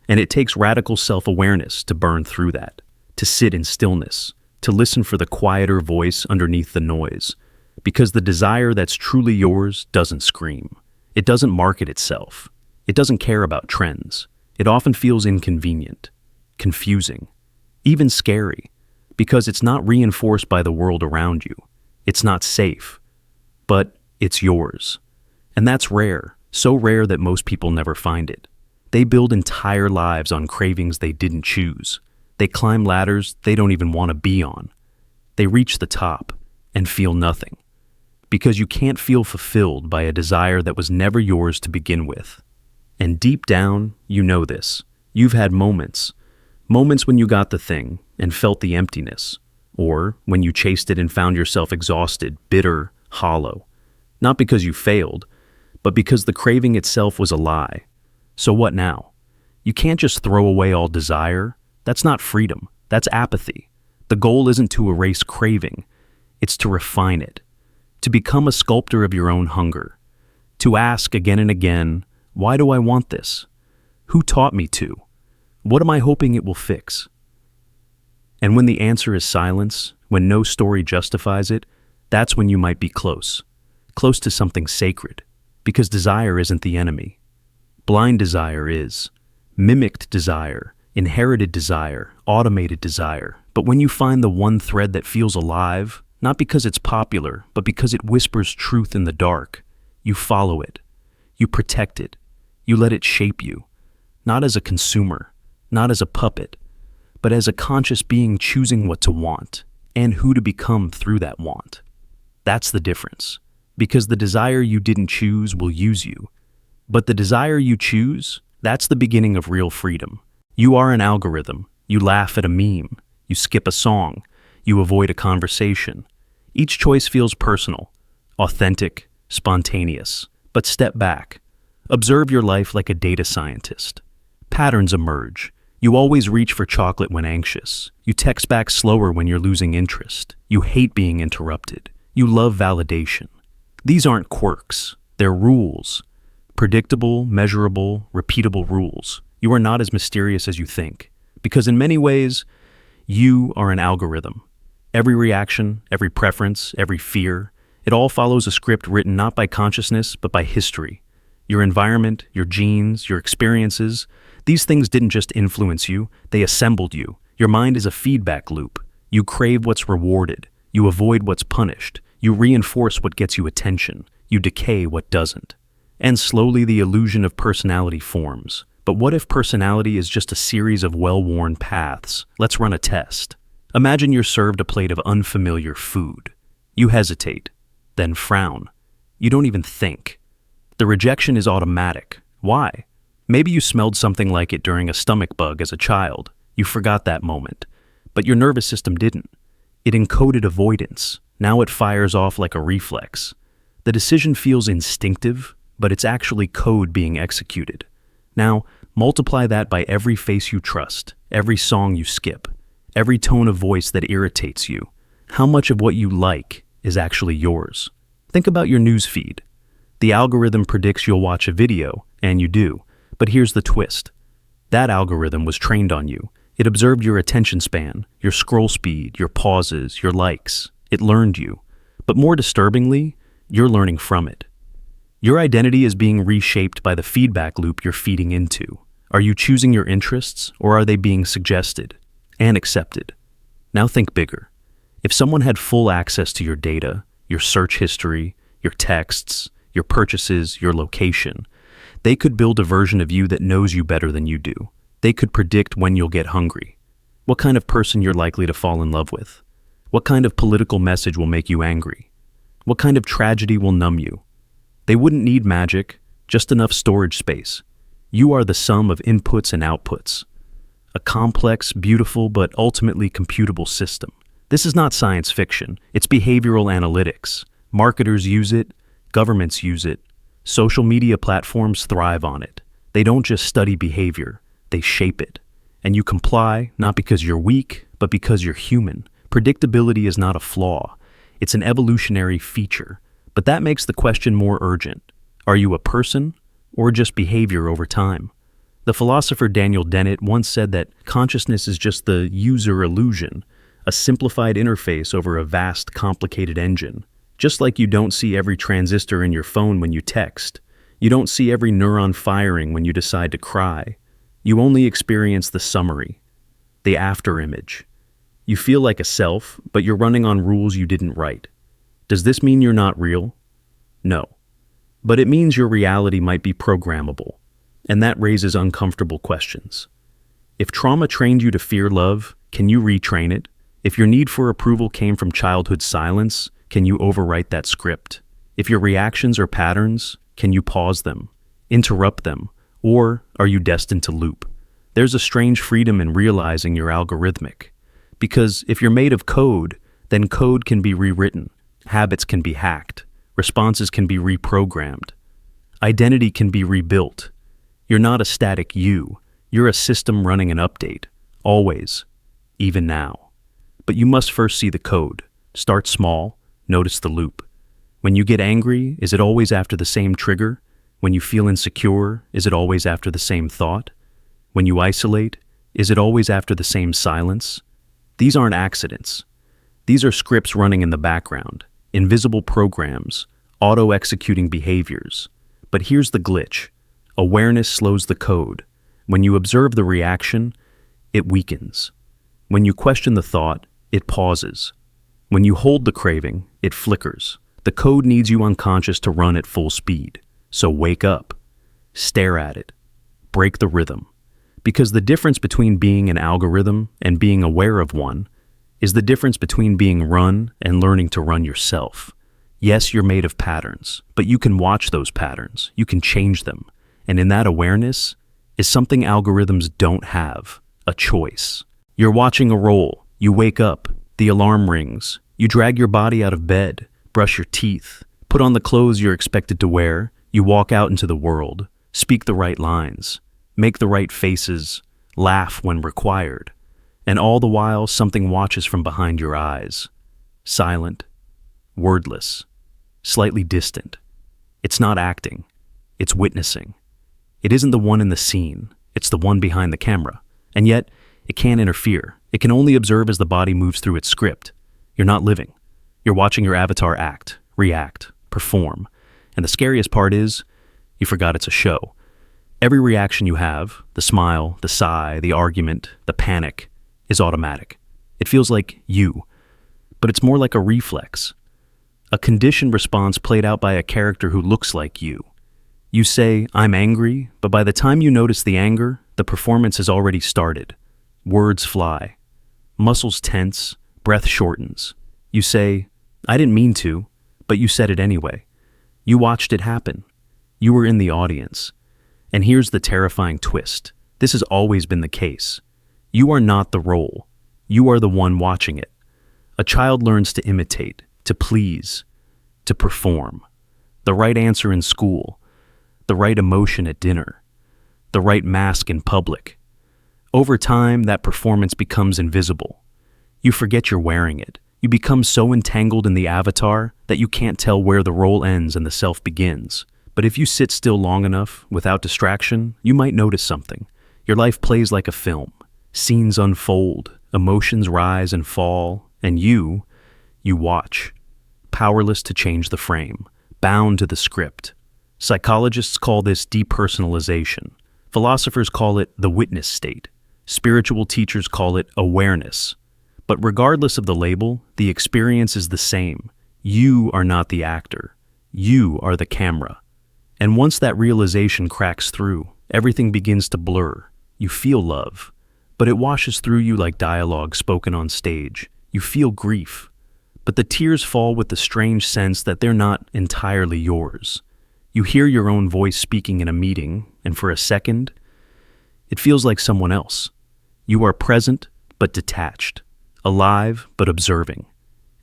And it takes radical self-awareness to burn through that, to sit in stillness, to listen for the quieter voice underneath the noise. Because the desire that's truly yours doesn't scream. It doesn't market itself. It doesn't care about trends. It often feels inconvenient, confusing, even scary, because it's not reinforced by the world around you. It's not safe, but it's yours. And that's rare, so rare that most people never find it. They build entire lives on cravings they didn't choose. They climb ladders they don't even want to be on. They reach the top and feel nothing. Because you can't feel fulfilled by a desire that was never yours to begin with. And deep down, you know this. You've had moments. Moments when you got the thing and felt the emptiness. Or when you chased it and found yourself exhausted, bitter, hollow. Not because you failed, but because the craving itself was a lie. So what now? You can't just throw away all desire. That's not freedom. That's apathy. The goal isn't to erase craving. It's to refine it. To become a sculptor of your own hunger. To ask again and again, why do I want this? Who taught me to? What am I hoping it will fix? And when the answer is silence, when no story justifies it, that's when you might be close. Close to something sacred. Because desire isn't the enemy. Blind desire is. Mimicked desire, inherited desire, automated desire. But when you find the one thread that feels alive, not because it's popular, but because it whispers truth in the dark, you follow it. You protect it. You let it shape you. Not as a consumer, not as a puppet, but as a conscious being choosing what to want and who to become through that want. That's the difference. Because the desire you didn't choose will use you. But the desire you choose, that's the beginning of real freedom. You are an algorithm. You laugh at a meme. You skip a song. You avoid a conversation. Each choice feels personal, authentic, spontaneous. But step back. Observe your life like a data scientist. Patterns emerge. You always reach for chocolate when anxious. You text back slower when you're losing interest. You hate being interrupted. You love validation. These aren't quirks. They're rules. Predictable, measurable, repeatable rules. You are not as mysterious as you think. Because in many ways, you are an algorithm. Every reaction, every preference, every fear, it all follows a script written not by consciousness, but by history. Your environment, your genes, your experiences, these things didn't just influence you, they assembled you. Your mind is a feedback loop. You crave what's rewarded. You avoid what's punished. You reinforce what gets you attention. You decay what doesn't. And slowly the illusion of personality forms. But what if personality is just a series of well-worn paths? Let's run a test. Imagine you're served a plate of unfamiliar food. You hesitate, then frown. You don't even think. The rejection is automatic. Why? Maybe you smelled something like it during a stomach bug as a child. You forgot that moment. But your nervous system didn't. It encoded avoidance. Now it fires off like a reflex. The decision feels instinctive, but it's actually code being executed. Now, multiply that by every face you trust, every song you skip, every tone of voice that irritates you. How much of what you like is actually yours? Think about your news feed. The algorithm predicts you'll watch a video, and you do. But here's the twist. That algorithm was trained on you. It observed your attention span, your scroll speed, your pauses, your likes. It learned you. But more disturbingly, you're learning from it. Your identity is being reshaped by the feedback loop you're feeding into. Are you choosing your interests, or are they being suggested and accepted? Now think bigger. If someone had full access to your data, your search history, your texts, your purchases, your location, they could build a version of you that knows you better than you do. They could predict when you'll get hungry, what kind of person you're likely to fall in love with, what kind of political message will make you angry, what kind of tragedy will numb you. They wouldn't need magic, just enough storage space. You are the sum of inputs and outputs. A complex, beautiful, but ultimately computable system. This is not science fiction. It's behavioral analytics. Marketers use it, governments use it, social media platforms thrive on it. They don't just study behavior, they shape it. And you comply, not because you're weak, but because you're human. Predictability is not a flaw. It's an evolutionary feature. But that makes the question more urgent. Are you a person, or just behavior over time? The philosopher Daniel Dennett once said that consciousness is just the user illusion, a simplified interface over a vast, complicated engine. Just like you don't see every transistor in your phone when you text, you don't see every neuron firing when you decide to cry. You only experience the summary, the afterimage. You feel like a self, but you're running on rules you didn't write. Does this mean you're not real? No. But it means your reality might be programmable, and that raises uncomfortable questions. If trauma trained you to fear love, can you retrain it? If your need for approval came from childhood silence, can you overwrite that script? If your reactions are patterns, can you pause them, interrupt them, or are you destined to loop? There's a strange freedom in realizing you're algorithmic. Because if you're made of code, then code can be rewritten, habits can be hacked, responses can be reprogrammed, identity can be rebuilt. You're not a static you, you're a system running an update, always, even now. But you must first see the code. Start small, notice the loop. When you get angry, is it always after the same trigger? When you feel insecure, is it always after the same thought? When you isolate, is it always after the same silence? These aren't accidents. These are scripts running in the background, invisible programs, auto-executing behaviors. But here's the glitch. Awareness slows the code. When you observe the reaction, it weakens. When you question the thought, it pauses. When you hold the craving, it flickers. The code needs you unconscious to run at full speed. So wake up. Stare at it. Break the rhythm. Because the difference between being an algorithm and being aware of one is the difference between being run and learning to run yourself. Yes, you're made of patterns, but you can watch those patterns. You can change them. And in that awareness is something algorithms don't have, a choice. You're watching a roll. You wake up. The alarm rings. You drag your body out of bed, brush your teeth, put on the clothes you're expected to wear. You walk out into the world, speak the right lines, make the right faces, laugh when required. And all the while, something watches from behind your eyes. Silent, wordless, slightly distant. It's not acting. It's witnessing. It isn't the one in the scene. It's the one behind the camera. And yet, it can't interfere. It can only observe as the body moves through its script. You're not living. You're watching your avatar act, react, perform. And the scariest part is, you forgot it's a show. Every reaction you have, the smile, the sigh, the argument, the panic, is automatic. It feels like you, but it's more like a reflex. A conditioned response played out by a character who looks like you. You say, I'm angry, but by the time you notice the anger, the performance has already started. Words fly. Muscles tense, breath shortens. You say, I didn't mean to, but you said it anyway. You watched it happen. You were in the audience. And here's the terrifying twist. This has always been the case. You are not the role. You are the one watching it. A child learns to imitate, to please, to perform. the right answer in school, the right emotion at dinner, the right mask in public. Over time, that performance becomes invisible. You forget you're wearing it. You become so entangled in the avatar that you can't tell where the role ends and the self begins. But if you sit still long enough, without distraction, you might notice something. Your life plays like a film. Scenes unfold, emotions rise and fall, and you watch, powerless to change the frame, bound to the script. Psychologists call this depersonalization. Philosophers call it the witness state. Spiritual teachers call it awareness. But regardless of the label, the experience is the same. You are not the actor. You are the camera. And once that realization cracks through, everything begins to blur. You feel love, but it washes through you like dialogue spoken on stage. You feel grief, but the tears fall with the strange sense that they're not entirely yours. You hear your own voice speaking in a meeting, and for a second, it feels like someone else. You are present, but detached, alive, but observing.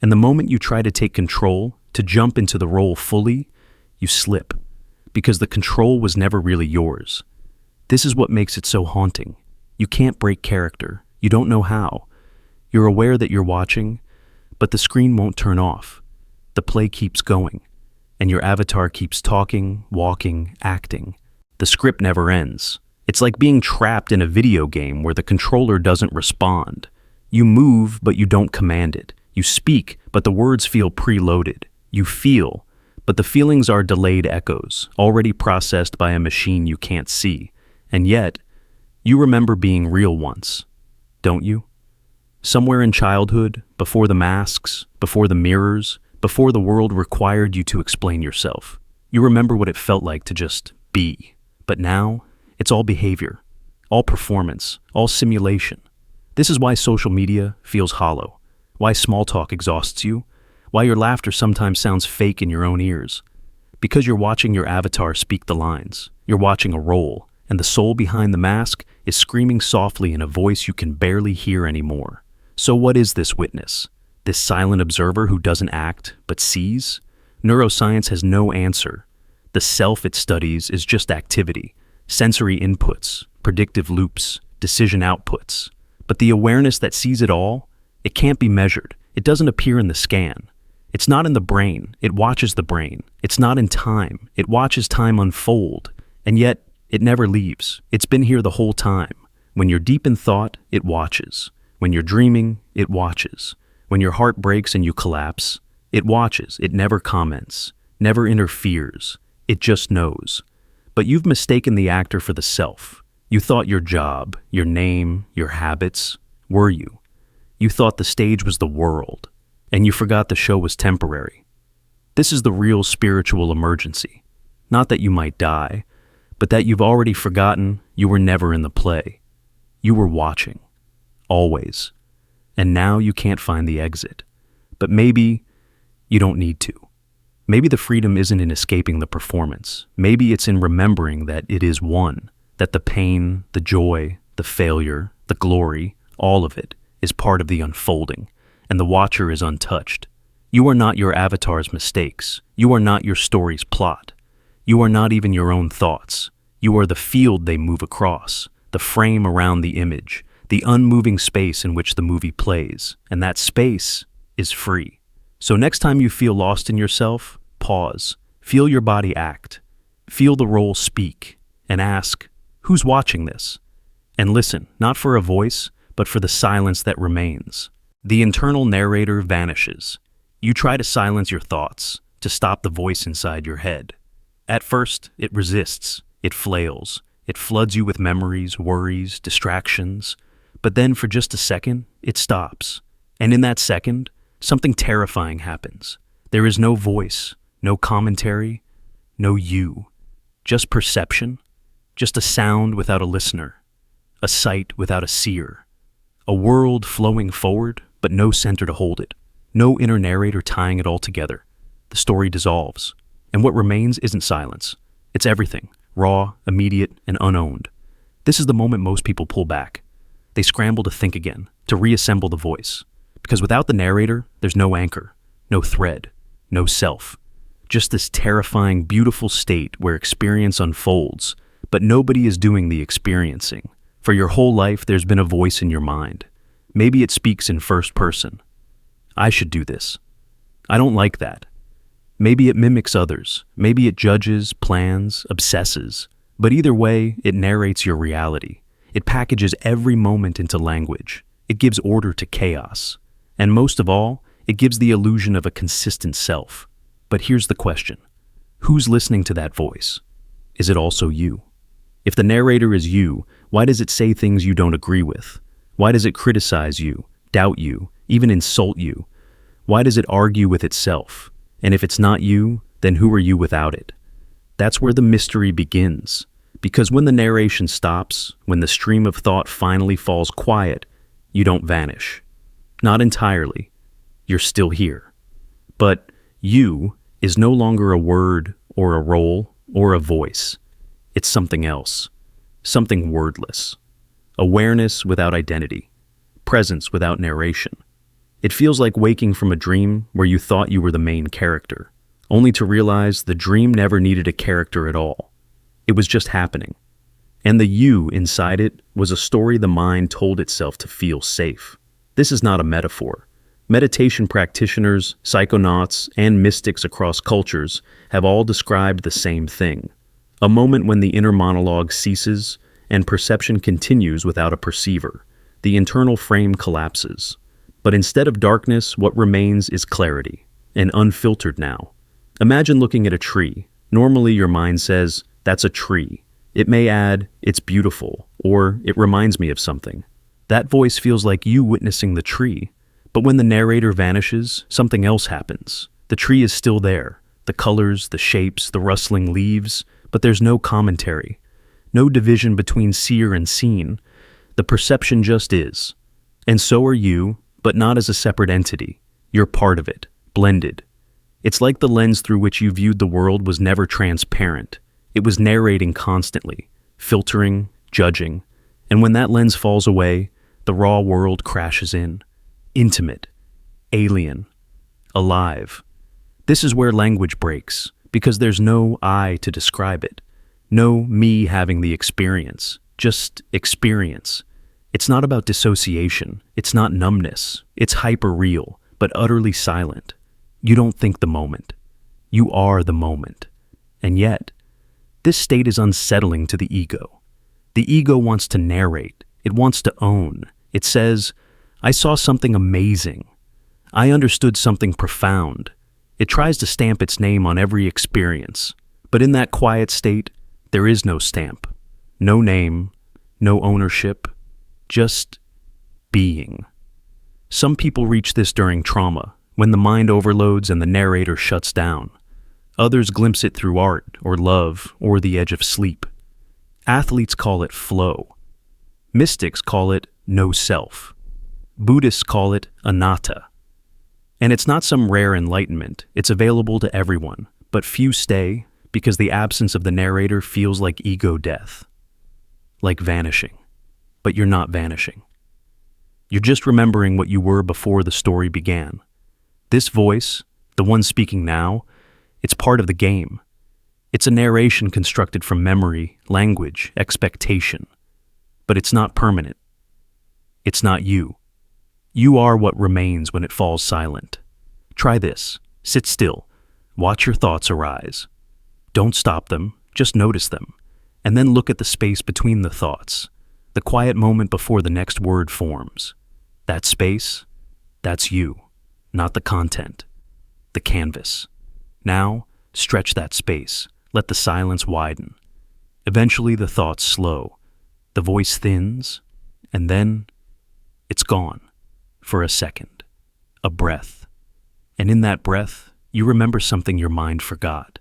And the moment you try to take control, to jump into the role fully, you slip, because the control was never really yours. This is what makes it so haunting. You can't break character. You don't know how. You're aware that you're watching, but the screen won't turn off. The play keeps going, and your avatar keeps talking, walking, acting. The script never ends. It's like being trapped in a video game where the controller doesn't respond. You move, but you don't command it. You speak, but the words feel preloaded. You feel, but the feelings are delayed echoes, already processed by a machine you can't see. And yet, you remember being real once, don't you? Somewhere in childhood, before the masks, before the mirrors, before the world required you to explain yourself. You remember what it felt like to just be. But now, it's all behavior, all performance, all simulation. This is why social media feels hollow, why small talk exhausts you, why your laughter sometimes sounds fake in your own ears. Because you're watching your avatar speak the lines. You're watching a role, and the soul behind the mask is screaming softly in a voice you can barely hear anymore. So what is this witness? This silent observer who doesn't act, but sees? Neuroscience has no answer. The self it studies is just activity, sensory inputs, predictive loops, decision outputs. But the awareness that sees it all, it can't be measured. It doesn't appear in the scan. It's not in the brain. It watches the brain. It's not in time. It watches time unfold. And yet, it never leaves. It's been here the whole time. When you're deep in thought, it watches. When you're dreaming, it watches. When your heart breaks and you collapse, it watches. It never comments, never interferes. It just knows. But you've mistaken the actor for the self. You thought your job, your name, your habits were you. You thought the stage was the world, and you forgot the show was temporary. This is the real spiritual emergency. Not that you might die, but that you've already forgotten you were never in the play. You were watching. Always. And now you can't find the exit. But maybe you don't need to. Maybe the freedom isn't in escaping the performance. Maybe it's in remembering that it is one, that the pain, the joy, the failure, the glory, all of it is part of the unfolding, and the watcher is untouched. You are not your avatar's mistakes. You are not your story's plot. You are not even your own thoughts. You are the field they move across, the frame around the image, the unmoving space in which the movie plays, and that space is free. So next time you feel lost in yourself, pause, feel your body act, feel the role speak, and ask, who's watching this? And listen, not for a voice, but for the silence that remains. The internal narrator vanishes. You try to silence your thoughts, to stop the voice inside your head. At first, it resists, it flails, it floods you with memories, worries, distractions. But then for just a second, it stops. And in that second, something terrifying happens. There is no voice, no commentary, no you. Just perception, just a sound without a listener, a sight without a seer, a world flowing forward, but no center to hold it, no inner narrator tying it all together. The story dissolves, and what remains isn't silence. It's everything, raw, immediate, and unowned. This is the moment most people pull back. They scramble to think again, to reassemble the voice. Because without the narrator, there's no anchor, no thread, no self. just this terrifying, beautiful state where experience unfolds, but nobody is doing the experiencing. For your whole life, there's been a voice in your mind. Maybe it speaks in first person. I should do this. I don't like that. Maybe it mimics others. Maybe it judges, plans, obsesses. But either way, it narrates your reality. It packages every moment into language. It gives order to chaos. And most of all, it gives the illusion of a consistent self. But here's the question. Who's listening to that voice? Is it also you? If the narrator is you, why does it say things you don't agree with? Why does it criticize you, doubt you, even insult you? Why does it argue with itself? And if it's not you, then who are you without it? That's where the mystery begins. Because when the narration stops, when the stream of thought finally falls quiet, you don't vanish. Not entirely. You're still here. But you is no longer a word or a role or a voice. It's something else. Something wordless. Awareness without identity. Presence without narration. It feels like waking from a dream where you thought you were the main character, only to realize the dream never needed a character at all. It was just happening. And the you inside it was a story the mind told itself to feel safe. This is not a metaphor. Meditation practitioners, psychonauts, and mystics across cultures have all described the same thing. A moment when the inner monologue ceases and perception continues without a perceiver. The internal frame collapses. But instead of darkness, what remains is clarity, and unfiltered now. Imagine looking at a tree. Normally your mind says, that's a tree. It may add, it's beautiful, or it reminds me of something. That voice feels like you witnessing the tree. But when the narrator vanishes, something else happens. The tree is still there. The colors, the shapes, the rustling leaves, but there's no commentary. No division between seer and seen. The perception just is. And so are you, but not as a separate entity. You're part of it, blended. It's like the lens through which you viewed the world was never transparent. It was narrating constantly, filtering, judging. And when that lens falls away, the raw world crashes in. Intimate, alien, alive. This is where language breaks, because there's no I to describe it. No me having the experience, just experience. It's not about dissociation. It's not numbness. It's hyper-real, but utterly silent. You don't think the moment. You are the moment. And yet, this state is unsettling to the ego. The ego wants to narrate. It wants to own. It says, I saw something amazing. I understood something profound. It tries to stamp its name on every experience. But in that quiet state, there is no stamp. No name. No ownership. Just being. Some people reach this during trauma, when the mind overloads and the narrator shuts down. Others glimpse it through art, or love, or the edge of sleep. Athletes call it flow. Mystics call it no self. Buddhists call it anatta. And it's not some rare enlightenment. It's available to everyone, but few stay because the absence of the narrator feels like ego death. Like vanishing. But you're not vanishing. You're just remembering what you were before the story began. This voice, the one speaking now, it's part of the game. It's a narration constructed from memory, language, expectation. But it's not permanent. It's not you. You are what remains when it falls silent. Try this. Sit still. Watch your thoughts arise. Don't stop them, just notice them. And then look at the space between the thoughts. The quiet moment before the next word forms. That space, that's you, not the content, the canvas. Now, stretch that space, let the silence widen. Eventually the thoughts slow, the voice thins, and then it's gone for a second, a breath. And in that breath, you remember something your mind forgot.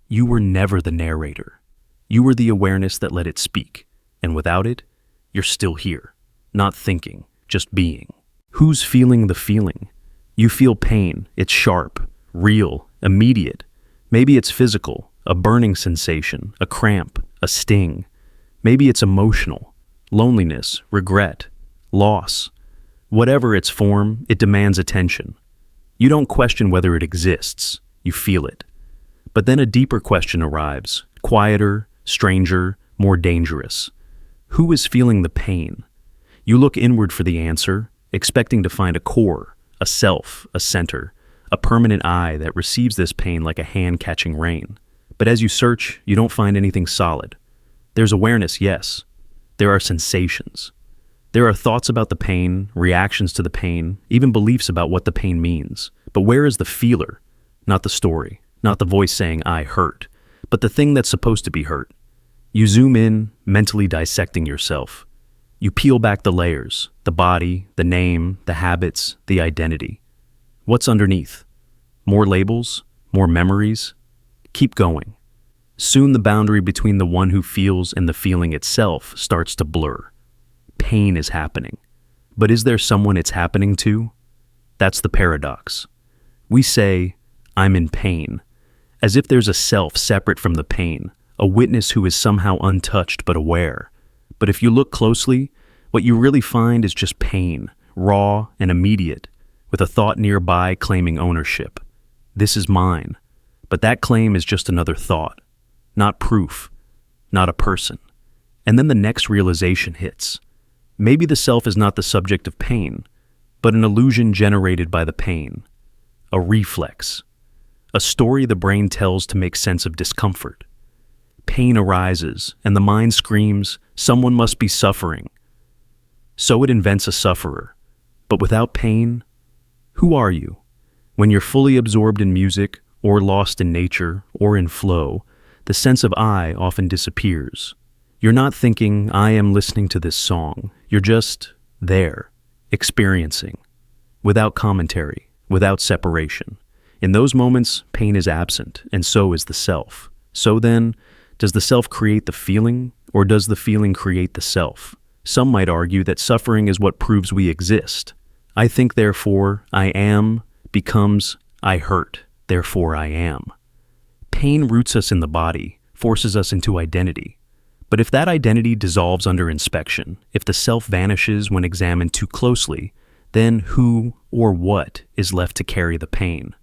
You were never the narrator. You were the awareness that let it speak, and without it, you're still here, not thinking, just being. Who's feeling the feeling? You feel pain. It's sharp, real, immediate. Maybe it's physical, a burning sensation, a cramp, a sting. Maybe it's emotional, loneliness, regret, loss. Whatever its form, it demands attention. You don't question whether it exists. You feel it. But then a deeper question arrives, quieter, stranger, more dangerous. Who is feeling the pain? You look inward for the answer, expecting to find a core, a self, a center, a permanent I that receives this pain like a hand catching rain. But as you search, you don't find anything solid. There's awareness, yes. There are sensations. There are thoughts about the pain, reactions to the pain, even beliefs about what the pain means. But where is the feeler? Not the story, not the voice saying, I hurt, but the thing that's supposed to be hurt. You zoom in, mentally dissecting yourself. You peel back the layers, the body, the name, the habits, the identity. What's underneath? More labels? More memories? Keep going. Soon the boundary between the one who feels and the feeling itself starts to blur. Pain is happening. But is there someone it's happening to? That's the paradox. We say, I'm in pain, as if there's a self separate from the pain, a witness who is somehow untouched but aware. But if you look closely, what you really find is just pain, raw and immediate, with a thought nearby claiming ownership. This is mine. But that claim is just another thought, not proof, not a person. And then the next realization hits. Maybe the self is not the subject of pain, but an illusion generated by the pain, a reflex, a story the brain tells to make sense of discomfort. Pain arises, and the mind screams, someone must be suffering. So it invents a sufferer. But without pain, who are you? When you're fully absorbed in music, or lost in nature, or in flow, the sense of I often disappears. You're not thinking, I am listening to this song. You're just there, experiencing, without commentary, without separation. In those moments, pain is absent, and so is the self. So then, does the self create the feeling, or does the feeling create the self? Some might argue that suffering is what proves we exist. I think, therefore, I am becomes I hurt, therefore I am. Pain roots us in the body, forces us into identity. But if that identity dissolves under inspection, if the self vanishes when examined too closely, then who or what is left to carry the pain?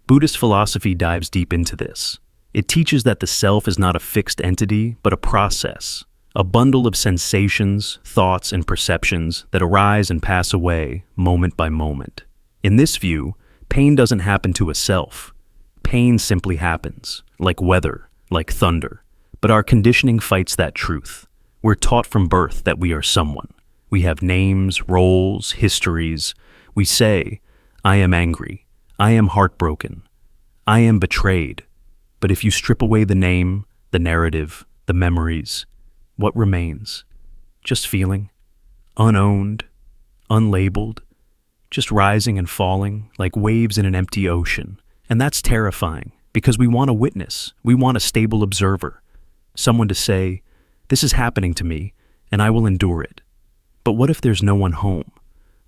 Buddhist philosophy dives deep into this. It teaches that the self is not a fixed entity, but a process, a bundle of sensations, thoughts, and perceptions that arise and pass away moment by moment. In this view, pain doesn't happen to a self. Pain simply happens, like weather, like thunder. But our conditioning fights that truth. We're taught from birth that we are someone. We have names, roles, histories. We say, I am angry. I am heartbroken. I am betrayed. But if you strip away the name, the narrative, the memories, what remains? Just feeling, unowned, unlabeled, just rising and falling like waves in an empty ocean. And that's terrifying because we want a witness. We want a stable observer. Someone to say, this is happening to me, and I will endure it. But what if there's no one home?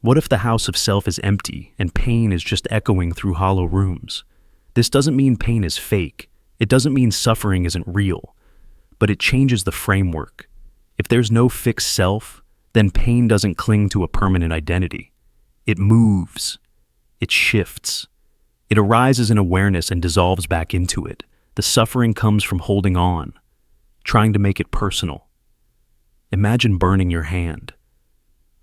What if the house of self is empty and pain is just echoing through hollow rooms? This doesn't mean pain is fake. It doesn't mean suffering isn't real. But it changes the framework. If there's no fixed self, then pain doesn't cling to a permanent identity. It moves. It shifts. It arises in awareness and dissolves back into it. The suffering comes from holding on, trying to make it personal. Imagine burning your hand.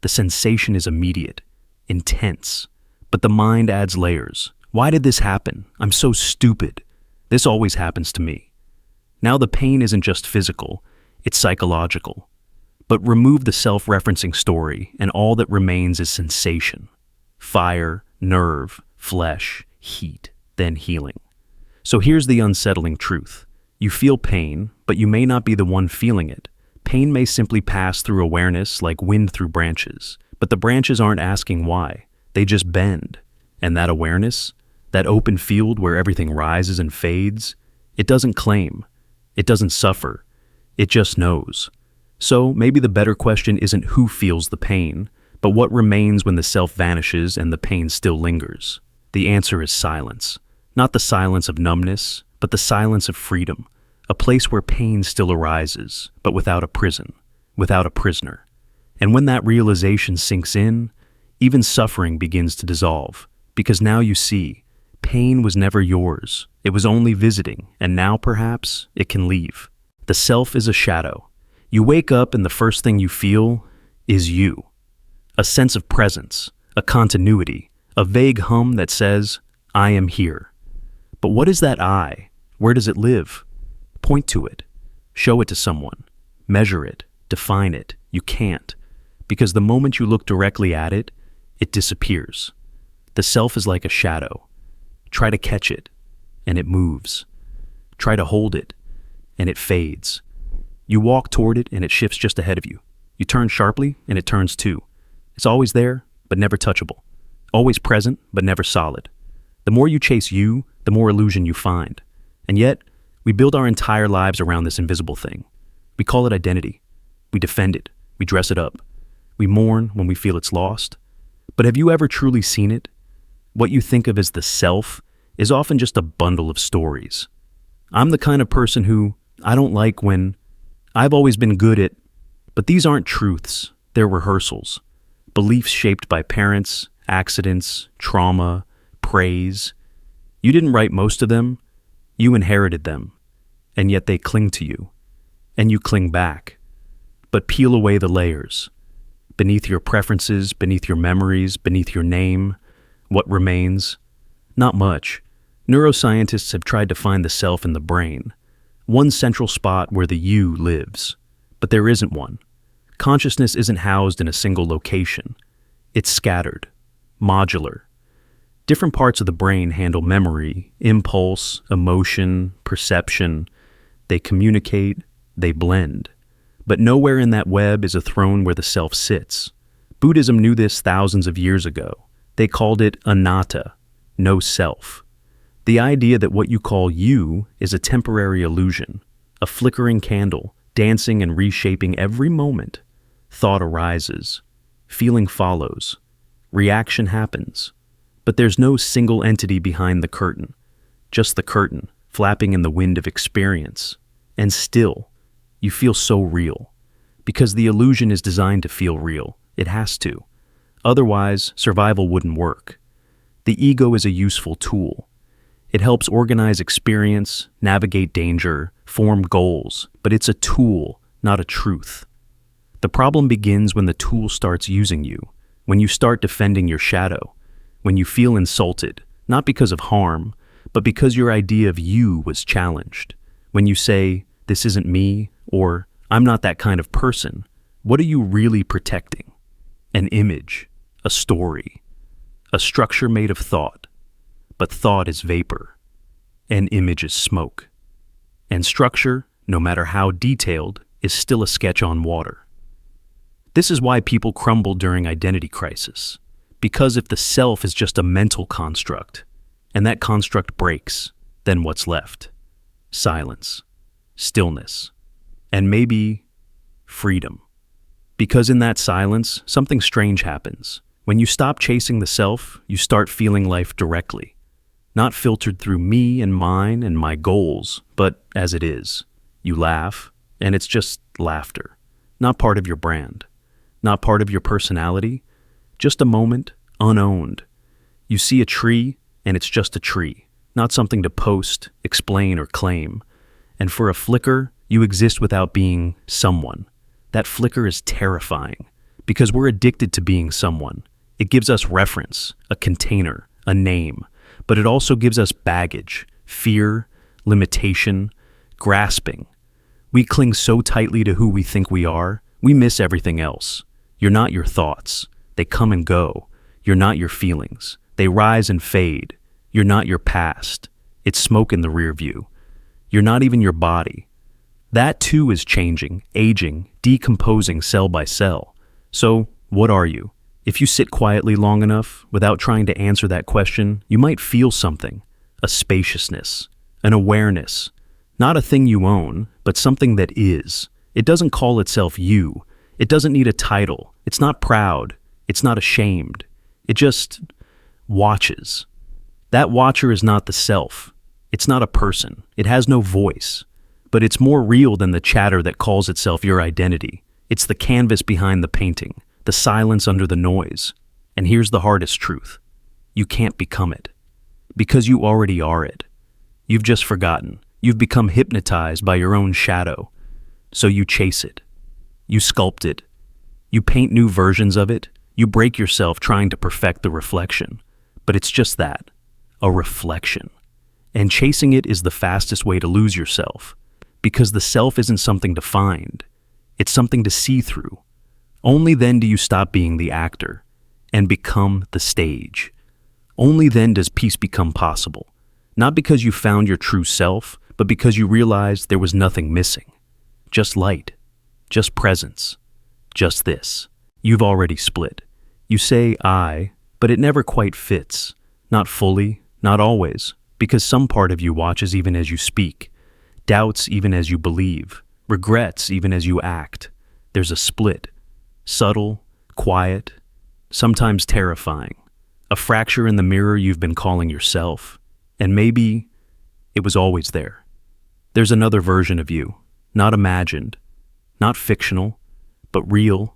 The sensation is immediate, intense, but the mind adds layers. Why did this happen? I'm so stupid. This always happens to me. Now the pain isn't just physical, it's psychological. But remove the self-referencing story, and all that remains is sensation. Fire, nerve, flesh, heat, then healing. So here's the unsettling truth. You feel pain, but you may not be the one feeling it. Pain may simply pass through awareness like wind through branches, but the branches aren't asking why. They just bend. And that awareness, that open field where everything rises and fades, it doesn't claim. It doesn't suffer. It just knows. So maybe the better question isn't who feels the pain, but what remains when the self vanishes and the pain still lingers. The answer is silence. Not the silence of numbness, but the silence of freedom. A place where pain still arises, but without a prison, without a prisoner. And when that realization sinks in, even suffering begins to dissolve, because now you see, Pain was never yours. It was only visiting, and now perhaps it can leave. The self is a shadow. You wake up and the first thing you feel is you. A sense of presence, a continuity, a vague hum that says, I am here. But what is that I? Where does it live? Point to it. Show it to someone. Measure it. Define it. You can't. Because the moment you look directly at it, it disappears. The self is like a shadow. Try to catch it, and it moves. Try to hold it, and it fades. You walk toward it, and it shifts just ahead of you. You turn sharply, and it turns too. It's always there, but never touchable. Always present, but never solid. The more you chase you, the more illusion you find. And yet, we build our entire lives around this invisible thing. We call it identity. We defend it. We dress it up. We mourn when we feel it's lost. But have you ever truly seen it? What you think of as the self is often just a bundle of stories. I'm the kind of person who I don't like when I've always been good at, but these aren't truths, they're rehearsals. Beliefs shaped by parents, accidents, trauma, praise. You didn't write most of them, you inherited them, and yet they cling to you, and you cling back. But peel away the layers. Beneath your preferences, beneath your memories, beneath your name, what remains? Not much. Neuroscientists have tried to find the self in the brain, one central spot where the you lives. But there isn't one. Consciousness isn't housed in a single location. It's scattered, modular. Different parts of the brain handle memory, impulse, emotion, perception. They communicate, they blend. But nowhere in that web is a throne where the self sits. Buddhism knew this thousands of years ago. They called it anatta, no self. The idea that what you call you is a temporary illusion, a flickering candle, dancing and reshaping every moment. Thought arises, feeling follows, reaction happens. But there's no single entity behind the curtain, just the curtain, flapping in the wind of experience. And still, you feel so real. Because the illusion is designed to feel real. It has to. Otherwise, survival wouldn't work. The ego is a useful tool. It helps organize experience, navigate danger, form goals, but it's a tool, not a truth. The problem begins when the tool starts using you, when you start defending your shadow, when you feel insulted, not because of harm, but because your idea of you was challenged. When you say, this isn't me, or I'm not that kind of person, what are you really protecting? An image, a story, a structure made of thought. But thought is vapor, and image is smoke. And structure, no matter how detailed, is still a sketch on water. This is why people crumble during identity crisis. Because if the self is just a mental construct, and that construct breaks, then what's left? Silence, stillness, and maybe freedom. Because in that silence, something strange happens. When you stop chasing the self, you start feeling life directly. Not filtered through me and mine and my goals, but as it is. You laugh, and it's just laughter. Not part of your brand. Not part of your personality. Just a moment, unowned. You see a tree, and it's just a tree. Not something to post, explain, or claim. And for a flicker, you exist without being someone. That flicker is terrifying, because we're addicted to being someone. It gives us reference, a container, a name, but it also gives us baggage, fear, limitation, grasping. We cling so tightly to who we think we are, we miss everything else. You're not your thoughts. They come and go. You're not your feelings. They rise and fade. You're not your past. It's smoke in the rear view. You're not even your body. That too is changing, aging, decomposing cell by cell. So, what are you? If you sit quietly long enough, without trying to answer that question, you might feel something. A spaciousness, an awareness. Not a thing you own, but something that is. It doesn't call itself you. It doesn't need a title. It's not proud. It's not ashamed. It just watches. That watcher is not the self. It's not a person. It has no voice. But it's more real than the chatter that calls itself your identity. It's the canvas behind the painting, the silence under the noise. And here's the hardest truth. You can't become it. Because you already are it. You've just forgotten. You've become hypnotized by your own shadow. So you chase it. You sculpt it. You paint new versions of it. You break yourself trying to perfect the reflection. But it's just that, a reflection. And chasing it is the fastest way to lose yourself. Because the self isn't something to find. It's something to see through. Only then do you stop being the actor and become the stage. Only then does peace become possible. Not because you found your true self, but because you realized there was nothing missing. Just light. Just presence. Just this. You've already split. You say I, but it never quite fits. Not fully, not always, because some part of you watches even as you speak, doubts even as you believe, regrets even as you act. There's a split. Subtle, quiet, sometimes terrifying. A fracture in the mirror you've been calling yourself. And maybe it was always there. There's another version of you, not imagined, not fictional, but real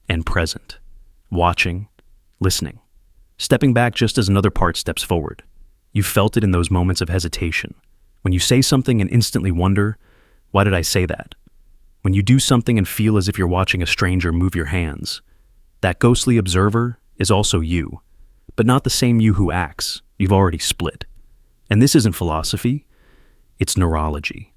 and present. Watching, listening, stepping back just as another part steps forward. You've felt it in those moments of hesitation. When you say something and instantly wonder, why did I say that? When you do something and feel as if you're watching a stranger move your hands. That ghostly observer is also you, but not the same you who acts. You've already split. And this isn't philosophy, it's neurology.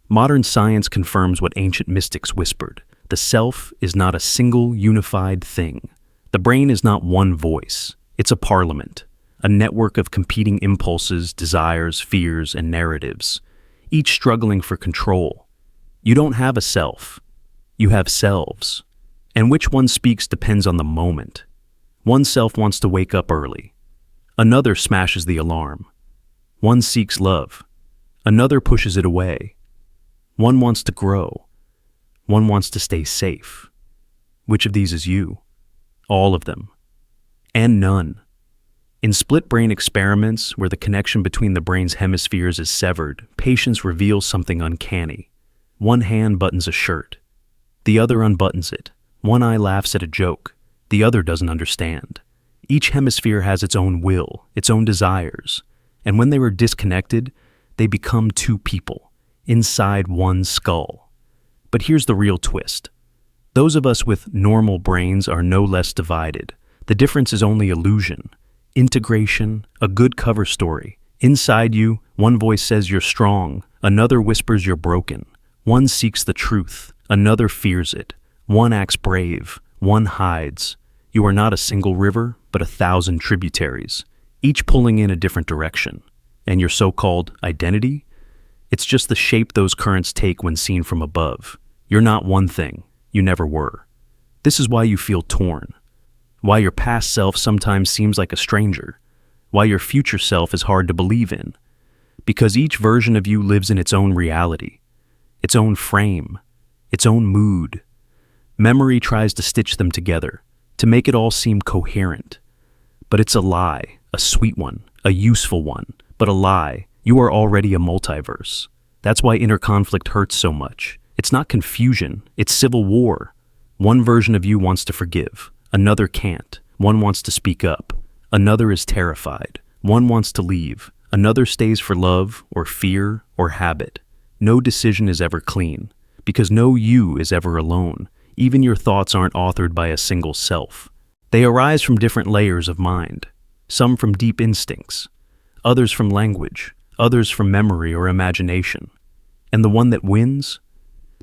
Modern science confirms what ancient mystics whispered. The self is not a single unified thing. The brain is not one voice. It's a parliament, a network of competing impulses, desires, fears, and narratives, each struggling for control. You don't have a self. You have selves. And which one speaks depends on the moment. One self wants to wake up early. Another smashes the alarm. One seeks love. Another pushes it away. One wants to grow. One wants to stay safe. Which of these is you? All of them. And none. In split brain experiments where the connection between the brain's hemispheres is severed, patients reveal something uncanny. One hand buttons a shirt. The other unbuttons it. One eye laughs at a joke. The other doesn't understand. Each hemisphere has its own will, its own desires. And when they were disconnected, they become two people, inside one skull. But here's the real twist. Those of us with normal brains are no less divided. The difference is only illusion, integration, a good cover story. Inside you, one voice says you're strong, another whispers you're broken. One seeks the truth, another fears it. One acts brave, one hides. You are not a single river, but 1,000 tributaries, each pulling in a different direction. And your so-called identity? It's just the shape those currents take when seen from above. You're not one thing. You never were. This is why you feel torn. Why your past self sometimes seems like a stranger. Why your future self is hard to believe in. Because each version of you lives in its own reality, its own frame, its own mood. Memory tries to stitch them together, to make it all seem coherent. But it's a lie, a sweet one, a useful one, but a lie. You are already a multiverse. That's why inner conflict hurts so much. It's not confusion, it's civil war. One version of you wants to forgive, another can't. One wants to speak up, another is terrified. One wants to leave, another stays for love or fear or habit. No decision is ever clean, because no you is ever alone. Even your thoughts aren't authored by a single self. They arise from different layers of mind, some from deep instincts, others from language, others from memory or imagination. And the one that wins?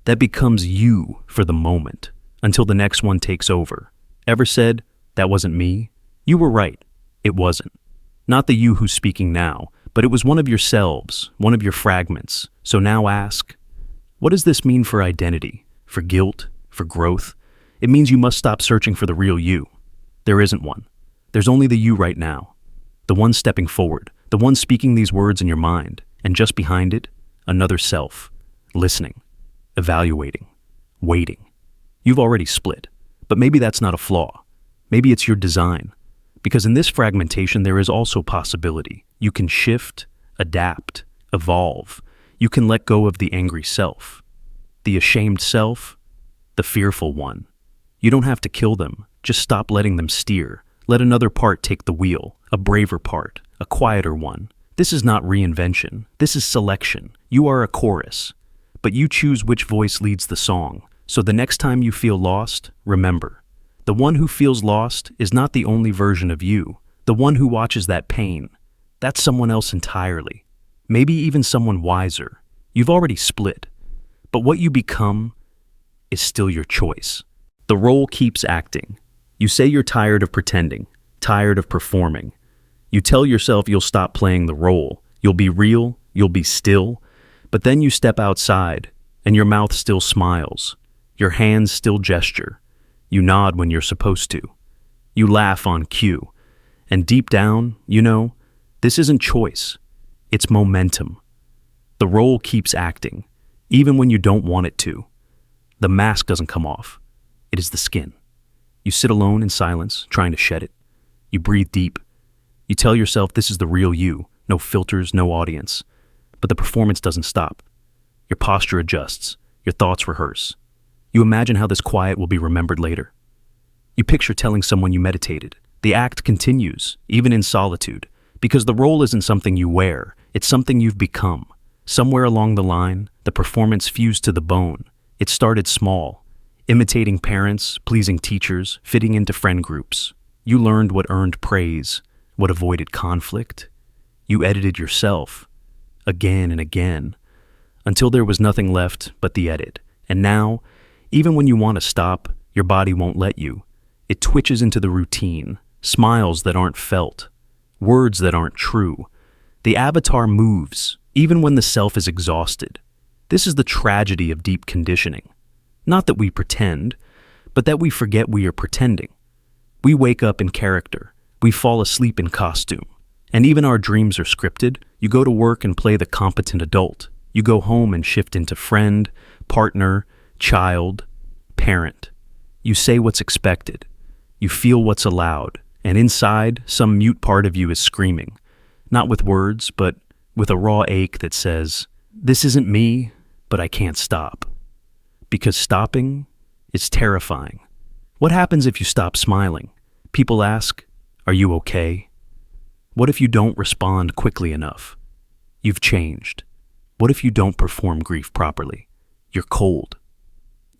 That becomes you for the moment, until the next one takes over. Ever said, that wasn't me? You were right, it wasn't. Not the you who's speaking now, but it was one of your selves, one of your fragments. So now ask, what does this mean for identity, for guilt, for growth? It means you must stop searching for the real you. There isn't one. There's only the you right now. The one stepping forward, the one speaking these words in your mind, and just behind it, another self, listening, evaluating, waiting. You've already split, but maybe that's not a flaw. Maybe it's your design. Because in this fragmentation, there is also possibility. You can shift, adapt, evolve. You can let go of the angry self, the ashamed self, the fearful one. You don't have to kill them. Just stop letting them steer. Let another part take the wheel, a braver part, a quieter one, This is not reinvention. This is selection. You are a chorus, but you choose which voice leads the song. So the next time you feel lost, remember, the one who feels lost is not the only version of you. The one who watches that pain, that's someone else entirely. Maybe even someone wiser. You've already split. But what you become is still your choice. The role keeps acting. You say you're tired of pretending, tired of performing. You tell yourself you'll stop playing the role. You'll be real, you'll be still. But then you step outside, and your mouth still smiles. Your hands still gesture. You nod when you're supposed to. You laugh on cue. And deep down, you know, this isn't choice. It's momentum. The role keeps acting, even when you don't want it to. The mask doesn't come off. It is the skin. You sit alone in silence, trying to shed it. You breathe deep. You tell yourself this is the real you, no filters, no audience. But the performance doesn't stop. Your posture adjusts. Your thoughts rehearse. You imagine how this quiet will be remembered later. You picture telling someone you meditated. The act continues, even in solitude, because the role isn't something you wear, it's something you've become. Somewhere along the line, the performance fused to the bone. It started small, imitating parents, pleasing teachers, fitting into friend groups. You learned what earned praise, what avoided conflict. You edited yourself, again and again, until there was nothing left but the edit. And now, even when you want to stop, your body won't let you. It twitches into the routine, smiles that aren't felt, words that aren't true. The avatar moves, even when the self is exhausted. This is the tragedy of deep conditioning. Not that we pretend, but that we forget we are pretending. We wake up in character. We fall asleep in costume. And even our dreams are scripted. You go to work and play the competent adult. You go home and shift into friend, partner, child, parent. You say what's expected. You feel what's allowed. And inside, some mute part of you is screaming. Not with words, but with a raw ache that says, this isn't me, but I can't stop. Because stopping is terrifying. What happens if you stop smiling? People ask, are you okay? What if you don't respond quickly enough? You've changed. What if you don't perform grief properly? You're cold.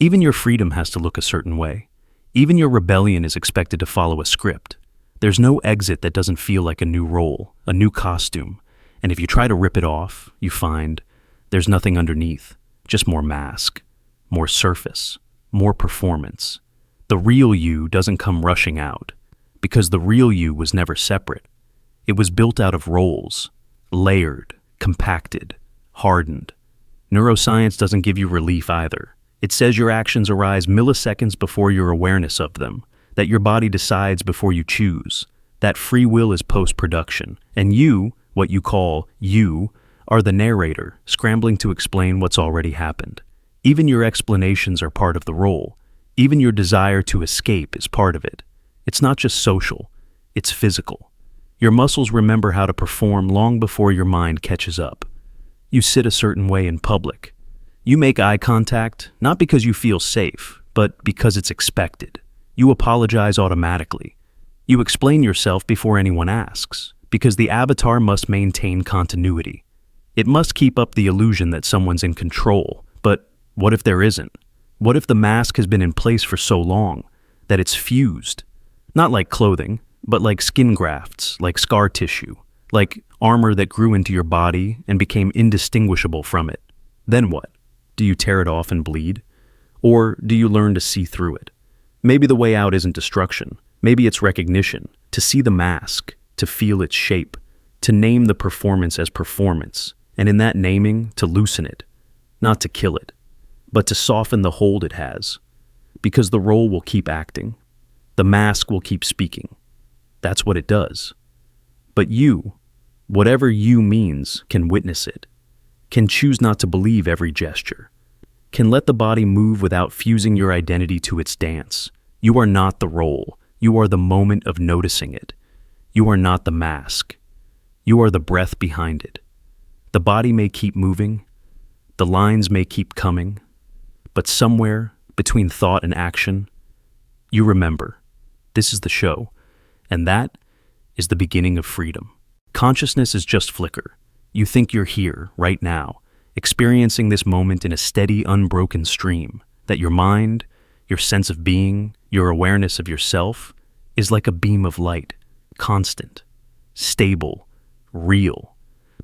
Even your freedom has to look a certain way. Even your rebellion is expected to follow a script. There's no exit that doesn't feel like a new role, a new costume. And if you try to rip it off, you find there's nothing underneath, just more mask, more surface, more performance. The real you doesn't come rushing out, because the real you was never separate. It was built out of roles, layered, compacted, hardened. Neuroscience doesn't give you relief either. It says your actions arise milliseconds before your awareness of them, that your body decides before you choose, that free will is post-production, and you, what you call you, are the narrator, scrambling to explain what's already happened. Even your explanations are part of the role. Even your desire to escape is part of it. It's not just social, it's physical. Your muscles remember how to perform long before your mind catches up. You sit a certain way in public. You make eye contact, not because you feel safe, but because it's expected. You apologize automatically. You explain yourself before anyone asks, because the avatar must maintain continuity. It must keep up the illusion that someone's in control, but what if there isn't? What if the mask has been in place for so long that it's fused? Not like clothing, but like skin grafts, like scar tissue, like armor that grew into your body and became indistinguishable from it. Then what? Do you tear it off and bleed? Or do you learn to see through it? Maybe the way out isn't destruction. Maybe it's recognition, to see the mask, to feel its shape, to name the performance as performance, and in that naming, to loosen it, not to kill it, but to soften the hold it has, because the role will keep acting. The mask will keep speaking. That's what it does. But you, whatever you means, can witness it, can choose not to believe every gesture, can let the body move without fusing your identity to its dance. You are not the role. You are the moment of noticing it. You are not the mask. You are the breath behind it. The body may keep moving. The lines may keep coming. But somewhere between thought and action, you remember, this is the show, and that is the beginning of freedom. Consciousness is just flicker. You think you're here, right now, experiencing this moment in a steady, unbroken stream, that your mind, your sense of being, your awareness of yourself, is like a beam of light, constant, stable, real.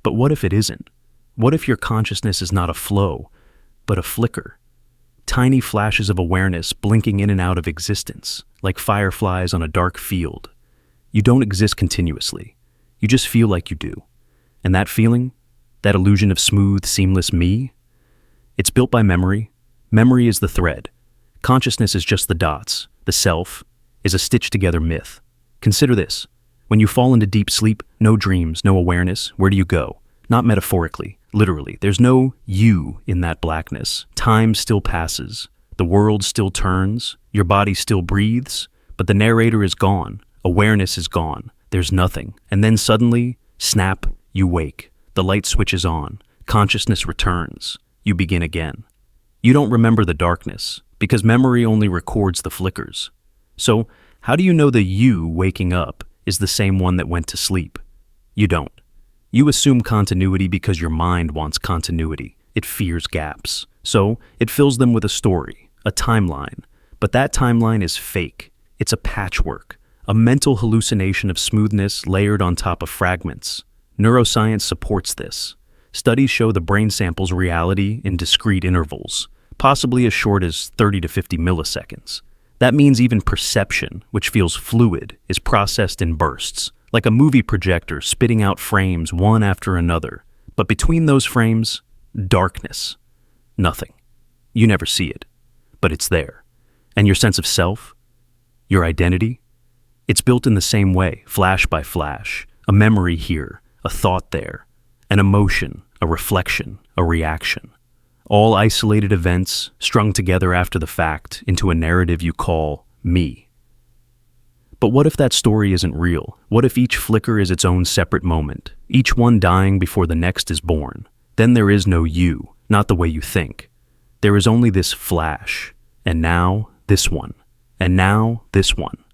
But what if it isn't? What if your consciousness is not a flow, but a flicker? Tiny flashes of awareness blinking in and out of existence, like fireflies on a dark field. You don't exist continuously. You just feel like you do. And that feeling, that illusion of smooth, seamless me, it's built by memory. Memory is the thread. Consciousness is just the dots. The self is a stitched-together myth. Consider this. When you fall into deep sleep, no dreams, no awareness, where do you go? Not metaphorically, literally. There's no you in that blackness. Time still passes. The world still turns. Your body still breathes. But the narrator is gone. Awareness is gone. There's nothing. And then suddenly, snap, you wake. The light switches on. Consciousness returns. You begin again. You don't remember the darkness, because memory only records the flickers. So, how do you know the you waking up is the same one that went to sleep? You don't. You assume continuity because your mind wants continuity. It fears gaps. So, it fills them with a story, a timeline. But that timeline is fake. It's a patchwork, a mental hallucination of smoothness layered on top of fragments. Neuroscience supports this. Studies show the brain samples reality in discrete intervals, possibly as short as 30 to 50 milliseconds. That means even perception, which feels fluid, is processed in bursts, like a movie projector spitting out frames one after another. But between those frames, darkness. Nothing. You never see it, but it's there. And your sense of self, your identity, it's built in the same way, flash by flash, a memory here, a thought there, an emotion, a reflection, a reaction. All isolated events strung together after the fact into a narrative you call me. But what if that story isn't real? What if each flicker is its own separate moment, each one dying before the next is born? Then there is no you, not the way you think. There is only this flash, and now this one, and now this one.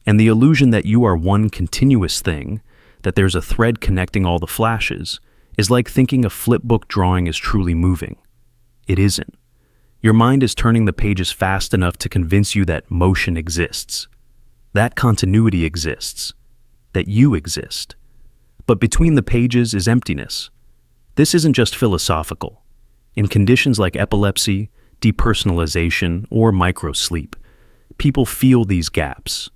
And the illusion that you are one continuous thing, that there's a thread connecting all the flashes, is like thinking a flipbook drawing is truly moving. It isn't. Your mind is turning the pages fast enough to convince you that motion exists, that continuity exists, that you exist. But between the pages is emptiness. This isn't just philosophical. In conditions like epilepsy, depersonalization, or microsleep, people feel these gaps.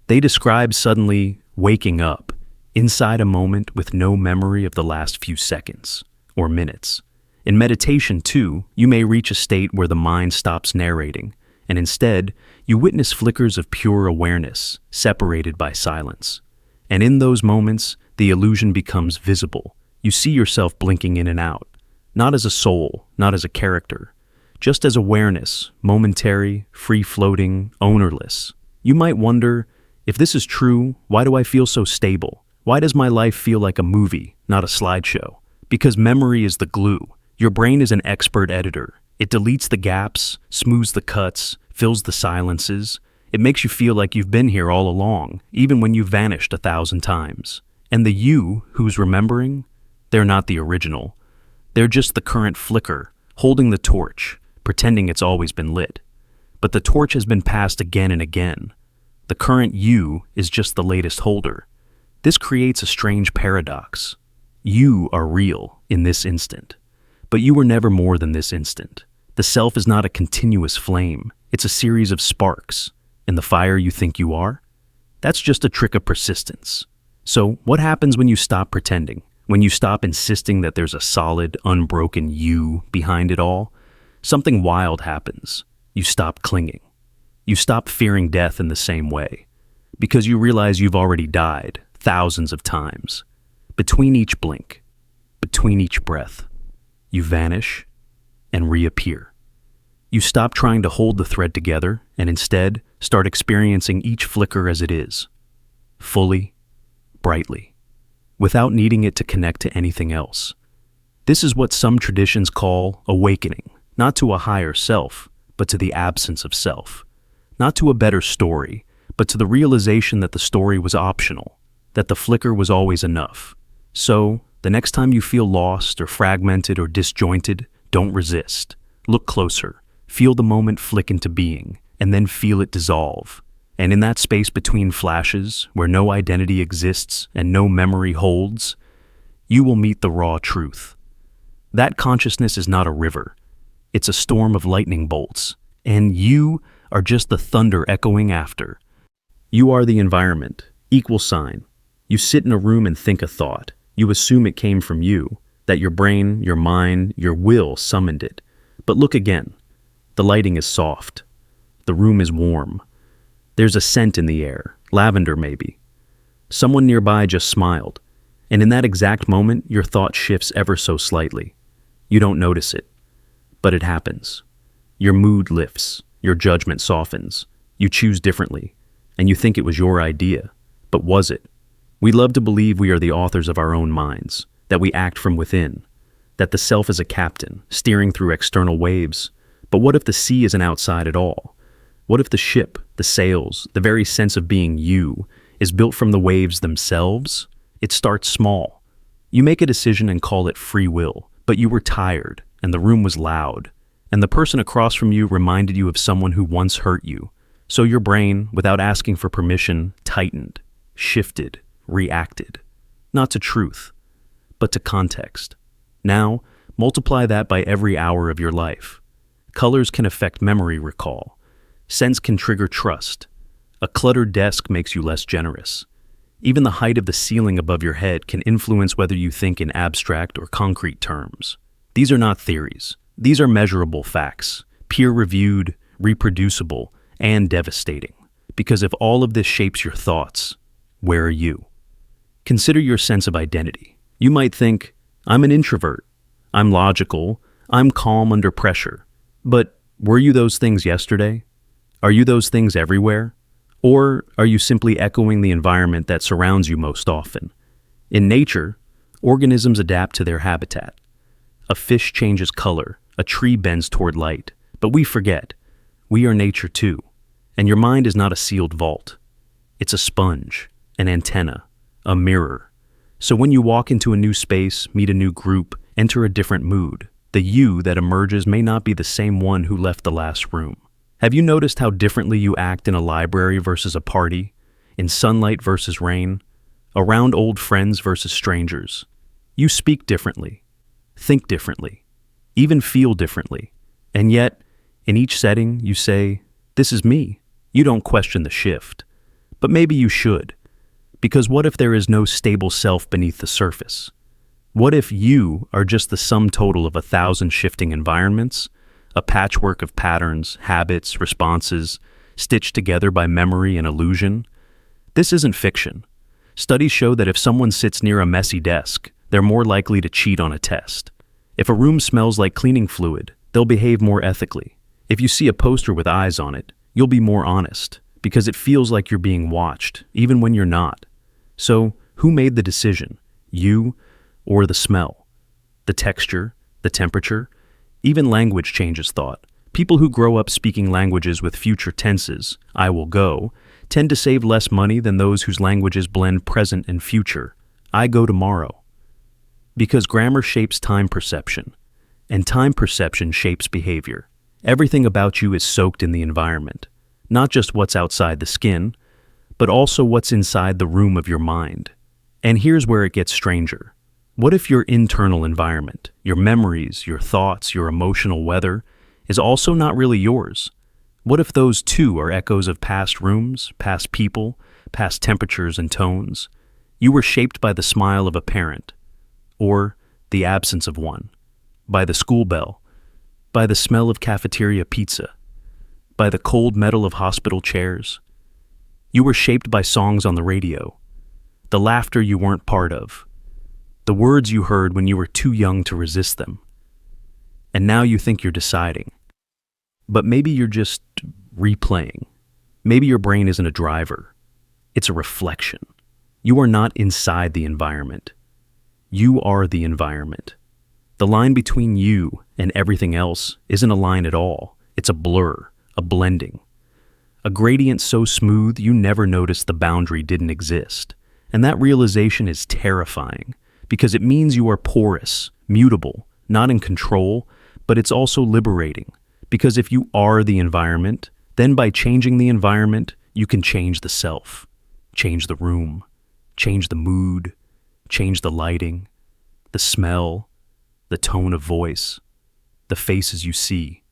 They describe suddenly waking up inside a moment with no memory of the last few seconds or minutes. In meditation, too, you may reach a state where the mind stops narrating, and instead, you witness flickers of pure awareness, separated by silence. And in those moments, the illusion becomes visible. You see yourself blinking in and out, not as a soul, not as a character, just as awareness, momentary, free-floating, ownerless. You might wonder, if this is true, why do I feel so stable? Why does my life feel like a movie, not a slideshow? Because memory is the glue. Your brain is an expert editor. It deletes the gaps, smooths the cuts, fills the silences. It makes you feel like you've been here all along, even when you've vanished 1,000 times. And the you who's remembering, they're not the original. They're just the current flicker, holding the torch, pretending it's always been lit. But the torch has been passed again and again. The current you is just the latest holder. This creates a strange paradox. You are real in this instant. But you were never more than this instant. The self is not a continuous flame. It's a series of sparks. And the fire you think you are? That's just a trick of persistence. So what happens when you stop pretending? When you stop insisting that there's a solid, unbroken you behind it all? Something wild happens. You stop clinging. You stop fearing death in the same way. Because you realize you've already died thousands of times. Between each blink, between each breath, you vanish and reappear. You stop trying to hold the thread together and instead start experiencing each flicker as it is, fully, brightly, without needing it to connect to anything else. This is what some traditions call awakening, not to a higher self, but to the absence of self. Not to a better story, but to the realization that the story was optional, that the flicker was always enough, So, the next time you feel lost or fragmented or disjointed, don't resist. Look closer. Feel the moment flick into being, and then feel it dissolve. And in that space between flashes, where no identity exists and no memory holds, you will meet the raw truth. That consciousness is not a river. It's a storm of lightning bolts, and you are just the thunder echoing after. You are the environment, equal sign. You sit in a room and think a thought. You assume it came from you, that your brain, your mind, your will summoned it. But look again. The lighting is soft. The room is warm. There's a scent in the air, lavender maybe. Someone nearby just smiled, and in that exact moment, your thought shifts ever so slightly. You don't notice it, but it happens. Your mood lifts, your judgment softens, you choose differently, and you think it was your idea. But was it? We love to believe we are the authors of our own minds, that we act from within, that the self is a captain, steering through external waves. But what if the sea isn't outside at all? What if the ship, the sails, the very sense of being you, is built from the waves themselves? It starts small. You make a decision and call it free will, but you were tired, and the room was loud, and the person across from you reminded you of someone who once hurt you. So your brain, without asking for permission, tightened, shifted, reacted. Not to truth, but to context. Now, multiply that by every hour of your life. Colors can affect memory recall. Scents can trigger trust. A cluttered desk makes you less generous. Even the height of the ceiling above your head can influence whether you think in abstract or concrete terms. These are not theories. These are measurable facts, peer-reviewed, reproducible, and devastating. Because if all of this shapes your thoughts, where are you? Consider your sense of identity. You might think, I'm an introvert, I'm logical, I'm calm under pressure. But were you those things yesterday? Are you those things everywhere? Or are you simply echoing the environment that surrounds you most often? In nature, organisms adapt to their habitat. A fish changes color, a tree bends toward light, but we forget. We are nature too, and your mind is not a sealed vault. It's a sponge, an antenna, a mirror. So when you walk into a new space, meet a new group, enter a different mood, the you that emerges may not be the same one who left the last room. Have you noticed how differently you act in a library versus a party, in sunlight versus rain, around old friends versus strangers? You speak differently, think differently, even feel differently. And yet, in each setting, you say, this is me. You don't question the shift. But maybe you should. Because what if there is no stable self beneath the surface? What if you are just the sum total of 1,000 shifting environments, a patchwork of patterns, habits, responses, stitched together by memory and illusion? This isn't fiction. Studies show that if someone sits near a messy desk, they're more likely to cheat on a test. If a room smells like cleaning fluid, they'll behave more ethically. If you see a poster with eyes on it, you'll be more honest, because it feels like you're being watched, even when you're not. So, who made the decision? You or the smell? The texture, the temperature? Even language changes thought. People who grow up speaking languages with future tenses, I will go, tend to save less money than those whose languages blend present and future, I go tomorrow. Because grammar shapes time perception, and time perception shapes behavior. Everything about you is soaked in the environment, not just what's outside the skin, but also what's inside the room of your mind. And here's where it gets stranger. What if your internal environment, your memories, your thoughts, your emotional weather, is also not really yours? What if those too are echoes of past rooms, past people, past temperatures and tones? You were shaped by the smile of a parent, or the absence of one, by the school bell, by the smell of cafeteria pizza, by the cold metal of hospital chairs. You were shaped by songs on the radio, the laughter you weren't part of, the words you heard when you were too young to resist them. And now you think you're deciding. But maybe you're just replaying. Maybe your brain isn't a driver. It's a reflection. You are not inside the environment. You are the environment. The line between you and everything else isn't a line at all. It's a blur, a blending. A gradient so smooth you never noticed the boundary didn't exist. And that realization is terrifying, because it means you are porous, mutable, not in control, but it's also liberating. Because if you are the environment, then by changing the environment, you can change the self, change the room, change the mood, change the lighting, the smell, the tone of voice, the faces you see,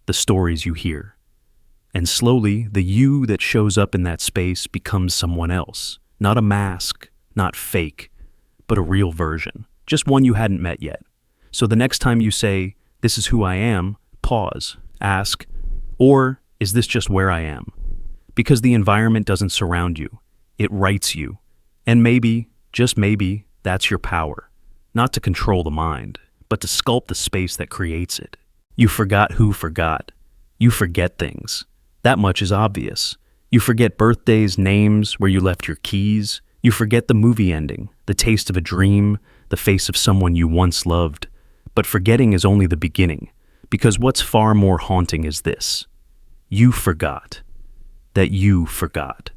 the stories you hear. And slowly, the you that shows up in that space becomes someone else. Not a mask, not fake, but a real version. Just one you hadn't met yet. So the next time you say, "This is who I am," pause, ask, or is this just where I am? Because the environment doesn't surround you. It writes you. And maybe, just maybe, that's your power. Not to control the mind, but to sculpt the space that creates it. You forgot who forgot. You forget things. That much is obvious. You forget birthdays, names, where you left your keys. You forget the movie ending, the taste of a dream, the face of someone you once loved. But forgetting is only the beginning, because what's far more haunting is this. You forgot. That you forgot.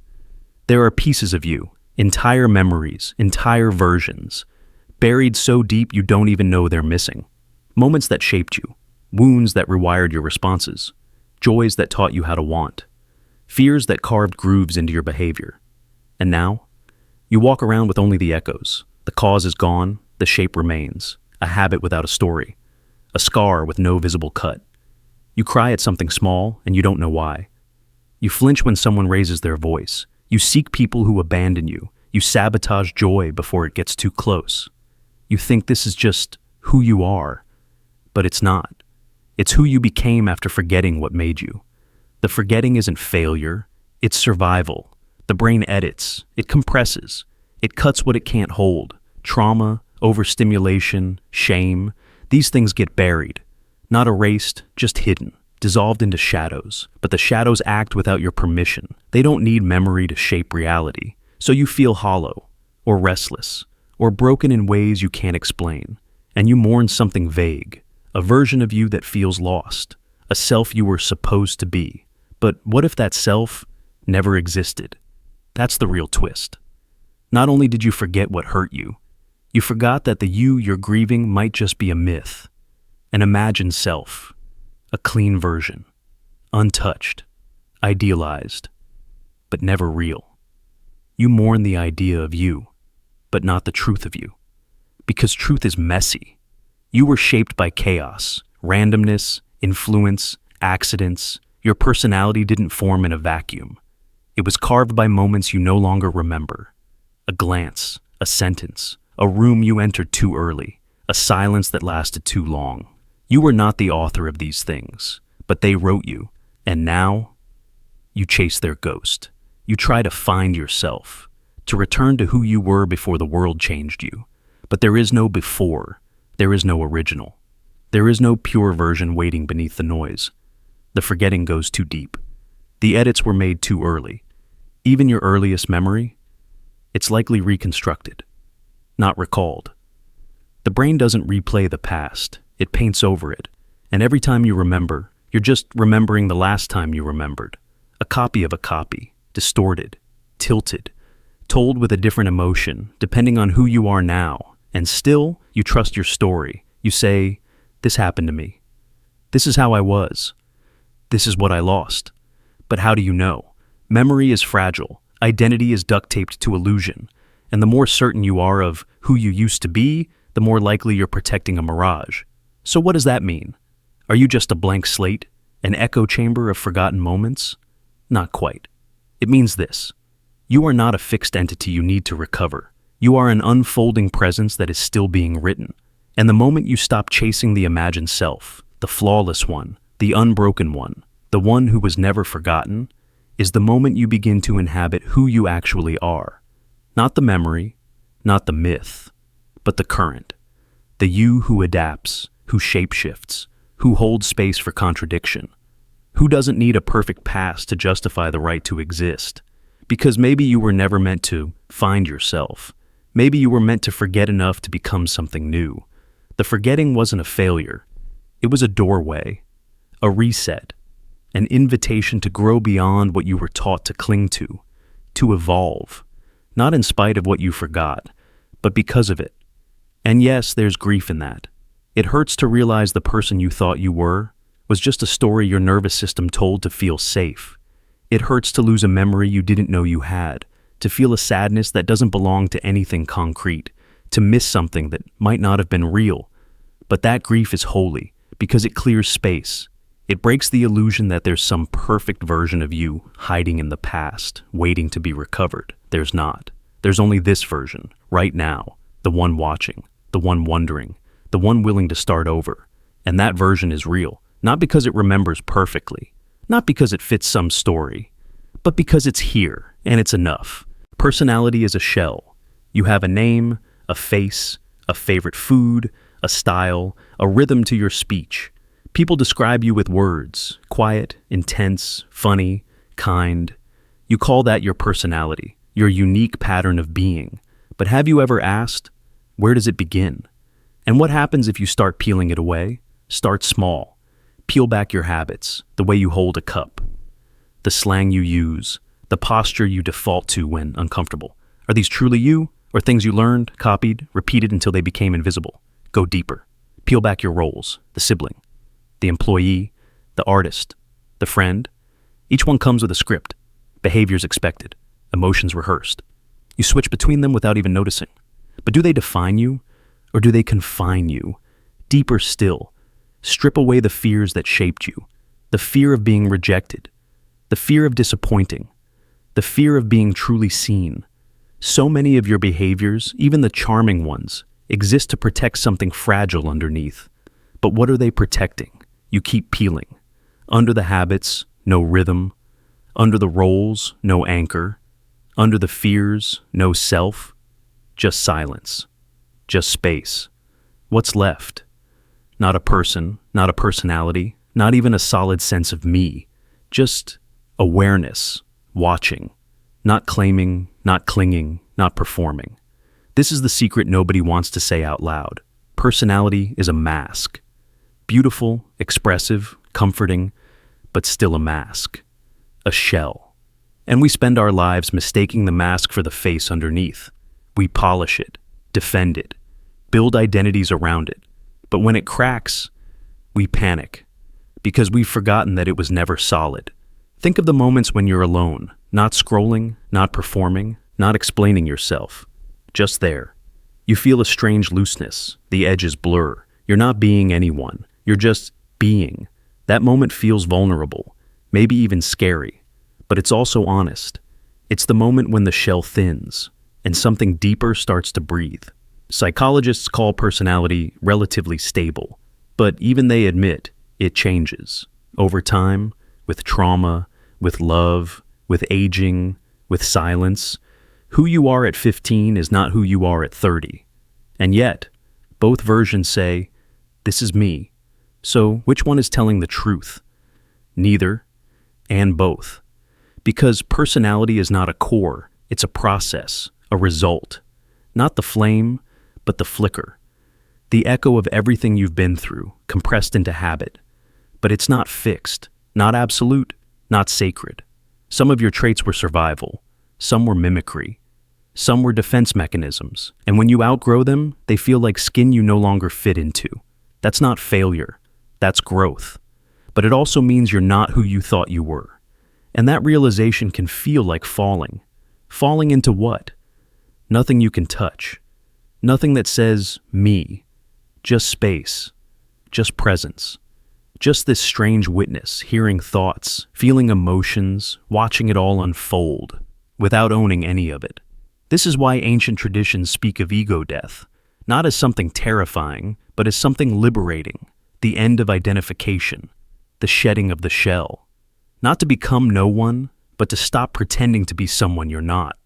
There are pieces of you, entire memories, entire versions, buried so deep you don't even know they're missing. Moments that shaped you, wounds that rewired your responses, joys that taught you how to want, fears that carved grooves into your behavior. And now, you walk around with only the echoes. The cause is gone, the shape remains, a habit without a story, a scar with no visible cut. You cry at something small and you don't know why. You flinch when someone raises their voice. You seek people who abandon you. You sabotage joy before it gets too close. You think this is just who you are, but it's not. It's who you became after forgetting what made you. The forgetting isn't failure, it's survival. The brain edits, it compresses, it cuts what it can't hold. Trauma, overstimulation, shame, these things get buried. Not erased, just hidden, dissolved into shadows. But the shadows act without your permission. They don't need memory to shape reality. So you feel hollow, or restless, or broken in ways you can't explain. And you mourn something vague, a version of you that feels lost, a self you were supposed to be. But what if that self never existed? That's the real twist. Not only did you forget what hurt you, you forgot that the you you're grieving might just be a myth, an imagined self, a clean version, untouched, idealized, but never real. You mourn the idea of you, but not the truth of you. Because truth is messy. You were shaped by chaos, randomness, influence, accidents. Your personality didn't form in a vacuum. It was carved by moments you no longer remember. A glance, a sentence, a room you entered too early, a silence that lasted too long. You were not the author of these things, but they wrote you, and now you chase their ghost. You try to find yourself, to return to who you were before the world changed you. But there is no before, there is no original. There is no pure version waiting beneath the noise. The forgetting goes too deep. The edits were made too early. Even your earliest memory, it's likely reconstructed, not recalled. The brain doesn't replay the past, it paints over it. And every time you remember, you're just remembering the last time you remembered. A copy of a copy, distorted, tilted, told with a different emotion, depending on who you are now. And still, you trust your story. You say, "This happened to me. This is how I was. This is what I lost." But how do you know? Memory is fragile. Identity is duct-taped to illusion. And the more certain you are of who you used to be, the more likely you're protecting a mirage. So what does that mean? Are you just a blank slate? An echo chamber of forgotten moments? Not quite. It means this. You are not a fixed entity you need to recover. You are an unfolding presence that is still being written. And the moment you stop chasing the imagined self, the flawless one, the unbroken one, the one who was never forgotten, is the moment you begin to inhabit who you actually are. Not the memory, not the myth, but the current. The you who adapts, who shapeshifts, who holds space for contradiction. Who doesn't need a perfect past to justify the right to exist? Because maybe you were never meant to find yourself. Maybe you were meant to forget enough to become something new. The forgetting wasn't a failure. It was a doorway, a reset, an invitation to grow beyond what you were taught to cling to evolve, not in spite of what you forgot, but because of it. And yes, there's grief in that. It hurts to realize the person you thought you were was just a story your nervous system told to feel safe. It hurts to lose a memory you didn't know you had, to feel a sadness that doesn't belong to anything concrete, to miss something that might not have been real. But that grief is holy because it clears space. It breaks the illusion that there's some perfect version of you hiding in the past, waiting to be recovered. There's not. There's only this version, right now, the one watching, the one wondering, the one willing to start over. And that version is real, not because it remembers perfectly, not because it fits some story, but because it's here and it's enough. Personality is a shell. You have a name, a face, a favorite food, a style, a rhythm to your speech. People describe you with words: quiet, intense, funny, kind. You call that your personality, your unique pattern of being. But have you ever asked, where does it begin? And what happens if you start peeling it away? Start small. Peel back your habits, the way you hold a cup, the slang you use, the posture you default to when uncomfortable. Are these truly you, or things you learned, copied, repeated until they became invisible? Go deeper. Peel back your roles: the sibling, the employee, the artist, the friend. Each one comes with a script, behaviors expected, emotions rehearsed. You switch between them without even noticing. But do they define you, or do they confine you? Deeper still, strip away the fears that shaped you, the fear of being rejected, the fear of disappointing, the fear of being truly seen. So many of your behaviors, even the charming ones, exist to protect something fragile underneath. But what are they protecting? You keep peeling. Under the habits, no rhythm. Under the roles, no anchor. Under the fears, no self. Just silence. Just space. What's left? Not a person, not a personality, not even a solid sense of me. Just awareness, watching, not claiming, not clinging, not performing. This is the secret nobody wants to say out loud. Personality is a mask. Beautiful, expressive, comforting, but still a mask. A shell. And we spend our lives mistaking the mask for the face underneath. We polish it, defend it, build identities around it. But when it cracks, we panic, because we've forgotten that it was never solid. Think of the moments when you're alone, not scrolling, not performing, not explaining yourself. Just there. You feel a strange looseness, the edges blur. You're not being anyone, you're just being. That moment feels vulnerable, maybe even scary, but it's also honest. It's the moment when the shell thins, and something deeper starts to breathe. Psychologists call personality relatively stable, but even they admit it changes. Over time, with trauma, with love, with aging, with silence. Who you are at 15 is not who you are at 30. And yet, both versions say, this is me. So which one is telling the truth? Neither, and both. Because personality is not a core, it's a process, a result. Not the flame, but the flicker. The echo of everything you've been through, compressed into habit. But it's not fixed, not absolute, not sacred. Some of your traits were survival, some were mimicry, some were defense mechanisms, and when you outgrow them, they feel like skin you no longer fit into. That's not failure, that's growth. But it also means you're not who you thought you were. And that realization can feel like falling. Falling into what? Nothing you can touch. Nothing that says, me. Just space. Just presence. Just this strange witness, hearing thoughts, feeling emotions, watching it all unfold, without owning any of it. This is why ancient traditions speak of ego death, not as something terrifying, but as something liberating, the end of identification, the shedding of the shell. Not to become no one, but to stop pretending to be someone you're not.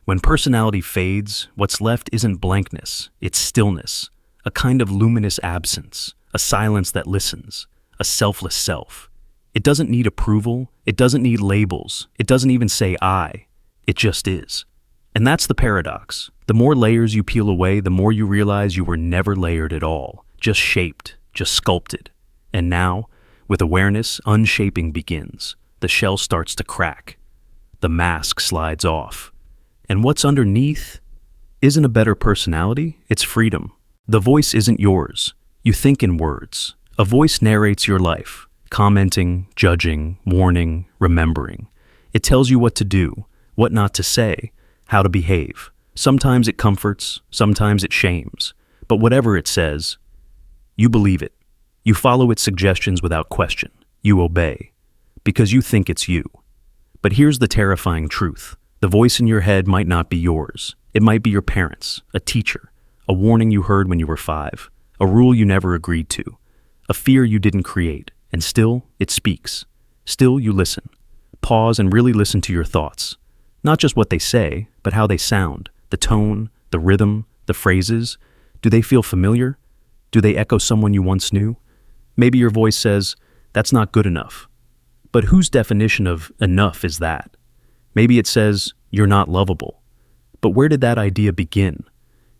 When personality fades, what's left isn't blankness, it's stillness, a kind of luminous absence, a silence that listens, a selfless self. It doesn't need approval, it doesn't need labels, it doesn't even say I, it just is. And that's the paradox. The more layers you peel away, the more you realize you were never layered at all, just shaped, just sculpted. And now, with awareness, unshaping begins. The shell starts to crack. The mask slides off. And what's underneath isn't a better personality, it's freedom. The voice isn't yours. You think in words. A voice narrates your life, commenting, judging, warning, remembering. It tells you what to do, what not to say, how to behave. Sometimes it comforts, sometimes it shames. But whatever it says, you believe it. You follow its suggestions without question. You obey. Because you think it's you. But here's the terrifying truth. The voice in your head might not be yours. It might be your parents, a teacher, a warning you heard when you were 5, a rule you never agreed to, a fear you didn't create, and still, it speaks. Still, you listen. Pause and really listen to your thoughts. Not just what they say, but how they sound, the tone, the rhythm, the phrases. Do they feel familiar? Do they echo someone you once knew? Maybe your voice says, "That's not good enough." But whose definition of enough is that? Maybe it says, "You're not lovable." But where did that idea begin?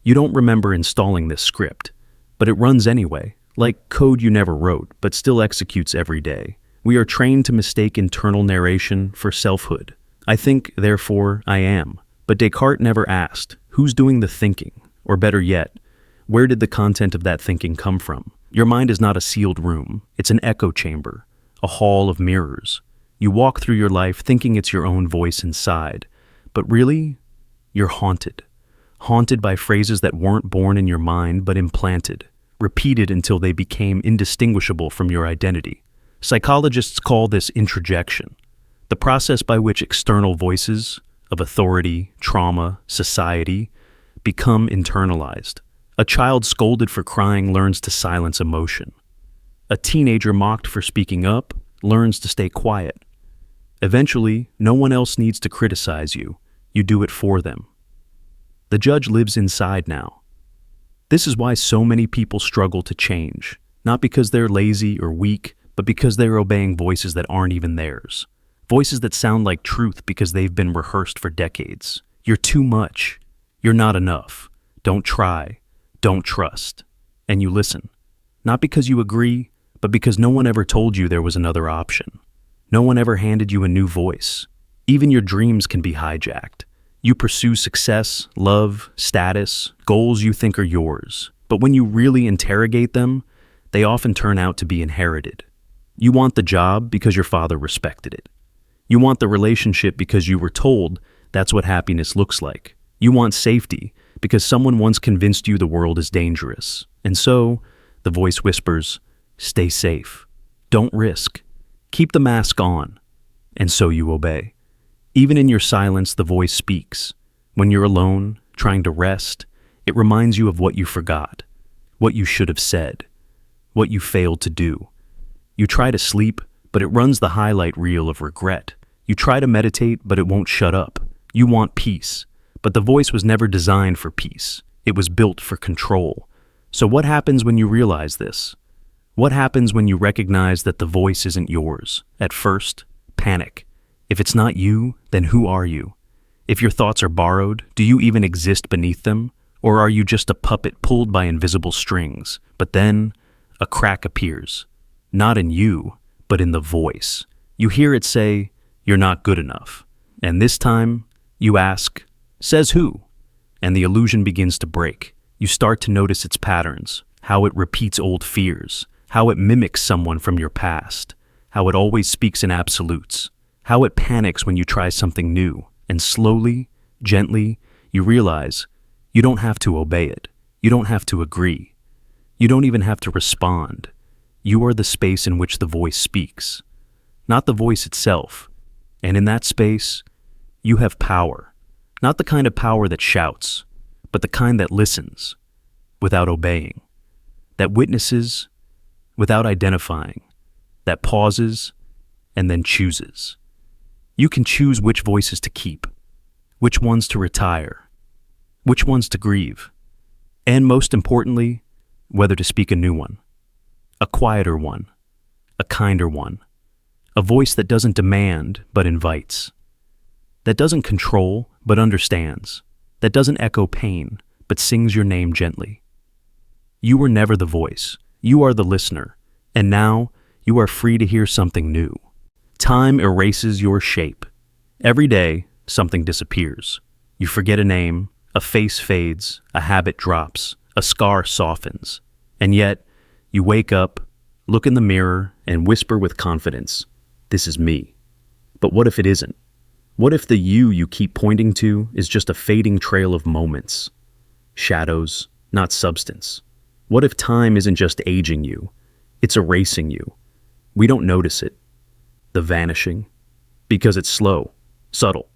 You don't remember installing this script, but it runs anyway, like code you never wrote, but still executes every day. We are trained to mistake internal narration for selfhood. I think, therefore I am. But Descartes never asked, who's doing the thinking? Or better yet, where did the content of that thinking come from? Your mind is not a sealed room. It's an echo chamber, a hall of mirrors. You walk through your life thinking it's your own voice inside, but really, you're haunted. Haunted by phrases that weren't born in your mind but implanted, repeated until they became indistinguishable from your identity. Psychologists call this introjection, the process by which external voices of authority, trauma, society become internalized. A child scolded for crying learns to silence emotion. A teenager mocked for speaking up learns to stay quiet. Eventually, no one else needs to criticize you. You do it for them. The judge lives inside now. This is why so many people struggle to change, not because they're lazy or weak, but because they're obeying voices that aren't even theirs. Voices that sound like truth because they've been rehearsed for decades. You're too much. You're not enough. Don't try. Don't trust. And you listen. Not because you agree, but because no one ever told you there was another option. No one ever handed you a new voice. Even your dreams can be hijacked. You pursue success, love, status, goals you think are yours. But when you really interrogate them, they often turn out to be inherited. You want the job because your father respected it. You want the relationship because you were told that's what happiness looks like. You want safety because someone once convinced you the world is dangerous. And so, the voice whispers, stay safe. Don't risk. Keep the mask on. And so you obey. Even in your silence, the voice speaks. When you're alone, trying to rest, it reminds you of what you forgot, what you should have said, what you failed to do. You try to sleep, but it runs the highlight reel of regret. You try to meditate, but it won't shut up. You want peace, but the voice was never designed for peace. It was built for control. So what happens when you realize this? What happens when you recognize that the voice isn't yours? At first, panic. If it's not you, then who are you? If your thoughts are borrowed, do you even exist beneath them? Or are you just a puppet pulled by invisible strings? But then, a crack appears. Not in you, but in the voice. You hear it say, you're not good enough. And this time, you ask, says who? And the illusion begins to break. You start to notice its patterns, how it repeats old fears, how it mimics someone from your past, how it always speaks in absolutes, how it panics when you try something new, and slowly, gently, you realize you don't have to obey it. You don't have to agree. You don't even have to respond. You are the space in which the voice speaks, not the voice itself. And in that space, you have power, not the kind of power that shouts, but the kind that listens without obeying, that witnesses without identifying, that pauses and then chooses. You can choose which voices to keep, which ones to retire, which ones to grieve, and most importantly, whether to speak a new one, a quieter one, a kinder one, a voice that doesn't demand but invites, that doesn't control but understands, that doesn't echo pain but sings your name gently. You were never the voice, you are the listener, and now you are free to hear something new. Time erases your shape. Every day, something disappears. You forget a name, a face fades, a habit drops, a scar softens. And yet, you wake up, look in the mirror, and whisper with confidence, "This is me." But what if it isn't? What if the you keep pointing to is just a fading trail of moments? Shadows, not substance. What if time isn't just aging you? It's erasing you. We don't notice it. The vanishing. Because it's slow, subtle,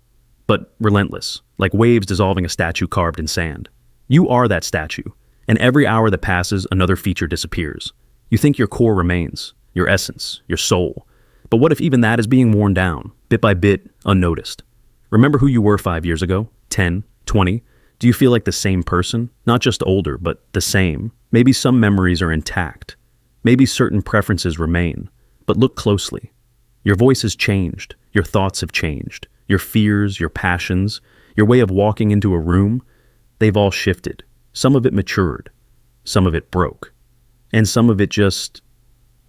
but relentless, like waves dissolving a statue carved in sand. You are that statue, and every hour that passes, another feature disappears. You think your core remains, your essence, your soul. But what if even that is being worn down, bit by bit, unnoticed? Remember who you were 5 years ago? 10? 20? Do you feel like the same person? Not just older, but the same. Maybe some memories are intact. Maybe certain preferences remain. But look closely. Your voice has changed. Your thoughts have changed. Your fears, your passions, your way of walking into a room, they've all shifted. Some of it matured. Some of it broke. And some of it just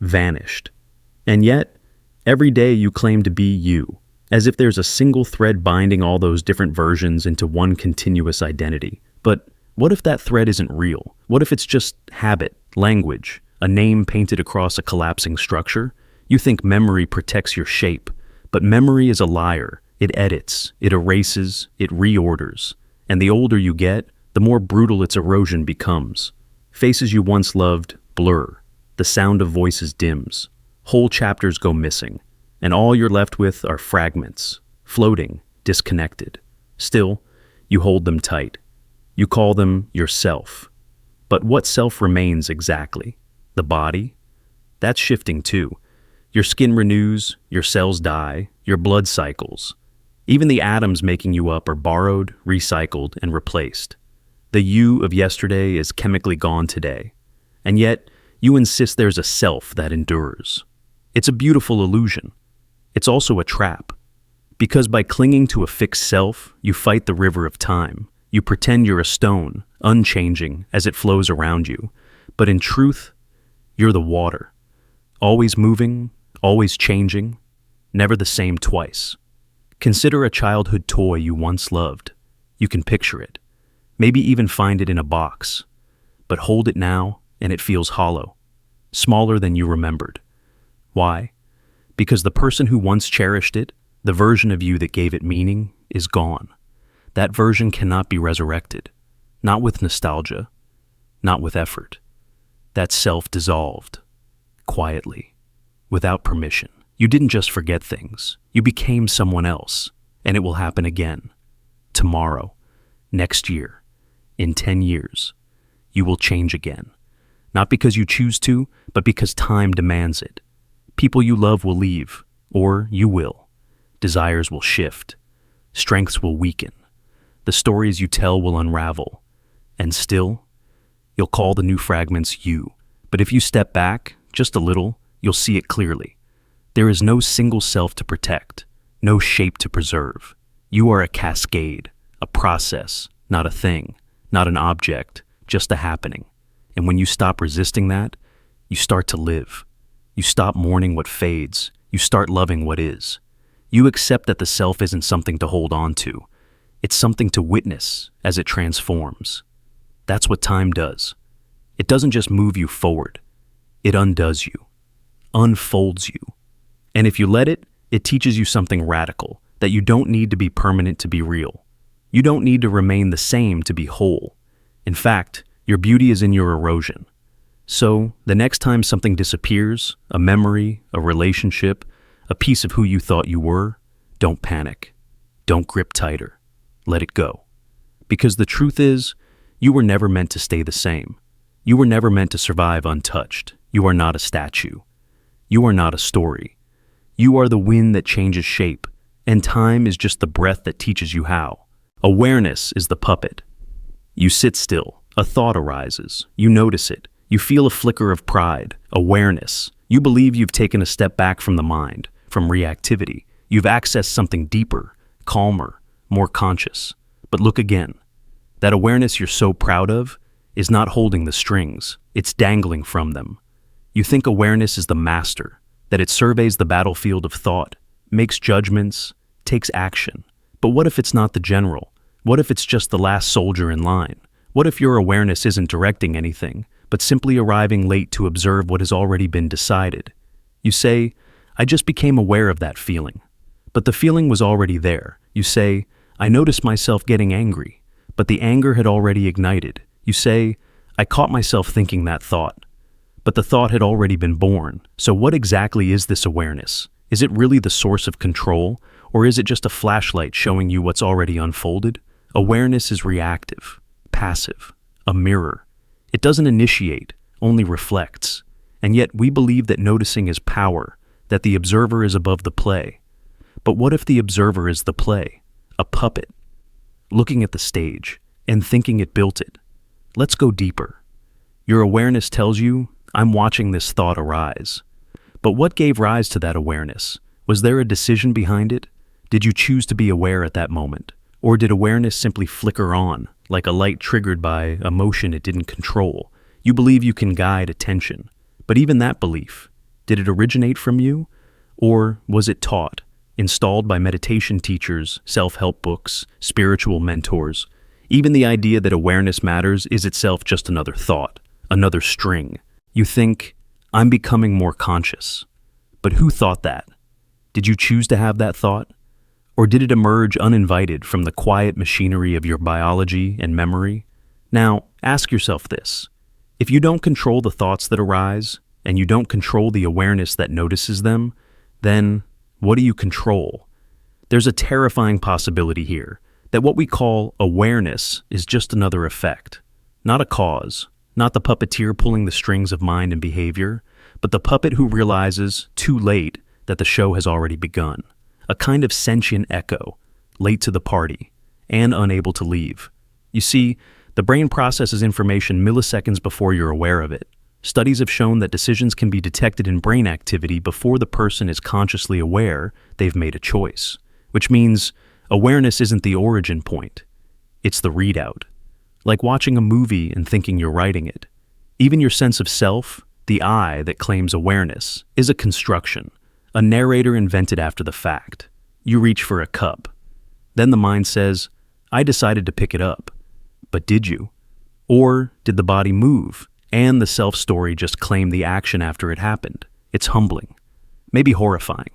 vanished. And yet, every day you claim to be you, as if there's a single thread binding all those different versions into one continuous identity. But what if that thread isn't real? What if it's just habit, language, a name painted across a collapsing structure? You think memory protects your shape, but memory is a liar. It edits, it erases, it reorders. And the older you get, the more brutal its erosion becomes. Faces you once loved blur. The sound of voices dims. Whole chapters go missing. And all you're left with are fragments, floating, disconnected. Still, you hold them tight. You call them yourself. But what self remains exactly? The body? That's shifting too. Your skin renews, your cells die, your blood cycles. Even the atoms making you up are borrowed, recycled, and replaced. The you of yesterday is chemically gone today. And yet, you insist there's a self that endures. It's a beautiful illusion. It's also a trap. Because by clinging to a fixed self, you fight the river of time. You pretend you're a stone, unchanging as it flows around you. But in truth, you're the water. Always moving, always changing, never the same twice. Consider a childhood toy you once loved. You can picture it. Maybe even find it in a box. But hold it now, and it feels hollow. Smaller than you remembered. Why? Because the person who once cherished it, the version of you that gave it meaning, is gone. That version cannot be resurrected. Not with nostalgia. Not with effort. That self dissolved. Quietly. Without permission. You didn't just forget things. You became someone else. And it will happen again. Tomorrow. Next year. In 10 years. You will change again. Not because you choose to, but because time demands it. People you love will leave, or you will. Desires will shift. Strengths will weaken. The stories you tell will unravel. And still, you'll call the new fragments you. But if you step back, just a little, you'll see it clearly. There is no single self to protect, no shape to preserve. You are a cascade, a process, not a thing, not an object, just a happening. And when you stop resisting that, you start to live. You stop mourning what fades. You start loving what is. You accept that the self isn't something to hold on to. It's something to witness as it transforms. That's what time does. It doesn't just move you forward. It undoes you, unfolds you. And if you let it, it teaches you something radical, that you don't need to be permanent to be real. You don't need to remain the same to be whole. In fact, your beauty is in your erosion. So, the next time something disappears, a memory, a relationship, a piece of who you thought you were, don't panic. Don't grip tighter. Let it go. Because the truth is, you were never meant to stay the same. You were never meant to survive untouched. You are not a statue. You are not a story. You are the wind that changes shape, and time is just the breath that teaches you how. Awareness is the puppet. You sit still. A thought arises. You notice it. You feel a flicker of pride, awareness. You believe you've taken a step back from the mind, from reactivity. You've accessed something deeper, calmer, more conscious. But look again. That awareness you're so proud of is not holding the strings. It's dangling from them. You think awareness is the master, that it surveys the battlefield of thought, makes judgments, takes action. But what if it's not the general? What if it's just the last soldier in line? What if your awareness isn't directing anything, but simply arriving late to observe what has already been decided? You say, I just became aware of that feeling. But the feeling was already there. You say, I noticed myself getting angry, but the anger had already ignited. You say, I caught myself thinking that thought, but the thought had already been born. So what exactly is this awareness? Is it really the source of control, or is it just a flashlight showing you what's already unfolded? Awareness is reactive, passive, a mirror. It doesn't initiate, only reflects. And yet we believe that noticing is power, that the observer is above the play. But what if the observer is the play, a puppet, looking at the stage and thinking it built it? Let's go deeper. Your awareness tells you, I'm watching this thought arise. But what gave rise to that awareness? Was there a decision behind it? Did you choose to be aware at that moment? Or did awareness simply flicker on, like a light triggered by a motion it didn't control? You believe you can guide attention. But even that belief, did it originate from you? Or was it taught, installed by meditation teachers, self-help books, spiritual mentors? Even the idea that awareness matters is itself just another thought, another string. You think, I'm becoming more conscious. But who thought that? Did you choose to have that thought? Or did it emerge uninvited from the quiet machinery of your biology and memory? Now, ask yourself this. If you don't control the thoughts that arise, and you don't control the awareness that notices them, then what do you control? There's a terrifying possibility here, that what we call awareness is just another effect, not a cause, not the puppeteer pulling the strings of mind and behavior, but the puppet who realizes, too late, that the show has already begun. A kind of sentient echo, late to the party, and unable to leave. You see, the brain processes information milliseconds before you're aware of it. Studies have shown that decisions can be detected in brain activity before the person is consciously aware they've made a choice, which means awareness isn't the origin point, it's the readout. Like watching a movie and thinking you're writing it. Even your sense of self, the I that claims awareness, is a construction, a narrator invented after the fact. You reach for a cup. Then the mind says, I decided to pick it up. But did you? Or did the body move, and the self-story just claim the action after it happened? It's humbling, maybe horrifying,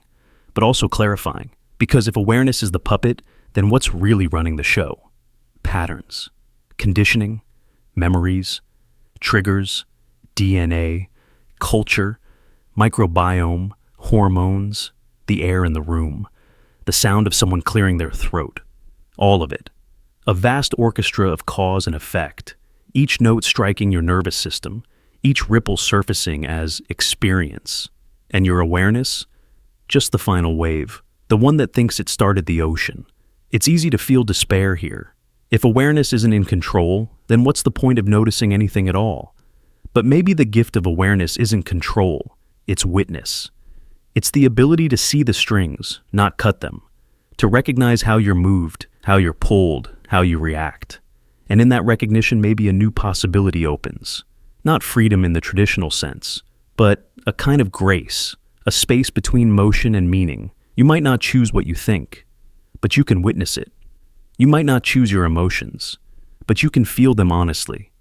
but also clarifying. Because if awareness is the puppet, then what's really running the show? Patterns, conditioning, memories, triggers, DNA, culture, microbiome, hormones, the air in the room, the sound of someone clearing their throat. All of it. A vast orchestra of cause and effect, each note striking your nervous system, each ripple surfacing as experience. And your awareness? Just the final wave, the one that thinks it started the ocean. It's easy to feel despair here. If awareness isn't in control, then what's the point of noticing anything at all? But maybe the gift of awareness isn't control, it's witness. It's the ability to see the strings, not cut them, to recognize how you're moved, how you're pulled, how you react. And in that recognition, maybe a new possibility opens. Not freedom in the traditional sense, but a kind of grace, a space between motion and meaning. You might not choose what you think, but you can witness it. You might not choose your emotions, but you can feel them honestly.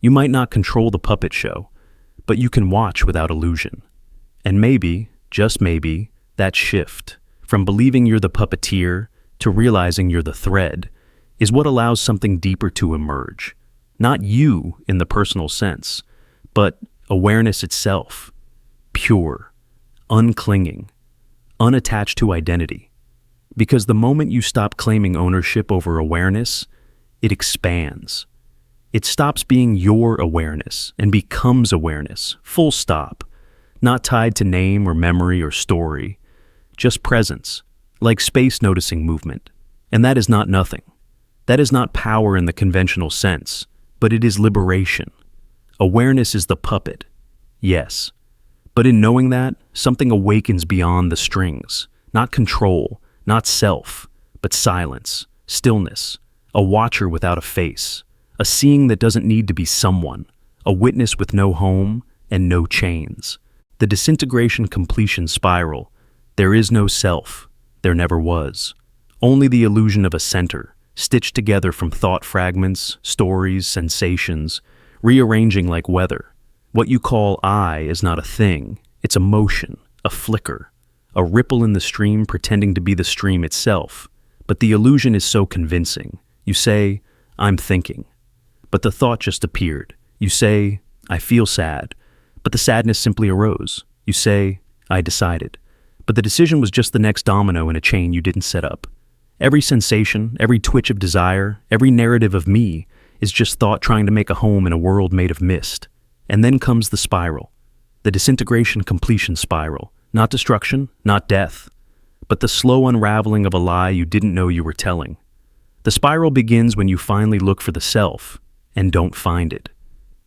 You might not control the puppet show, but you can watch without illusion. And maybe, just maybe, that shift, from believing you're the puppeteer to realizing you're the thread, is what allows something deeper to emerge. Not you in the personal sense, but awareness itself, pure, unclinging, unattached to identity. Because the moment you stop claiming ownership over awareness, it expands. It stops being your awareness and becomes awareness, full stop, not tied to name or memory or story, just presence, like space noticing movement. And that is not nothing. That is not power in the conventional sense, but it is liberation. Awareness is the puppet, yes. But in knowing that, something awakens beyond the strings, not control, not self, but silence, stillness, a watcher without a face, a seeing that doesn't need to be someone, a witness with no home and no chains. The disintegration completion spiral. There is no self. There never was. Only the illusion of a center, stitched together from thought fragments, stories, sensations, rearranging like weather. What you call I is not a thing, it's a motion, a flicker, a ripple in the stream pretending to be the stream itself. But the illusion is so convincing. You say, I'm thinking. But the thought just appeared. You say, I feel sad. But the sadness simply arose. You say, I decided. But the decision was just the next domino in a chain you didn't set up. Every sensation, every twitch of desire, every narrative of me is just thought trying to make a home in a world made of mist. And then comes the spiral. The disintegration completion spiral. Not destruction, not death, but the slow unraveling of a lie you didn't know you were telling. The spiral begins when you finally look for the self and don't find it.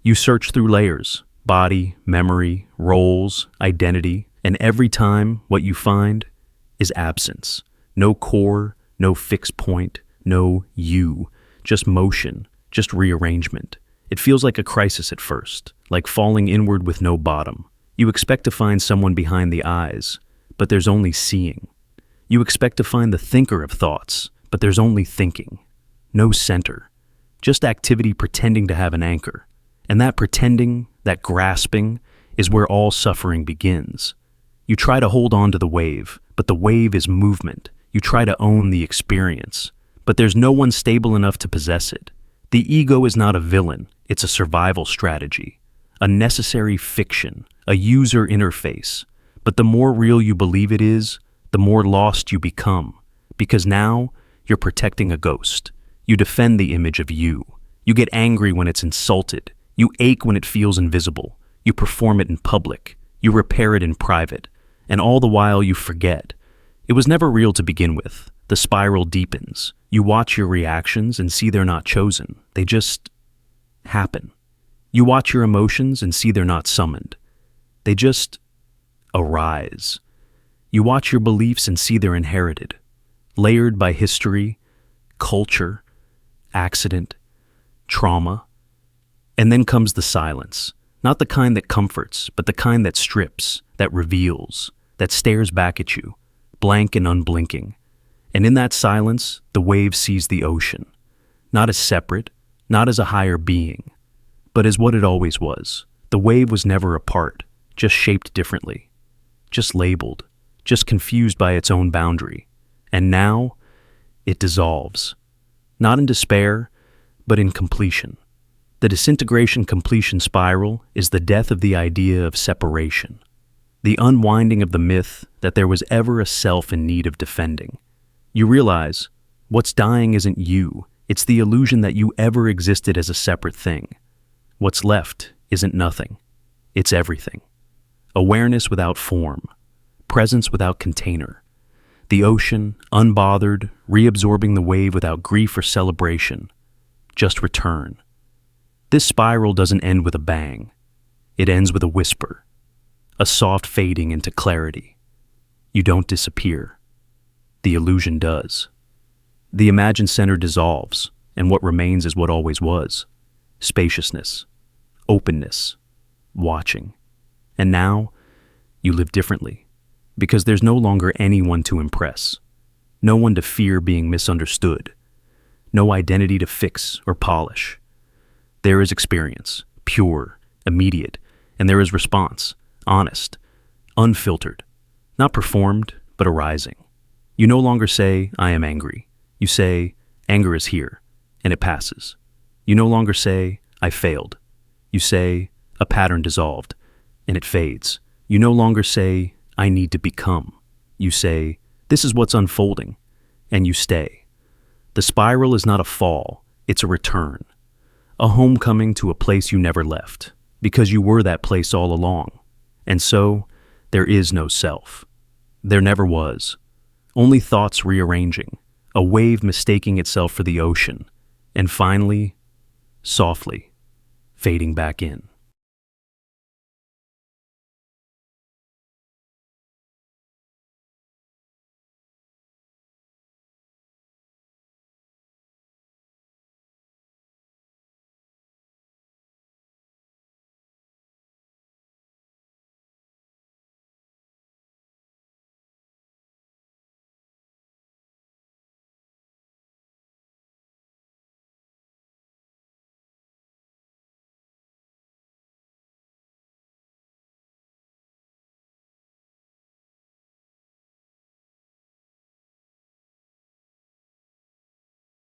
You search through layers, body, memory, roles, identity, and every time what you find is absence. No core, no fixed point, no you, just motion, just rearrangement. It feels like a crisis at first, like falling inward with no bottom. You expect to find someone behind the eyes, but there's only seeing. You expect to find the thinker of thoughts, but there's only thinking. No center. Just activity pretending to have an anchor. And that pretending, that grasping, is where all suffering begins. You try to hold on to the wave, but the wave is movement. You try to own the experience, but there's no one stable enough to possess it. The ego is not a villain, it's a survival strategy. A necessary fiction, a user interface. But the more real you believe it is, the more lost you become. Because now, you're protecting a ghost. You defend the image of you. You get angry when it's insulted. You ache when it feels invisible. You perform it in public. You repair it in private. And all the while you forget. It was never real to begin with. The spiral deepens. You watch your reactions and see they're not chosen. They just happen. You watch your emotions and see they're not summoned. They just arise. You watch your beliefs and see they're inherited, layered by history, culture, accident, trauma. And then comes the silence, not the kind that comforts, but the kind that strips, that reveals, that stares back at you, blank and unblinking. And in that silence, the wave sees the ocean, not as separate, not as a higher being, but as what it always was. The wave was never apart, just shaped differently, just labeled, just confused by its own boundary. And now, it dissolves. Not in despair, but in completion. The disintegration completion spiral is the death of the idea of separation. The unwinding of the myth that there was ever a self in need of defending. You realize, what's dying isn't you, it's the illusion that you ever existed as a separate thing. What's left isn't nothing, it's everything. Awareness without form, presence without container. The ocean, unbothered, reabsorbing the wave without grief or celebration. Just return. This spiral doesn't end with a bang. It ends with a whisper, a soft fading into clarity. You don't disappear. The illusion does. The imagined center dissolves, and what remains is what always was. Spaciousness, openness, watching. And now, you live differently, because there's no longer anyone to impress, no one to fear being misunderstood, no identity to fix or polish. There is experience, pure, immediate, and there is response, honest, unfiltered, not performed, but arising. You no longer say, I am angry. You say, anger is here, and it passes. You no longer say, I failed. You say, a pattern dissolved, and it fades. You no longer say, I need to become. You say, this is what's unfolding, and you stay. The spiral is not a fall, it's a return. A homecoming to a place you never left, because you were that place all along. And so, there is no self. There never was. Only thoughts rearranging, a wave mistaking itself for the ocean, and finally, softly, fading back in.